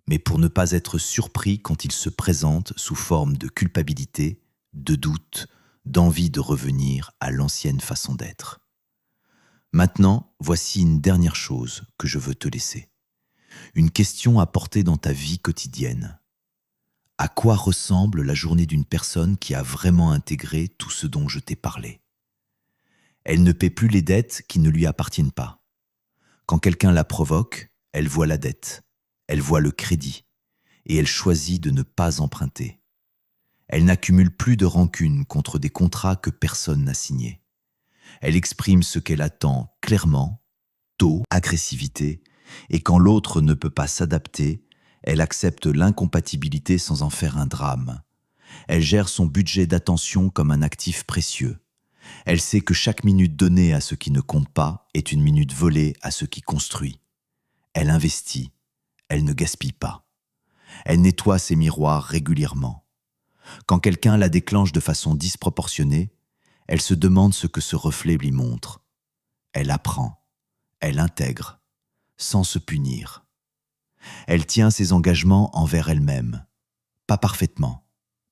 mais pour ne pas être surpris quand il se présente sous forme de culpabilité, de doute, d'envie de revenir à l'ancienne façon d'être. Maintenant, voici une dernière chose que je veux te laisser. Une question à porter dans ta vie quotidienne. À quoi ressemble la journée d'une personne qui a vraiment intégré tout ce dont je t'ai parlé? Elle ne paie plus les dettes qui ne lui appartiennent pas. Quand quelqu'un la provoque, elle voit la dette, elle voit le crédit, et elle choisit de ne pas emprunter. Elle n'accumule plus de rancune contre des contrats que personne n'a signés. Elle exprime ce qu'elle attend clairement, tôt, agressivité, et quand l'autre ne peut pas s'adapter, elle accepte l'incompatibilité sans en faire un drame. Elle gère son budget d'attention comme un actif précieux. Elle sait que chaque minute donnée à ce qui ne compte pas est une minute volée à ce qui construit. Elle investit, elle ne gaspille pas. Elle nettoie ses miroirs régulièrement. Quand quelqu'un la déclenche de façon disproportionnée, elle se demande ce que ce reflet lui montre. Elle apprend, elle intègre, sans se punir. Elle tient ses engagements envers elle-même, pas parfaitement,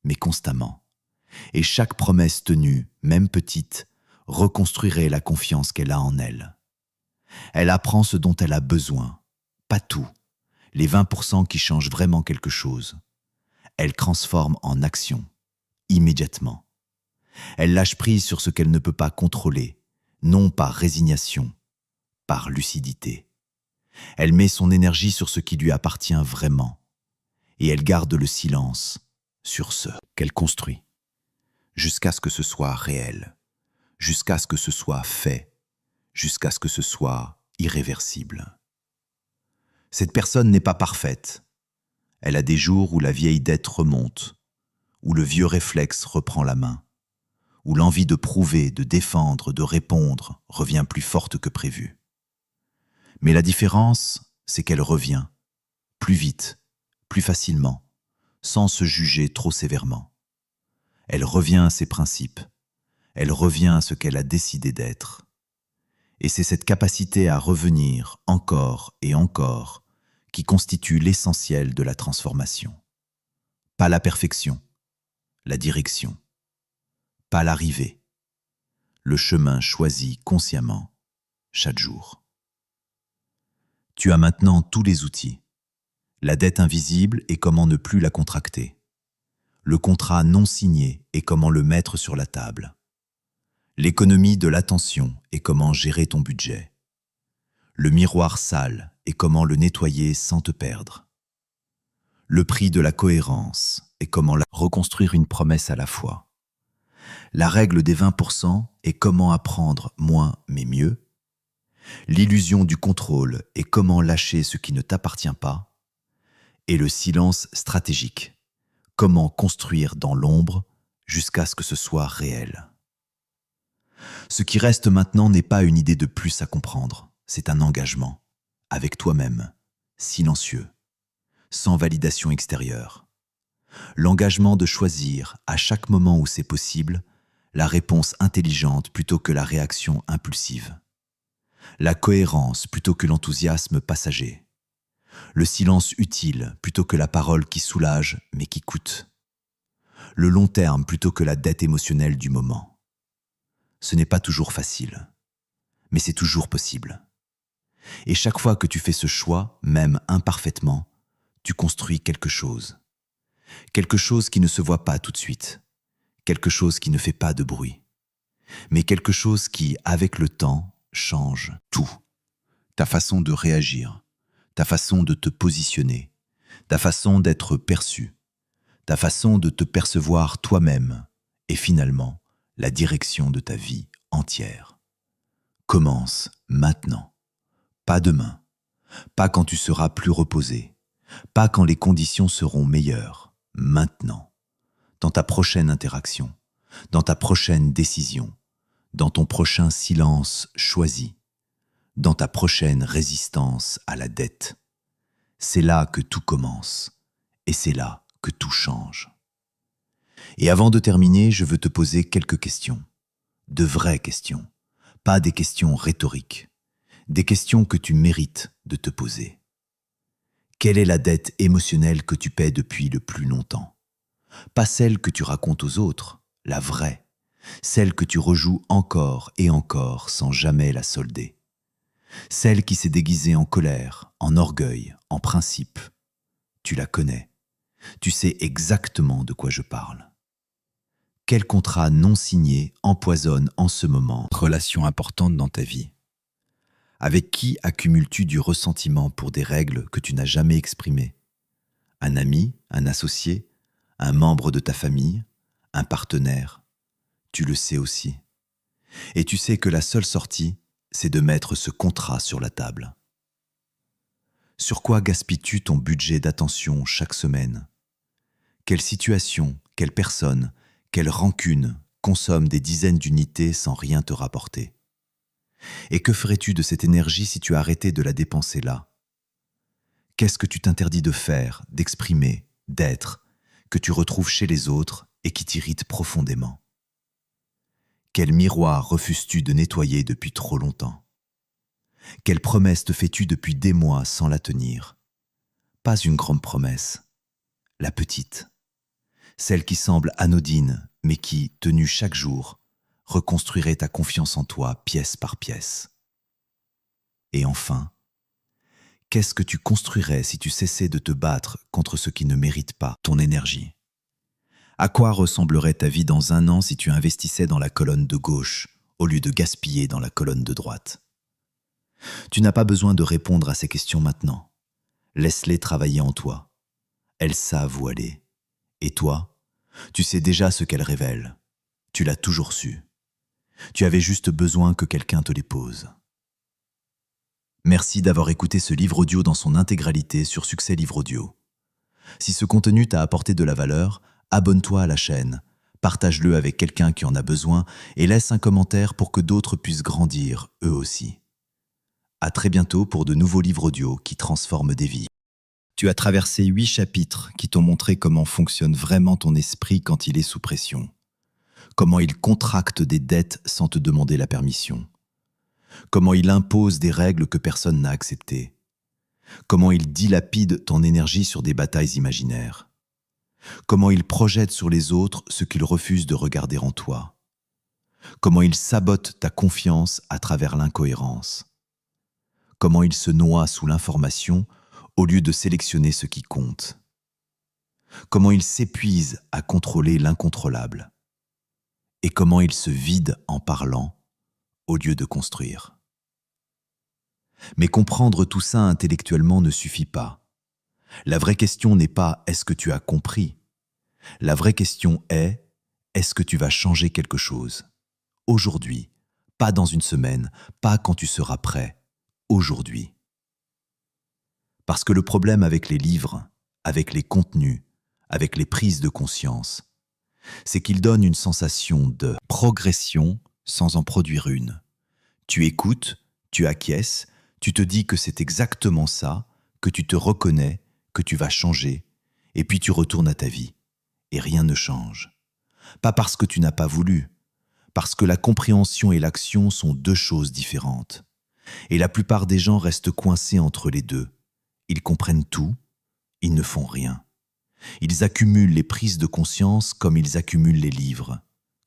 mais constamment. Et chaque promesse tenue, même petite, reconstruirait la confiance qu'elle a en elle. Elle apprend ce dont elle a besoin, pas tout, les 20% qui changent vraiment quelque chose. Elle transforme en action, immédiatement. Elle lâche prise sur ce qu'elle ne peut pas contrôler, non par résignation, par lucidité. Elle met son énergie sur ce qui lui appartient vraiment, et elle garde le silence sur ce qu'elle construit, jusqu'à ce que ce soit réel, jusqu'à ce que ce soit fait, jusqu'à ce que ce soit irréversible. Cette personne n'est pas parfaite. Elle a des jours où la vieille dette remonte, où le vieux réflexe reprend la main, où l'envie de prouver, de défendre, de répondre revient plus forte que prévu. Mais la différence, c'est qu'elle revient, plus vite, plus facilement, sans se juger trop sévèrement. Elle revient à ses principes, elle revient à ce qu'elle a décidé d'être. Et c'est cette capacité à revenir encore et encore qui constitue l'essentiel de la transformation. Pas la perfection, la direction. Pas l'arrivée, le chemin choisi consciemment chaque jour. Tu as maintenant tous les outils. La dette invisible et comment ne plus la contracter. Le contrat non signé et comment le mettre sur la table. L'économie de l'attention et comment gérer ton budget. Le miroir sale et comment le nettoyer sans te perdre. Le prix de la cohérence et comment reconstruire une promesse à la fois. La règle des 20% et comment apprendre moins mais mieux. L'illusion du contrôle et comment lâcher ce qui ne t'appartient pas. Et le silence stratégique, comment construire dans l'ombre jusqu'à ce que ce soit réel. Ce qui reste maintenant n'est pas une idée de plus à comprendre, c'est un engagement, avec toi-même, silencieux, sans validation extérieure. L'engagement de choisir, à chaque moment où c'est possible, la réponse intelligente plutôt que la réaction impulsive. La cohérence plutôt que l'enthousiasme passager. Le silence utile plutôt que la parole qui soulage mais qui coûte. Le long terme plutôt que la dette émotionnelle du moment. Ce n'est pas toujours facile, mais c'est toujours possible. Et chaque fois que tu fais ce choix, même imparfaitement, tu construis quelque chose. Quelque chose qui ne se voit pas tout de suite. Quelque chose qui ne fait pas de bruit. Mais quelque chose qui, avec le temps, change tout. Ta façon de réagir, ta façon de te positionner, ta façon d'être perçu, ta façon de te percevoir toi-même et finalement la direction de ta vie entière. Commence maintenant, pas demain, pas quand tu seras plus reposé, pas quand les conditions seront meilleures, maintenant, dans ta prochaine interaction, dans ta prochaine décision, dans ton prochain silence choisi, dans ta prochaine résistance à la dette. C'est là que tout commence, et c'est là que tout change. Et avant de terminer, je veux te poser quelques questions, de vraies questions, pas des questions rhétoriques, des questions que tu mérites de te poser. Quelle est la dette émotionnelle que tu paies depuis le plus longtemps? Pas celle que tu racontes aux autres, la vraie, celle que tu rejoues encore et encore sans jamais la solder. Celle qui s'est déguisée en colère, en orgueil, en principe. Tu la connais. Tu sais exactement de quoi je parle. Quel contrat non signé empoisonne en ce moment une relation importante dans ta vie? Avec qui accumules-tu du ressentiment pour des règles que tu n'as jamais exprimées? Un ami, un associé, un membre de ta famille, un partenaire? Tu le sais aussi. Et tu sais que la seule sortie, c'est de mettre ce contrat sur la table. Sur quoi gaspilles-tu ton budget d'attention chaque semaine? Quelle situation, quelle personne, quelle rancune consomme des dizaines d'unités sans rien te rapporter? Et que ferais-tu de cette énergie si tu arrêtais de la dépenser là? Qu'est-ce que tu t'interdis de faire, d'exprimer, d'être, que tu retrouves chez les autres et qui t'irrite profondément? Quel miroir refuses-tu de nettoyer depuis trop longtemps? Quelle promesse te fais-tu depuis des mois sans la tenir? Pas une grande promesse, la petite. Celle qui semble anodine, mais qui, tenue chaque jour, reconstruirait ta confiance en toi pièce par pièce. Et enfin, qu'est-ce que tu construirais si tu cessais de te battre contre ce qui ne mérite pas ton énergie? À quoi ressemblerait ta vie dans un an si tu investissais dans la colonne de gauche au lieu de gaspiller dans la colonne de droite? Tu n'as pas besoin de répondre à ces questions maintenant. Laisse-les travailler en toi. Elles savent où aller. Et toi, tu sais déjà ce qu'elles révèlent. Tu l'as toujours su. Tu avais juste besoin que quelqu'un te les pose. Merci d'avoir écouté ce livre audio dans son intégralité sur Succès Livre Audio. Si ce contenu t'a apporté de la valeur, abonne-toi à la chaîne, partage-le avec quelqu'un qui en a besoin et laisse un commentaire pour que d'autres puissent grandir, eux aussi. À très bientôt pour de nouveaux livres audio qui transforment des vies. Tu as traversé 8 chapitres qui t'ont montré comment fonctionne vraiment ton esprit quand il est sous pression. Comment il contracte des dettes sans te demander la permission. Comment il impose des règles que personne n'a acceptées. Comment il dilapide ton énergie sur des batailles imaginaires. Comment il projette sur les autres ce qu'il refuse de regarder en toi. Comment il sabote ta confiance à travers l'incohérence. Comment il se noie sous l'information au lieu de sélectionner ce qui compte. Comment il s'épuise à contrôler l'incontrôlable. Et comment il se vide en parlant au lieu de construire. Mais comprendre tout ça intellectuellement ne suffit pas. La vraie question n'est pas « est-ce que tu as compris ?» La vraie question est « est-ce que tu vas changer quelque chose ?» Aujourd'hui, pas dans une semaine, pas quand tu seras prêt, aujourd'hui. Parce que le problème avec les livres, avec les contenus, avec les prises de conscience, c'est qu'ils donnent une sensation de progression sans en produire une. Tu écoutes, tu acquiesces, tu te dis que c'est exactement ça, que tu te reconnais, que tu vas changer, et puis tu retournes à ta vie, et rien ne change. Pas parce que tu n'as pas voulu, parce que la compréhension et l'action sont deux choses différentes. Et la plupart des gens restent coincés entre les deux. Ils comprennent tout, ils ne font rien. Ils accumulent les prises de conscience comme ils accumulent les livres,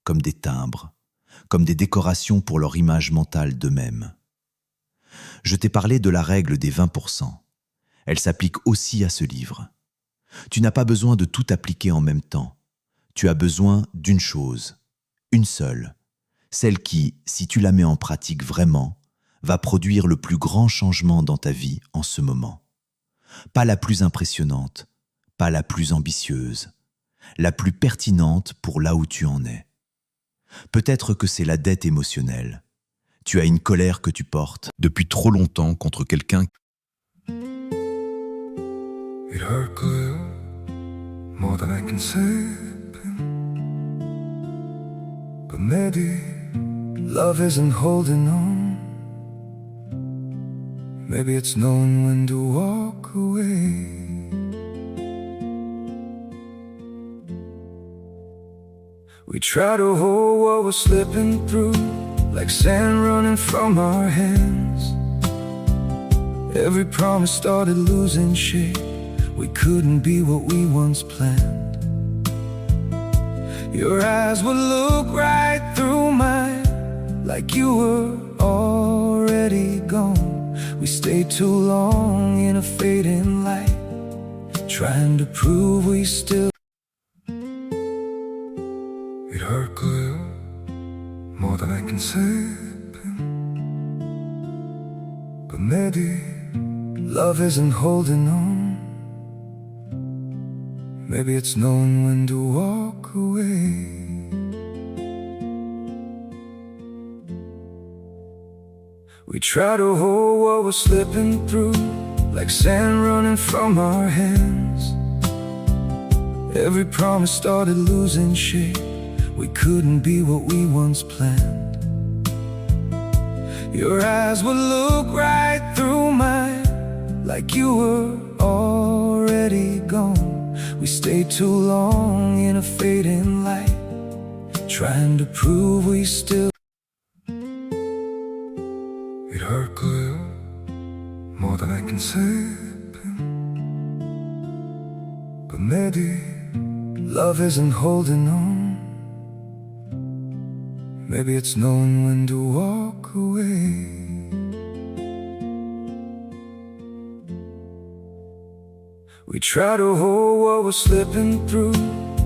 comme des timbres, comme des décorations pour leur image mentale d'eux-mêmes. Je t'ai parlé de la règle des 20%. Elle s'applique aussi à ce livre. Tu n'as pas besoin de tout appliquer en même temps. Tu as besoin d'une chose, une seule, celle qui, si tu la mets en pratique vraiment, va produire le plus grand changement dans ta vie en ce moment. Pas la plus impressionnante, pas la plus ambitieuse, la plus pertinente pour là où tu en es. Peut-être que c'est la dette émotionnelle. Tu as une colère que tu portes depuis trop longtemps contre quelqu'un. It hurt good, more than I can say. But maybe love isn't holding on. Maybe it's knowing when to walk away. We try to hold what we're slipping through, like sand running from our hands. Every promise started losing shape. We couldn't be what we once planned. Your eyes would look right through mine, like you were already gone. We stayed too long in a fading light, trying to prove we still. It hurt good, more than I can say. But maybe love isn't holding on. Maybe it's knowing when to walk away. We try to hold what we're slipping through, like sand running from our hands. Every promise started losing shape. We couldn't be what we once planned. Your eyes would look right through mine, like you were already gone. We stayed too long in a fading light, trying to prove we still. It hurt good, more than I can say. But maybe love isn't holding on. Maybe it's knowing when to walk away. We try to hold what we're slipping through,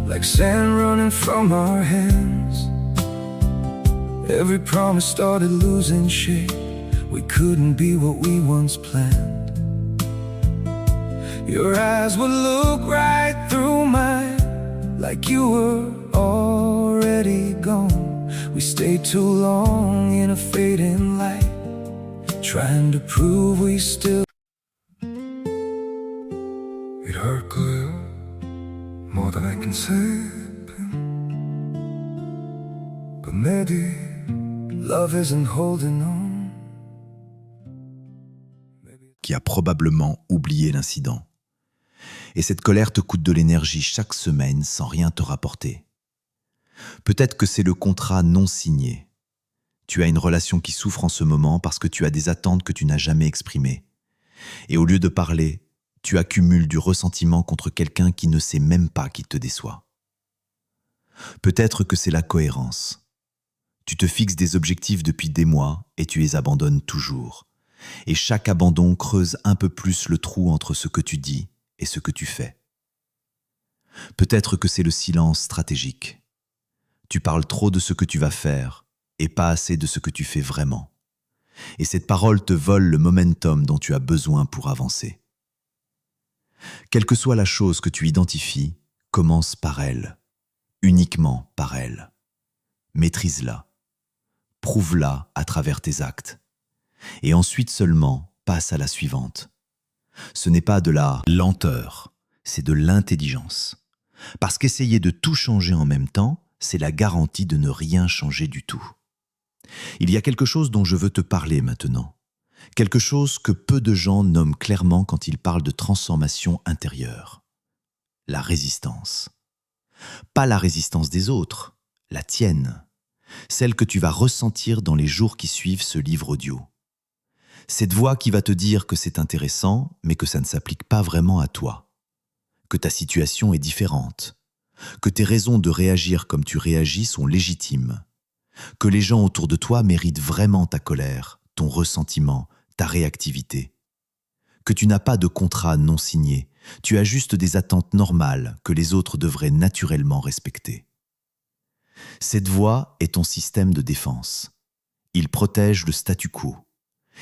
like sand running from our hands. Every promise started losing shape. We couldn't be what we once planned. Your eyes would look right through mine, like you were already gone. We stayed too long in a fading light, trying to prove we still. It hurt good, more than I can say. But maybe love isn't holding on. Qui a probablement oublié l'incident. Et cette colère te coûte de l'énergie chaque semaine sans rien te rapporter. Peut-être que c'est le contrat non signé. Tu as une relation qui souffre en ce moment parce que tu as des attentes que tu n'as jamais exprimées. Et au lieu de parler, tu accumules du ressentiment contre quelqu'un qui ne sait même pas qu'il te déçoit. Peut-être que c'est la cohérence. Tu te fixes des objectifs depuis des mois et tu les abandonnes toujours. Et chaque abandon creuse un peu plus le trou entre ce que tu dis et ce que tu fais. Peut-être que c'est le silence stratégique. Tu parles trop de ce que tu vas faire et pas assez de ce que tu fais vraiment. Et cette parole te vole le momentum dont tu as besoin pour avancer. Quelle que soit la chose que tu identifies, commence par elle, uniquement par elle. Maîtrise-la, prouve-la à travers tes actes. Et ensuite seulement, passe à la suivante. Ce n'est pas de la lenteur, c'est de l'intelligence. Parce qu'essayer de tout changer en même temps, c'est la garantie de ne rien changer du tout. Il y a quelque chose dont je veux te parler maintenant. Quelque chose que peu de gens nomment clairement quand ils parlent de transformation intérieure. La résistance. Pas la résistance des autres, la tienne. Celle que tu vas ressentir dans les jours qui suivent ce livre audio. Cette voix qui va te dire que c'est intéressant, mais que ça ne s'applique pas vraiment à toi. Que ta situation est différente. Que tes raisons de réagir comme tu réagis sont légitimes. Que les gens autour de toi méritent vraiment ta colère, ton ressentiment, ta réactivité. Que tu n'as pas de contrat non signé, tu as juste des attentes normales que les autres devraient naturellement respecter. Cette voix est ton système de défense. Il protège le statu quo.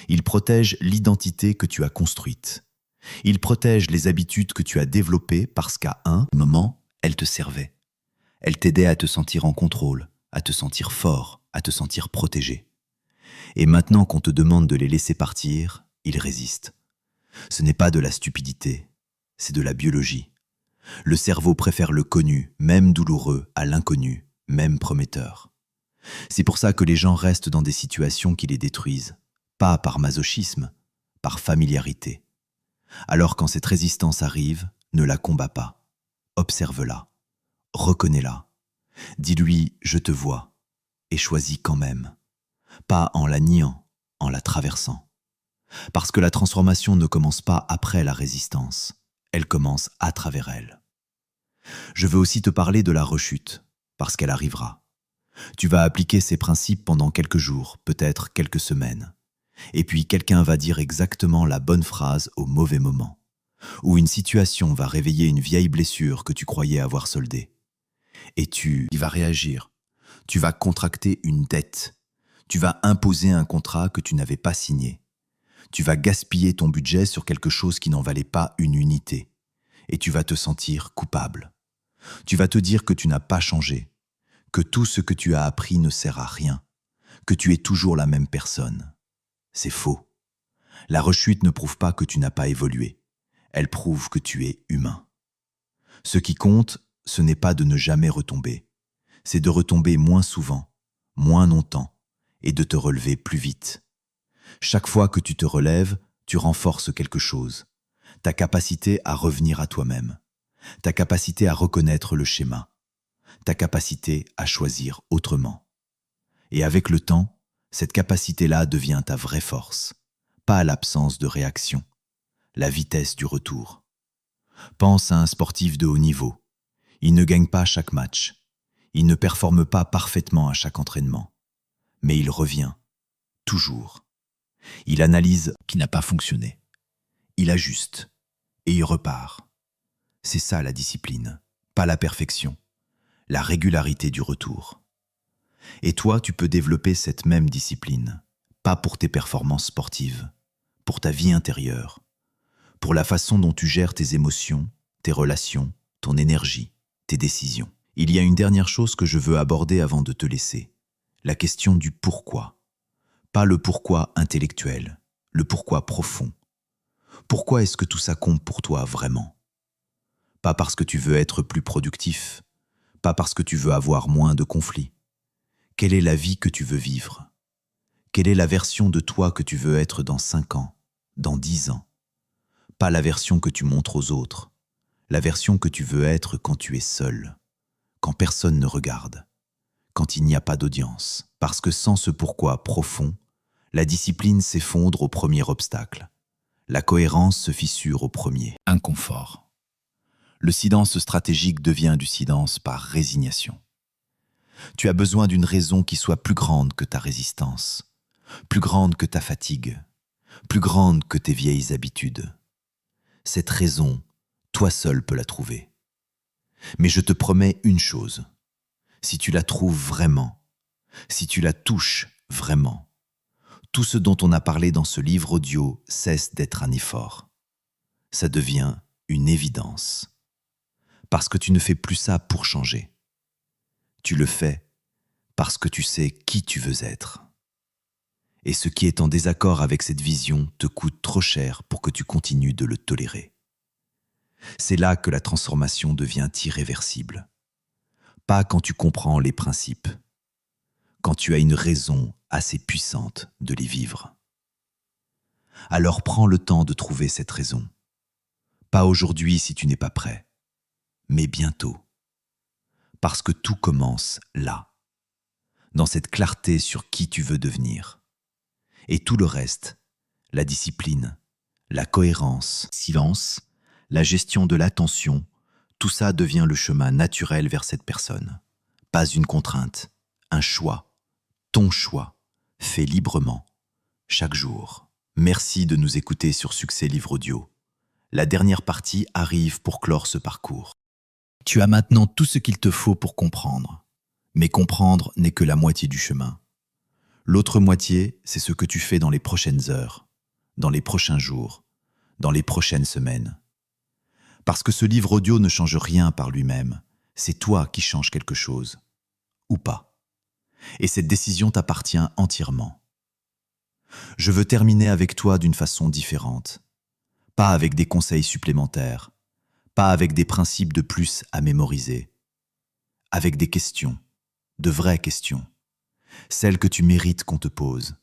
Il protège l'identité que tu as construite. Il protège les habitudes que tu as développées parce qu'à un moment, elles te servaient. Elles t'aidaient à te sentir en contrôle, à te sentir fort, à te sentir protégé. Et maintenant qu'on te demande de les laisser partir, ils résistent. Ce n'est pas de la stupidité, c'est de la biologie. Le cerveau préfère le connu, même douloureux, à l'inconnu, même prometteur. C'est pour ça que les gens restent dans des situations qui les détruisent, pas par masochisme, par familiarité. Alors quand cette résistance arrive, ne la combats pas. Observe-la, reconnais-la. Dis-lui « je te vois » et choisis quand même. Pas en la niant, en la traversant. Parce que la transformation ne commence pas après la résistance, elle commence à travers elle. Je veux aussi te parler de la rechute, parce qu'elle arrivera. Tu vas appliquer ces principes pendant quelques jours, peut-être quelques semaines. Et puis quelqu'un va dire exactement la bonne phrase au mauvais moment. Ou une situation va réveiller une vieille blessure que tu croyais avoir soldée. Et tu vas réagir. Tu vas contracter une dette. Tu vas imposer un contrat que tu n'avais pas signé. Tu vas gaspiller ton budget sur quelque chose qui n'en valait pas une unité. Et tu vas te sentir coupable. Tu vas te dire que tu n'as pas changé, que tout ce que tu as appris ne sert à rien, que tu es toujours la même personne. C'est faux. La rechute ne prouve pas que tu n'as pas évolué. Elle prouve que tu es humain. Ce qui compte, ce n'est pas de ne jamais retomber. C'est de retomber moins souvent, moins longtemps, et de te relever plus vite. Chaque fois que tu te relèves, tu renforces quelque chose. Ta capacité à revenir à toi-même. Ta capacité à reconnaître le schéma. Ta capacité à choisir autrement. Et avec le temps, cette capacité-là devient ta vraie force, pas l'absence de réaction, la vitesse du retour. Pense à un sportif de haut niveau. Il ne gagne pas chaque match. Il ne performe pas parfaitement à chaque entraînement. Mais il revient, toujours. Il analyse ce qui n'a pas fonctionné. Il ajuste et il repart. C'est ça la discipline, pas la perfection, la régularité du retour. Et toi, tu peux développer cette même discipline, pas pour tes performances sportives, pour ta vie intérieure, pour la façon dont tu gères tes émotions, tes relations, ton énergie, tes décisions. Il y a une dernière chose que je veux aborder avant de te laisser, la question du pourquoi. Pas le pourquoi intellectuel, le pourquoi profond. Pourquoi est-ce que tout ça compte pour toi vraiment ? Pas parce que tu veux être plus productif, pas parce que tu veux avoir moins de conflits. Quelle est la vie que tu veux vivre? Quelle est la version de toi que tu veux être dans 5 ans, dans 10 ans? Pas la version que tu montres aux autres, la version que tu veux être quand tu es seul, quand personne ne regarde, quand il n'y a pas d'audience. Parce que sans ce pourquoi profond, la discipline s'effondre au premier obstacle. La cohérence se fissure au premier inconfort. Le silence stratégique devient du silence par résignation. Tu as besoin d'une raison qui soit plus grande que ta résistance, plus grande que ta fatigue, plus grande que tes vieilles habitudes. Cette raison, toi seul peux la trouver. Mais je te promets une chose, si tu la trouves vraiment, si tu la touches vraiment, tout ce dont on a parlé dans ce livre audio cesse d'être un effort. Ça devient une évidence. Parce que tu ne fais plus ça pour changer. Tu le fais parce que tu sais qui tu veux être. Et ce qui est en désaccord avec cette vision te coûte trop cher pour que tu continues de le tolérer. C'est là que la transformation devient irréversible. Pas quand tu comprends les principes, quand tu as une raison assez puissante de les vivre. Alors prends le temps de trouver cette raison. Pas aujourd'hui si tu n'es pas prêt, mais bientôt. Parce que tout commence là, dans cette clarté sur qui tu veux devenir. Et tout le reste, la discipline, la cohérence, silence, la gestion de l'attention, tout ça devient le chemin naturel vers cette personne. Pas une contrainte, un choix, ton choix, fait librement, chaque jour. Merci de nous écouter sur Succès Livre Audio. La dernière partie arrive pour clore ce parcours. Tu as maintenant tout ce qu'il te faut pour comprendre. Mais comprendre n'est que la moitié du chemin. L'autre moitié, c'est ce que tu fais dans les prochaines heures, dans les prochains jours, dans les prochaines semaines. Parce que ce livre audio ne change rien par lui-même, c'est toi qui changes quelque chose, ou pas. Et cette décision t'appartient entièrement. Je veux terminer avec toi d'une façon différente, pas avec des conseils supplémentaires, pas avec des principes de plus à mémoriser, avec des questions, de vraies questions, celles que tu mérites qu'on te pose,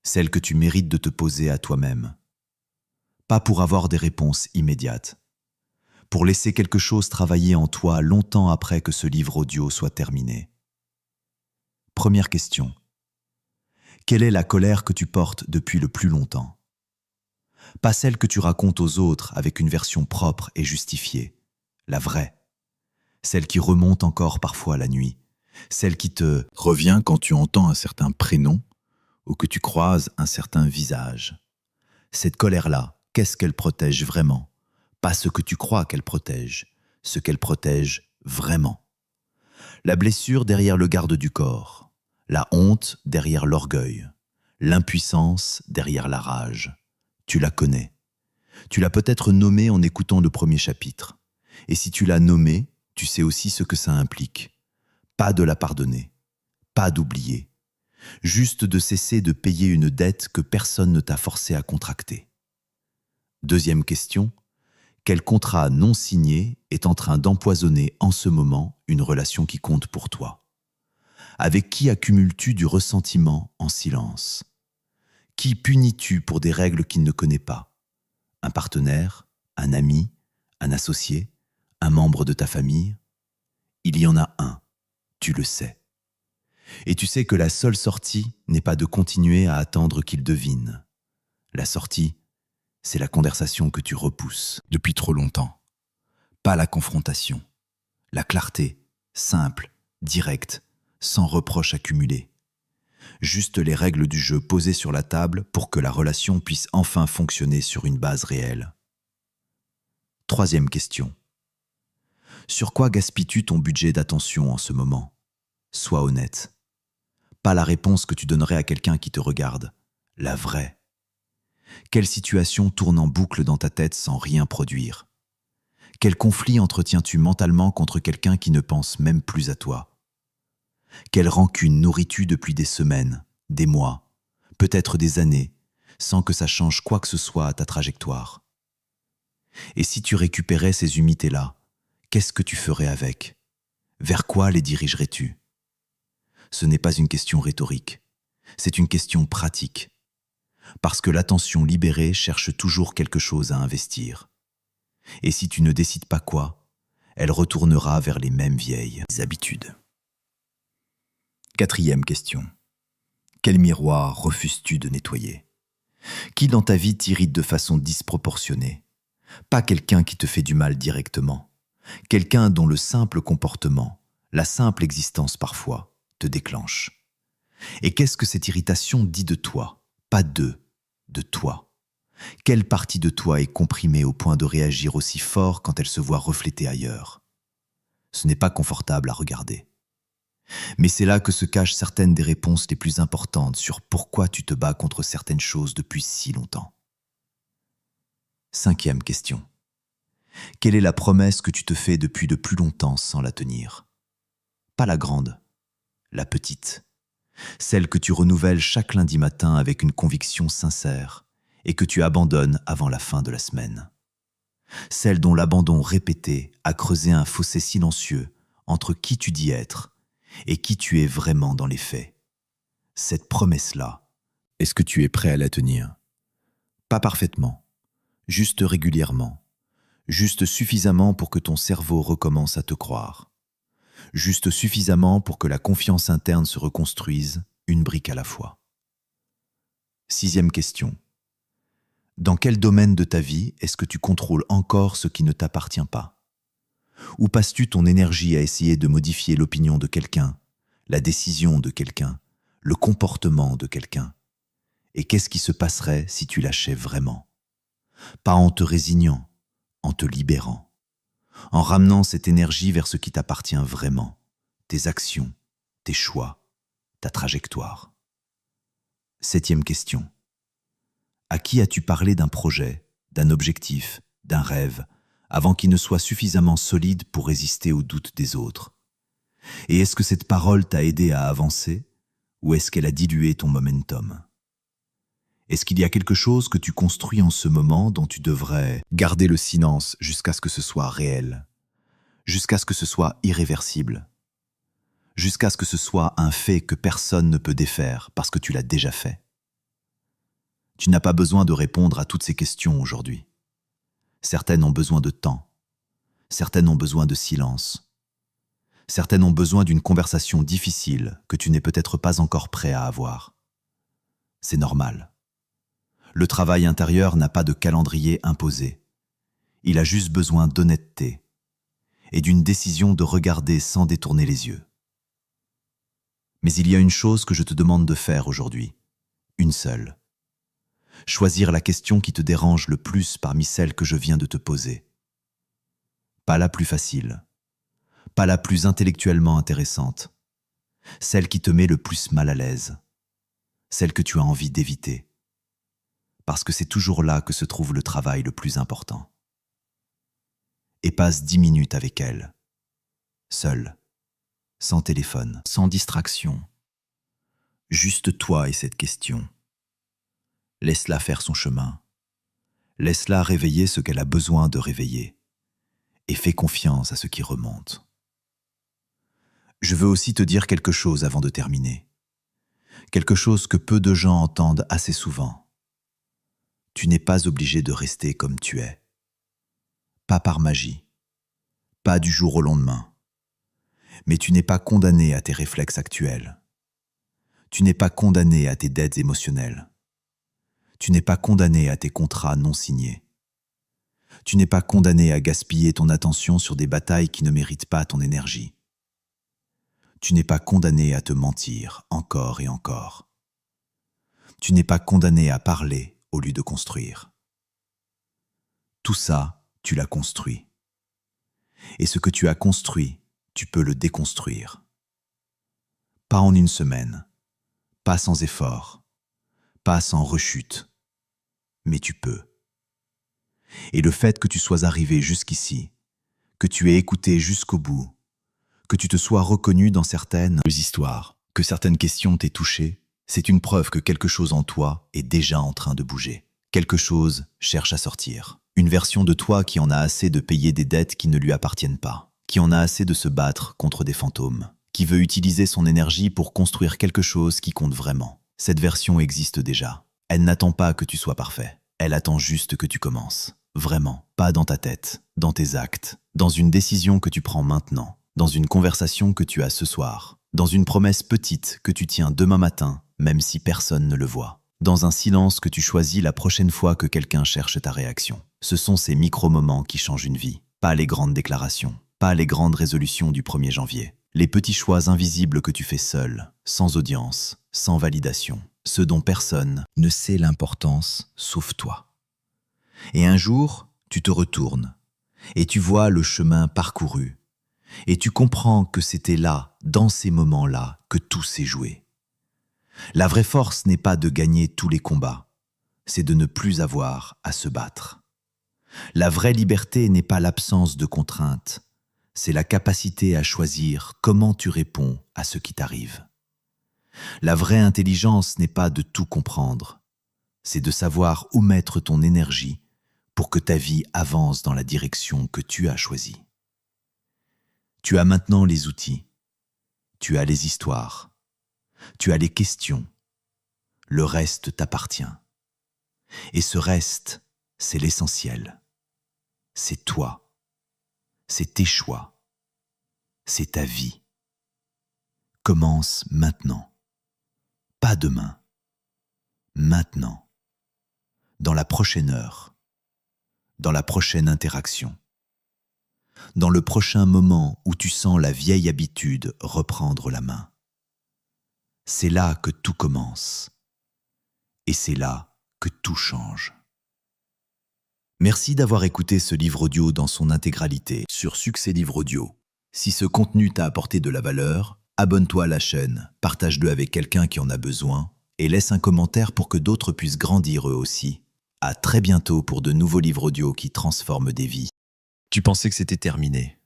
celles que tu mérites de te poser à toi-même. Pas pour avoir des réponses immédiates, pour laisser quelque chose travailler en toi longtemps après que ce livre audio soit terminé. Première question. Quelle est la colère que tu portes depuis le plus longtemps? Pas celle que tu racontes aux autres avec une version propre et justifiée, la vraie. Celle qui remonte encore parfois la nuit, celle qui te revient quand tu entends un certain prénom ou que tu croises un certain visage. Cette colère-là, qu'est-ce qu'elle protège vraiment? Pas ce que tu crois qu'elle protège, ce qu'elle protège vraiment. La blessure derrière le garde du corps, la honte derrière l'orgueil, l'impuissance derrière la rage. Tu la connais. Tu l'as peut-être nommée en écoutant le premier chapitre. Et si tu l'as nommée, tu sais aussi ce que ça implique. Pas de la pardonner, pas d'oublier. Juste de cesser de payer une dette que personne ne t'a forcé à contracter. Deuxième question. Quel contrat non signé est en train d'empoisonner en ce moment une relation qui compte pour toi? Avec qui accumules-tu du ressentiment en silence? Qui punis-tu pour des règles qu'il ne connaît pas? Un partenaire, un ami, un associé, un membre de ta famille? Il y en a un, tu le sais. Et tu sais que la seule sortie n'est pas de continuer à attendre qu'il devine. La sortie, c'est la conversation que tu repousses depuis trop longtemps. Pas la confrontation. La clarté, simple, directe, sans reproche accumulé. Juste les règles du jeu posées sur la table pour que la relation puisse enfin fonctionner sur une base réelle. Troisième question. Sur quoi gaspilles-tu ton budget d'attention en ce moment? Sois honnête. Pas la réponse que tu donnerais à quelqu'un qui te regarde, la vraie. Quelle situation tourne en boucle dans ta tête sans rien produire? Quel conflit entretiens-tu mentalement contre quelqu'un qui ne pense même plus à toi? Quelle rancune nourris-tu depuis des semaines, des mois, peut-être des années, sans que ça change quoi que ce soit à ta trajectoire? Et si tu récupérais ces humités-là, qu'est-ce que tu ferais avec? Vers quoi les dirigerais-tu? Ce n'est pas une question rhétorique, c'est une question pratique. Parce que l'attention libérée cherche toujours quelque chose à investir. Et si tu ne décides pas quoi, elle retournera vers les mêmes vieilles habitudes. 4e question. Quel miroir refuses-tu de nettoyer? Qui dans ta vie t'irrite de façon disproportionnée? Pas quelqu'un qui te fait du mal directement. Quelqu'un dont le simple comportement, la simple existence parfois, te déclenche. Et qu'est-ce que cette irritation dit de toi? Pas d'eux, de toi. Quelle partie de toi est comprimée au point de réagir aussi fort quand elle se voit reflétée ailleurs? Ce n'est pas confortable à regarder. Mais c'est là que se cachent certaines des réponses les plus importantes sur pourquoi tu te bats contre certaines choses depuis si longtemps. 5e question. Quelle est la promesse que tu te fais depuis le plus longtemps sans la tenir? Pas la grande, la petite. Celle que tu renouvelles chaque lundi matin avec une conviction sincère et que tu abandonnes avant la fin de la semaine. Celle dont l'abandon répété a creusé un fossé silencieux entre qui tu dis être et qui tu es vraiment dans les faits. Cette promesse-là, est-ce que tu es prêt à la tenir? Pas parfaitement, juste régulièrement, juste suffisamment pour que ton cerveau recommence à te croire, juste suffisamment pour que la confiance interne se reconstruise, une brique à la fois. 6e question. Dans quel domaine de ta vie est-ce que tu contrôles encore ce qui ne t'appartient pas? Où passes-tu ton énergie à essayer de modifier l'opinion de quelqu'un, la décision de quelqu'un, le comportement de quelqu'un? Et qu'est-ce qui se passerait si tu lâchais vraiment? Pas en te résignant, en te libérant, en ramenant cette énergie vers ce qui t'appartient vraiment, tes actions, tes choix, ta trajectoire. 7e question. À qui as-tu parlé d'un projet, d'un objectif, d'un rêve, avant qu'il ne soit suffisamment solide pour résister aux doutes des autres? Et est-ce que cette parole t'a aidé à avancer, ou est-ce qu'elle a dilué ton momentum? Est-ce qu'il y a quelque chose que tu construis en ce moment dont tu devrais garder le silence jusqu'à ce que ce soit réel, jusqu'à ce que ce soit irréversible, jusqu'à ce que ce soit un fait que personne ne peut défaire parce que tu l'as déjà fait? Tu n'as pas besoin de répondre à toutes ces questions aujourd'hui. Certaines ont besoin de temps. Certaines ont besoin de silence. Certaines ont besoin d'une conversation difficile que tu n'es peut-être pas encore prêt à avoir. C'est normal. Le travail intérieur n'a pas de calendrier imposé. Il a juste besoin d'honnêteté et d'une décision de regarder sans détourner les yeux. Mais il y a une chose que je te demande de faire aujourd'hui, une seule. Choisir la question qui te dérange le plus parmi celles que je viens de te poser. Pas la plus facile, pas la plus intellectuellement intéressante, celle qui te met le plus mal à l'aise, celle que tu as envie d'éviter, parce que c'est toujours là que se trouve le travail le plus important. Et passe 10 minutes avec elle, seul, sans téléphone, sans distraction, juste toi et cette question. Laisse-la faire son chemin. Laisse-la réveiller ce qu'elle a besoin de réveiller. Et fais confiance à ce qui remonte. Je veux aussi te dire quelque chose avant de terminer. Quelque chose que peu de gens entendent assez souvent. Tu n'es pas obligé de rester comme tu es. Pas par magie. Pas du jour au lendemain. Mais tu n'es pas condamné à tes réflexes actuels. Tu n'es pas condamné à tes dettes émotionnelles. Tu n'es pas condamné à tes contrats non signés. Tu n'es pas condamné à gaspiller ton attention sur des batailles qui ne méritent pas ton énergie. Tu n'es pas condamné à te mentir encore et encore. Tu n'es pas condamné à parler au lieu de construire. Tout ça, tu l'as construit. Et ce que tu as construit, tu peux le déconstruire. Pas en une semaine, pas sans effort, pas sans rechute. Mais tu peux. Et le fait que tu sois arrivé jusqu'ici, que tu aies écouté jusqu'au bout, que tu te sois reconnu dans certaines histoires, que certaines questions t'aient touché, c'est une preuve que quelque chose en toi est déjà en train de bouger. Quelque chose cherche à sortir. Une version de toi qui en a assez de payer des dettes qui ne lui appartiennent pas, qui en a assez de se battre contre des fantômes, qui veut utiliser son énergie pour construire quelque chose qui compte vraiment. Cette version existe déjà. Elle n'attend pas que tu sois parfait. Elle attend juste que tu commences. Vraiment, pas dans ta tête, dans tes actes, dans une décision que tu prends maintenant, dans une conversation que tu as ce soir, dans une promesse petite que tu tiens demain matin, même si personne ne le voit, dans un silence que tu choisis la prochaine fois que quelqu'un cherche ta réaction. Ce sont ces micro-moments qui changent une vie, pas les grandes déclarations, pas les grandes résolutions du 1er janvier. Les petits choix invisibles que tu fais seul, sans audience, sans validation, ceux dont personne ne sait l'importance sauf toi. Et un jour, tu te retournes, et tu vois le chemin parcouru, et tu comprends que c'était là, dans ces moments-là, que tout s'est joué. La vraie force n'est pas de gagner tous les combats, c'est de ne plus avoir à se battre. La vraie liberté n'est pas l'absence de contraintes, c'est la capacité à choisir comment tu réponds à ce qui t'arrive. La vraie intelligence n'est pas de tout comprendre, c'est de savoir où mettre ton énergie pour que ta vie avance dans la direction que tu as choisie. Tu as maintenant les outils, tu as les histoires, tu as les questions, le reste t'appartient. Et ce reste, c'est l'essentiel. C'est toi, c'est tes choix, c'est ta vie. Commence maintenant, pas demain, maintenant, dans la prochaine heure, dans la prochaine interaction, dans le prochain moment où tu sens la vieille habitude reprendre la main. C'est là que tout commence, et c'est là que tout change. Merci d'avoir écouté ce livre audio dans son intégralité sur Succès Livre Audio. Si ce contenu t'a apporté de la valeur, abonne-toi à la chaîne, partage-le avec quelqu'un qui en a besoin et laisse un commentaire pour que d'autres puissent grandir eux aussi. À très bientôt pour de nouveaux livres audio qui transforment des vies. Tu pensais que c'était terminé.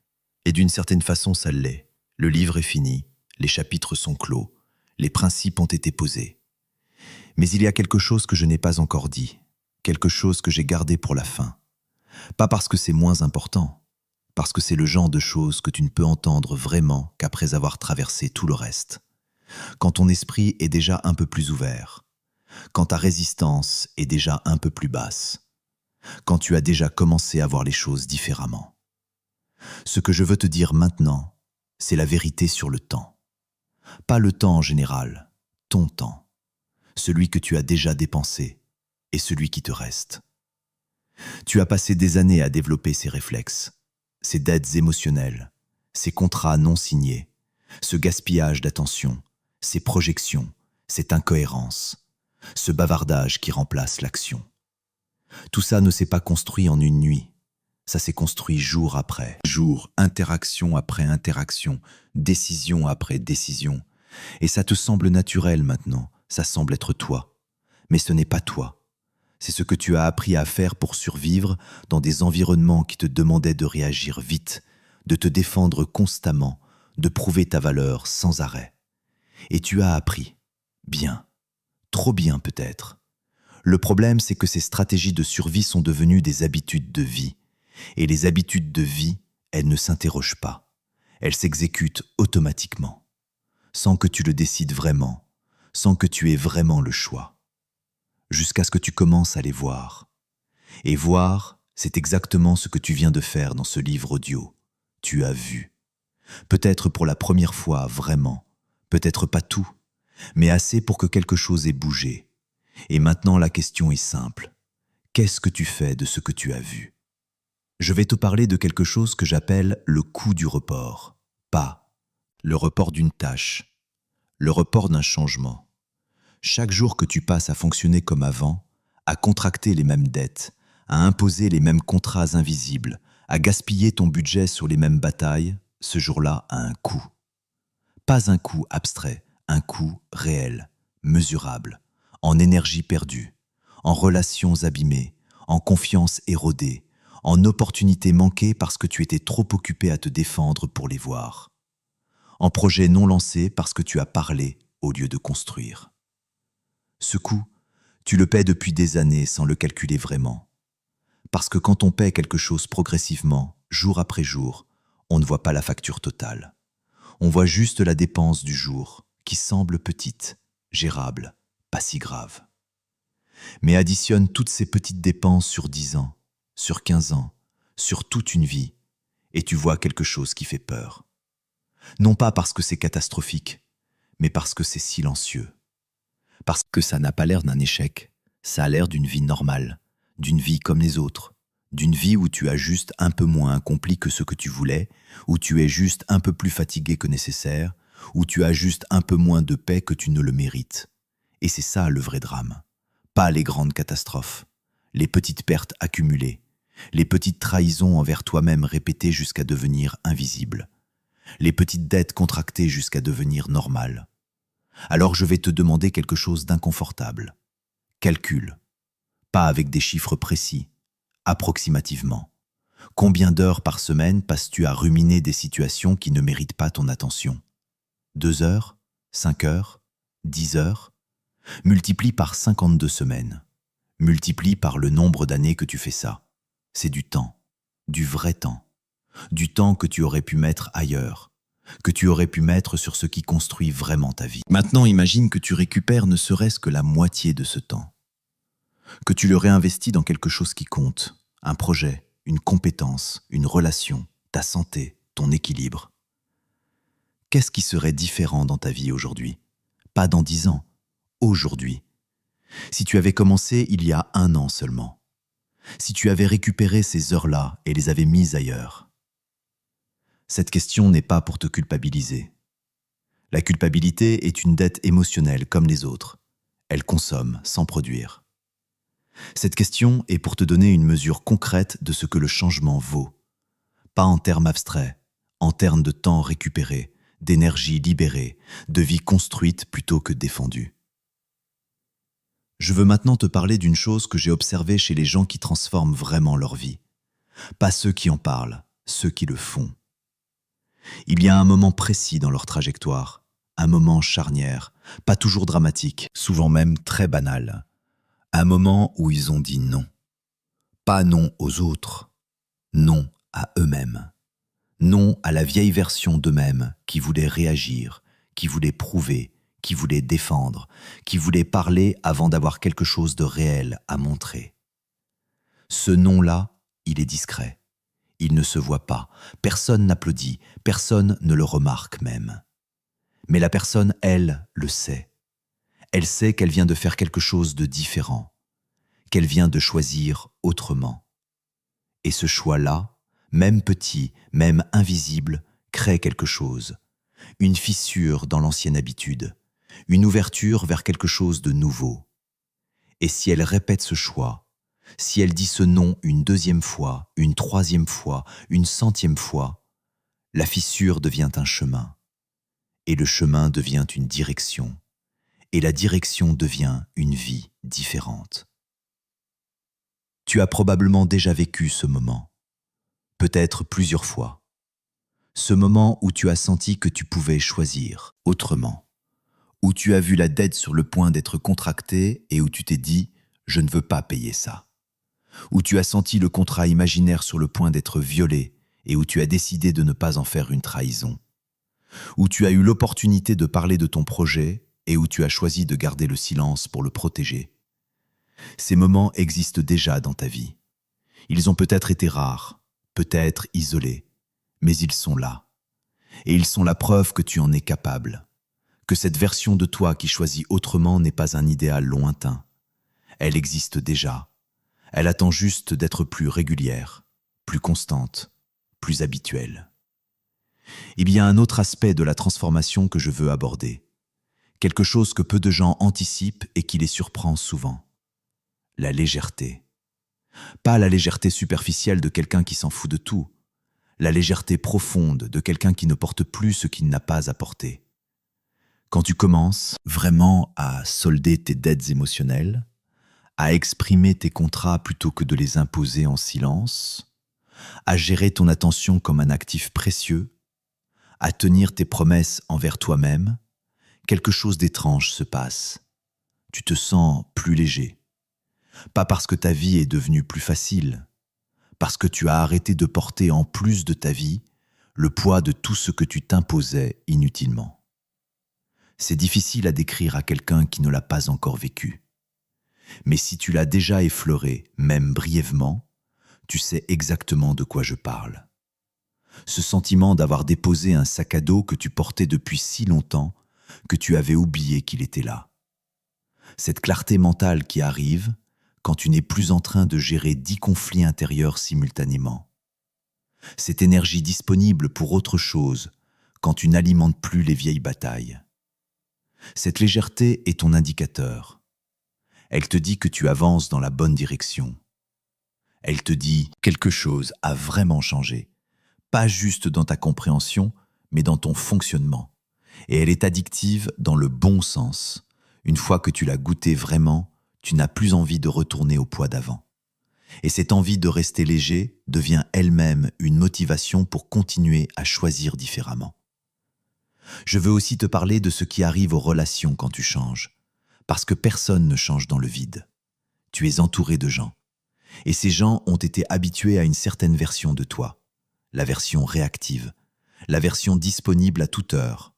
Et d'une certaine façon, ça l'est. Le livre est fini, les chapitres sont clos, les principes ont été posés. Mais il y a quelque chose que je n'ai pas encore dit, quelque chose que j'ai gardé pour la fin. Pas parce que c'est moins important, parce que c'est le genre de choses que tu ne peux entendre vraiment qu'après avoir traversé tout le reste. Quand ton esprit est déjà un peu plus ouvert, quand ta résistance est déjà un peu plus basse, quand tu as déjà commencé à voir les choses différemment. Ce que je veux te dire maintenant, c'est la vérité sur le temps. Pas le temps en général, ton temps, celui que tu as déjà dépensé et celui qui te reste. Tu as passé des années à développer ces réflexes, ces dettes émotionnelles, ces contrats non signés, ce gaspillage d'attention, ces projections, cette incohérence, ce bavardage qui remplace l'action. Tout ça ne s'est pas construit en une nuit. Ça s'est construit jour après jour, interaction après interaction, décision après décision. Et ça te semble naturel maintenant, ça semble être toi. Mais ce n'est pas toi. C'est ce que tu as appris à faire pour survivre dans des environnements qui te demandaient de réagir vite, de te défendre constamment, de prouver ta valeur sans arrêt. Et tu as appris. Bien. Trop bien peut-être. Le problème, c'est que ces stratégies de survie sont devenues des habitudes de vie. Et les habitudes de vie, elles ne s'interrogent pas. Elles s'exécutent automatiquement, sans que tu le décides vraiment, sans que tu aies vraiment le choix. Jusqu'à ce que tu commences à les voir. Et voir, c'est exactement ce que tu viens de faire dans ce livre audio. Tu as vu. Peut-être pour la première fois, vraiment. Peut-être pas tout, mais assez pour que quelque chose ait bougé. Et maintenant la question est simple. Qu'est-ce que tu fais de ce que tu as vu? Je vais te parler de quelque chose que j'appelle le coût du report. Pas le report d'une tâche, le report d'un changement. Chaque jour que tu passes à fonctionner comme avant, à contracter les mêmes dettes, à imposer les mêmes contrats invisibles, à gaspiller ton budget sur les mêmes batailles, ce jour-là a un coût. Pas un coût abstrait, un coût réel, mesurable, en énergie perdue, en relations abîmées, en confiance érodée, en opportunités manquées parce que tu étais trop occupé à te défendre pour les voir, en projets non lancés parce que tu as parlé au lieu de construire. Ce coût, tu le paies depuis des années sans le calculer vraiment. Parce que quand on paie quelque chose progressivement, jour après jour, on ne voit pas la facture totale. On voit juste la dépense du jour, qui semble petite, gérable, pas si grave. Mais additionne toutes ces petites dépenses sur 10 ans, sur 15 ans, sur toute une vie, et tu vois quelque chose qui fait peur. Non pas parce que c'est catastrophique, mais parce que c'est silencieux. Parce que ça n'a pas l'air d'un échec, ça a l'air d'une vie normale, d'une vie comme les autres, d'une vie où tu as juste un peu moins accompli que ce que tu voulais, où tu es juste un peu plus fatigué que nécessaire, où tu as juste un peu moins de paix que tu ne le mérites. Et c'est ça le vrai drame. Pas les grandes catastrophes, les petites pertes accumulées, les petites trahisons envers toi-même répétées jusqu'à devenir invisibles, les petites dettes contractées jusqu'à devenir normales. Alors je vais te demander quelque chose d'inconfortable. Calcule. Pas avec des chiffres précis, approximativement. Combien d'heures par semaine passes-tu à ruminer des situations qui ne méritent pas ton attention? 2 heures? 5 heures? 10 heures? Multiplie par 52 semaines. Multiplie par le nombre d'années que tu fais ça. C'est du temps, du vrai temps. Du temps que tu aurais pu mettre ailleurs, que tu aurais pu mettre sur ce qui construit vraiment ta vie. Maintenant, imagine que tu récupères ne serait-ce que la moitié de ce temps. Que tu le réinvestis dans quelque chose qui compte, un projet, une compétence, une relation, ta santé, ton équilibre. Qu'est-ce qui serait différent dans ta vie aujourd'hui? Pas dans 10 ans, aujourd'hui. Si tu avais commencé il y a 1 an seulement. Si tu avais récupéré ces heures-là et les avais mises ailleurs. Cette question n'est pas pour te culpabiliser. La culpabilité est une dette émotionnelle comme les autres. Elle consomme sans produire. Cette question est pour te donner une mesure concrète de ce que le changement vaut. Pas en termes abstraits, en termes de temps récupéré, d'énergie libérée, de vie construite plutôt que défendue. Je veux maintenant te parler d'une chose que j'ai observée chez les gens qui transforment vraiment leur vie. Pas ceux qui en parlent, ceux qui le font. Il y a un moment précis dans leur trajectoire, un moment charnière, pas toujours dramatique, souvent même très banal. Un moment où ils ont dit non. Pas non aux autres, non à eux-mêmes. Non à la vieille version d'eux-mêmes qui voulait réagir, qui voulait prouver, qui voulait défendre, qui voulait parler avant d'avoir quelque chose de réel à montrer. Ce non-là, il est discret. Il ne se voit pas, personne n'applaudit, personne ne le remarque même. Mais la personne, elle, le sait. Elle sait qu'elle vient de faire quelque chose de différent, qu'elle vient de choisir autrement. Et ce choix-là, même petit, même invisible, crée quelque chose, une fissure dans l'ancienne habitude, une ouverture vers quelque chose de nouveau. Et si elle répète ce choix, si elle dit ce non une 2e fois, une 3e fois, une 100e fois, la fissure devient un chemin, et le chemin devient une direction, et la direction devient une vie différente. Tu as probablement déjà vécu ce moment, peut-être plusieurs fois. Ce moment où tu as senti que tu pouvais choisir autrement, où tu as vu la dette sur le point d'être contractée et où tu t'es dit « je ne veux pas payer ça ». Où tu as senti le contrat imaginaire sur le point d'être violé et où tu as décidé de ne pas en faire une trahison. Où tu as eu l'opportunité de parler de ton projet et où tu as choisi de garder le silence pour le protéger. Ces moments existent déjà dans ta vie. Ils ont peut-être été rares, peut-être isolés, mais ils sont là. Et ils sont la preuve que tu en es capable, que cette version de toi qui choisit autrement n'est pas un idéal lointain. Elle existe déjà. Elle attend juste d'être plus régulière, plus constante, plus habituelle. Il y a un autre aspect de la transformation que je veux aborder. Quelque chose que peu de gens anticipent et qui les surprend souvent. La légèreté. Pas la légèreté superficielle de quelqu'un qui s'en fout de tout. La légèreté profonde de quelqu'un qui ne porte plus ce qu'il n'a pas à porter. Quand tu commences vraiment à solder tes dettes émotionnelles, à exprimer tes contrats plutôt que de les imposer en silence, à gérer ton attention comme un actif précieux, à tenir tes promesses envers toi-même, quelque chose d'étrange se passe. Tu te sens plus léger. Pas parce que ta vie est devenue plus facile, parce que tu as arrêté de porter en plus de ta vie le poids de tout ce que tu t'imposais inutilement. C'est difficile à décrire à quelqu'un qui ne l'a pas encore vécu. Mais si tu l'as déjà effleuré, même brièvement, tu sais exactement de quoi je parle. Ce sentiment d'avoir déposé un sac à dos que tu portais depuis si longtemps que tu avais oublié qu'il était là. Cette clarté mentale qui arrive quand tu n'es plus en train de gérer 10 conflits intérieurs simultanément. Cette énergie disponible pour autre chose quand tu n'alimentes plus les vieilles batailles. Cette légèreté est ton indicateur. Elle te dit que tu avances dans la bonne direction. Elle te dit quelque chose a vraiment changé, pas juste dans ta compréhension, mais dans ton fonctionnement. Et elle est addictive dans le bon sens. Une fois que tu l'as goûtée vraiment, tu n'as plus envie de retourner au poids d'avant. Et cette envie de rester léger devient elle-même une motivation pour continuer à choisir différemment. Je veux aussi te parler de ce qui arrive aux relations quand tu changes, parce que personne ne change dans le vide. Tu es entouré de gens, et ces gens ont été habitués à une certaine version de toi, la version réactive, la version disponible à toute heure,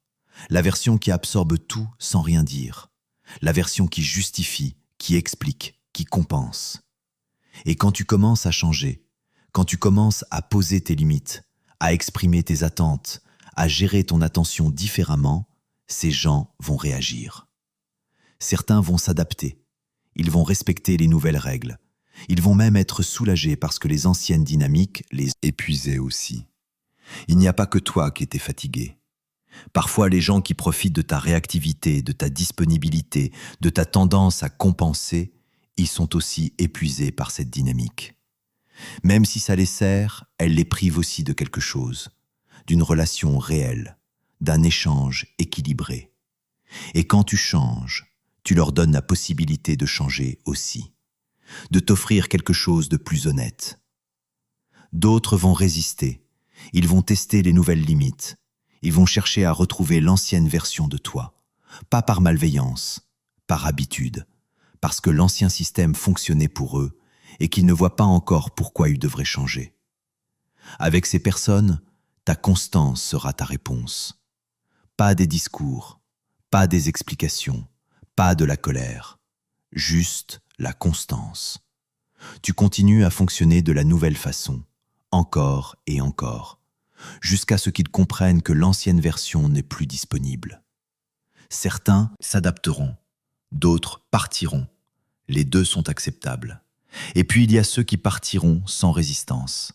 la version qui absorbe tout sans rien dire, la version qui justifie, qui explique, qui compense. Et quand tu commences à changer, quand tu commences à poser tes limites, à exprimer tes attentes, à gérer ton attention différemment, ces gens vont réagir. Certains vont s'adapter, ils vont respecter les nouvelles règles, ils vont même être soulagés parce que les anciennes dynamiques les épuisaient aussi. Il n'y a pas que toi qui étais fatigué. Parfois, les gens qui profitent de ta réactivité, de ta disponibilité, de ta tendance à compenser, ils sont aussi épuisés par cette dynamique. Même si ça les sert, elle les prive aussi de quelque chose, d'une relation réelle, d'un échange équilibré. Et quand tu changes, tu leur donnes la possibilité de changer aussi, de t'offrir quelque chose de plus honnête. D'autres vont résister, ils vont tester les nouvelles limites, ils vont chercher à retrouver l'ancienne version de toi, pas par malveillance, par habitude, parce que l'ancien système fonctionnait pour eux et qu'ils ne voient pas encore pourquoi ils devraient changer. Avec ces personnes, ta constance sera ta réponse. Pas des discours, pas des explications, pas de la colère, juste la constance. Tu continues à fonctionner de la nouvelle façon, encore et encore, jusqu'à ce qu'ils comprennent que l'ancienne version n'est plus disponible. Certains s'adapteront, d'autres partiront. Les deux sont acceptables. Et puis il y a ceux qui partiront sans résistance,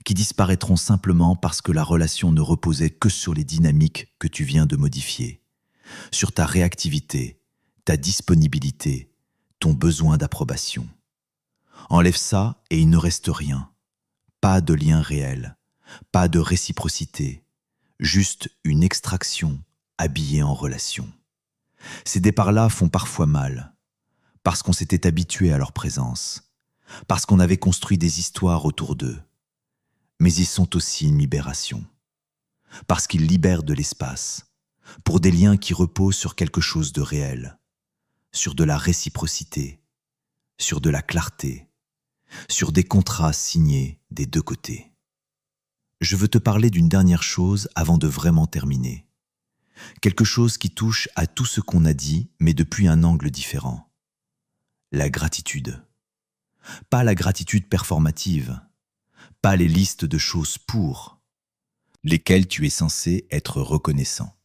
qui disparaîtront simplement parce que la relation ne reposait que sur les dynamiques que tu viens de modifier, sur ta réactivité, ta disponibilité, ton besoin d'approbation. Enlève ça et il ne reste rien. Pas de lien réel, pas de réciprocité, juste une extraction habillée en relation. Ces départs-là font parfois mal, parce qu'on s'était habitué à leur présence, parce qu'on avait construit des histoires autour d'eux. Mais ils sont aussi une libération, parce qu'ils libèrent de l'espace, pour des liens qui reposent sur quelque chose de réel, sur de la réciprocité, sur de la clarté, sur des contrats signés des deux côtés. Je veux te parler d'une dernière chose avant de vraiment terminer. Quelque chose qui touche à tout ce qu'on a dit, mais depuis un angle différent. La gratitude. Pas la gratitude performative, pas les listes de choses pour lesquelles tu es censé être reconnaissant.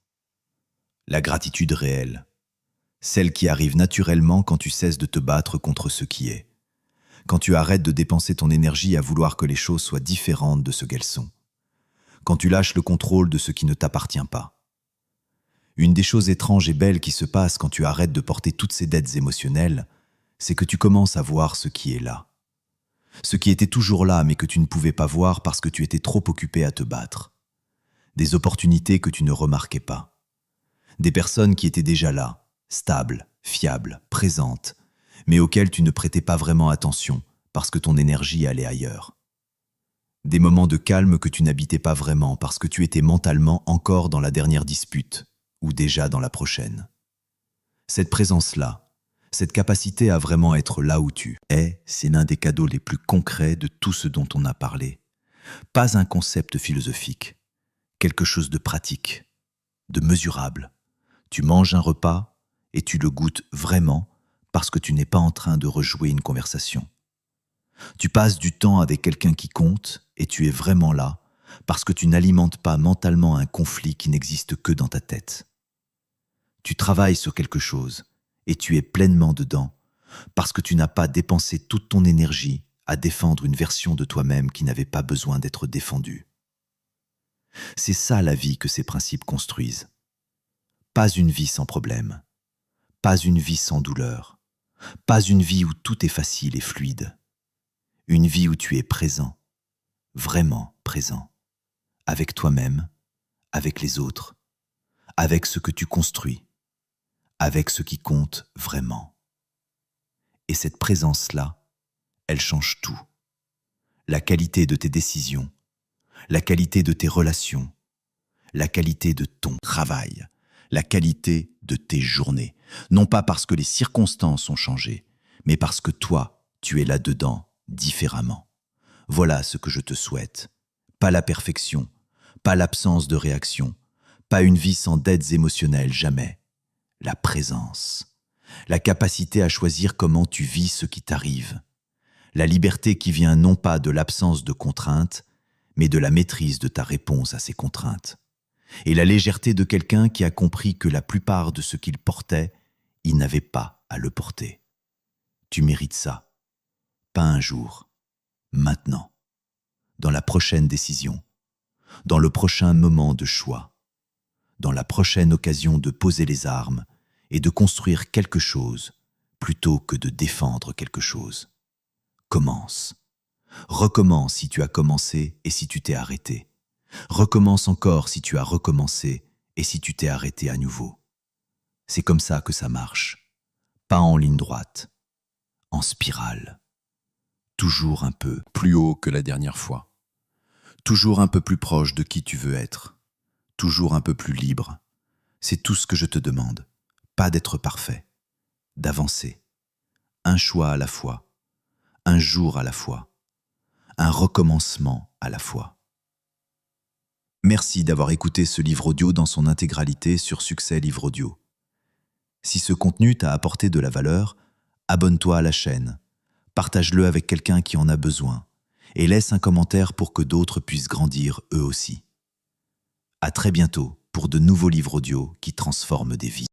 La gratitude réelle, celle qui arrive naturellement quand tu cesses de te battre contre ce qui est, quand tu arrêtes de dépenser ton énergie à vouloir que les choses soient différentes de ce qu'elles sont, quand tu lâches le contrôle de ce qui ne t'appartient pas. Une des choses étranges et belles qui se passent quand tu arrêtes de porter toutes ces dettes émotionnelles, c'est que tu commences à voir ce qui est là. Ce qui était toujours là mais que tu ne pouvais pas voir parce que tu étais trop occupé à te battre. Des opportunités que tu ne remarquais pas. Des personnes qui étaient déjà là, stables, fiables, présentes, mais auxquelles tu ne prêtais pas vraiment attention parce que ton énergie allait ailleurs. Des moments de calme que tu n'habitais pas vraiment parce que tu étais mentalement encore dans la dernière dispute ou déjà dans la prochaine. Cette présence-là, cette capacité à vraiment être là où tu es, c'est l'un des cadeaux les plus concrets de tout ce dont on a parlé. Pas un concept philosophique, quelque chose de pratique, de mesurable. Tu manges un repas et tu le goûtes vraiment parce que tu n'es pas en train de rejouer une conversation. Tu passes du temps avec quelqu'un qui compte et tu es vraiment là parce que tu n'alimentes pas mentalement un conflit qui n'existe que dans ta tête. Tu travailles sur quelque chose et tu es pleinement dedans parce que tu n'as pas dépensé toute ton énergie à défendre une version de toi-même qui n'avait pas besoin d'être défendue. C'est ça la vie que ces principes construisent. Pas une vie sans problème, pas une vie sans douleur, pas une vie où tout est facile et fluide. Une vie où tu es présent, vraiment présent, avec toi-même, avec les autres, avec ce que tu construis, avec ce qui compte vraiment. Et cette présence-là, elle change tout. La qualité de tes décisions, la qualité de tes relations, la qualité de ton travail, la qualité de tes journées. Non pas parce que les circonstances ont changé, mais parce que toi, tu es là-dedans différemment. Voilà ce que je te souhaite. Pas la perfection, pas l'absence de réaction, pas une vie sans dettes émotionnelles, jamais. La présence, la capacité à choisir comment tu vis ce qui t'arrive. La liberté qui vient non pas de l'absence de contraintes, mais de la maîtrise de ta réponse à ces contraintes. Et la légèreté de quelqu'un qui a compris que la plupart de ce qu'il portait, il n'avait pas à le porter. Tu mérites ça. Pas un jour, maintenant, dans la prochaine décision, dans le prochain moment de choix, dans la prochaine occasion de poser les armes et de construire quelque chose plutôt que de défendre quelque chose. Commence. Recommence si tu as commencé et si tu t'es arrêté. Recommence encore si tu as recommencé et si tu t'es arrêté à nouveau. C'est comme ça que ça marche. Pas en ligne droite, en spirale. Toujours un peu plus haut que la dernière fois. Toujours un peu plus proche de qui tu veux être. Toujours un peu plus libre. C'est tout ce que je te demande. Pas d'être parfait. D'avancer. Un choix à la fois. Un jour à la fois. Un recommencement à la fois. Merci d'avoir écouté ce livre audio dans son intégralité sur Succès Livre Audio. Si ce contenu t'a apporté de la valeur, abonne-toi à la chaîne. Partage-le avec quelqu'un qui en a besoin et laisse un commentaire pour que d'autres puissent grandir eux aussi. À très bientôt pour de nouveaux livres audio qui transforment des vies.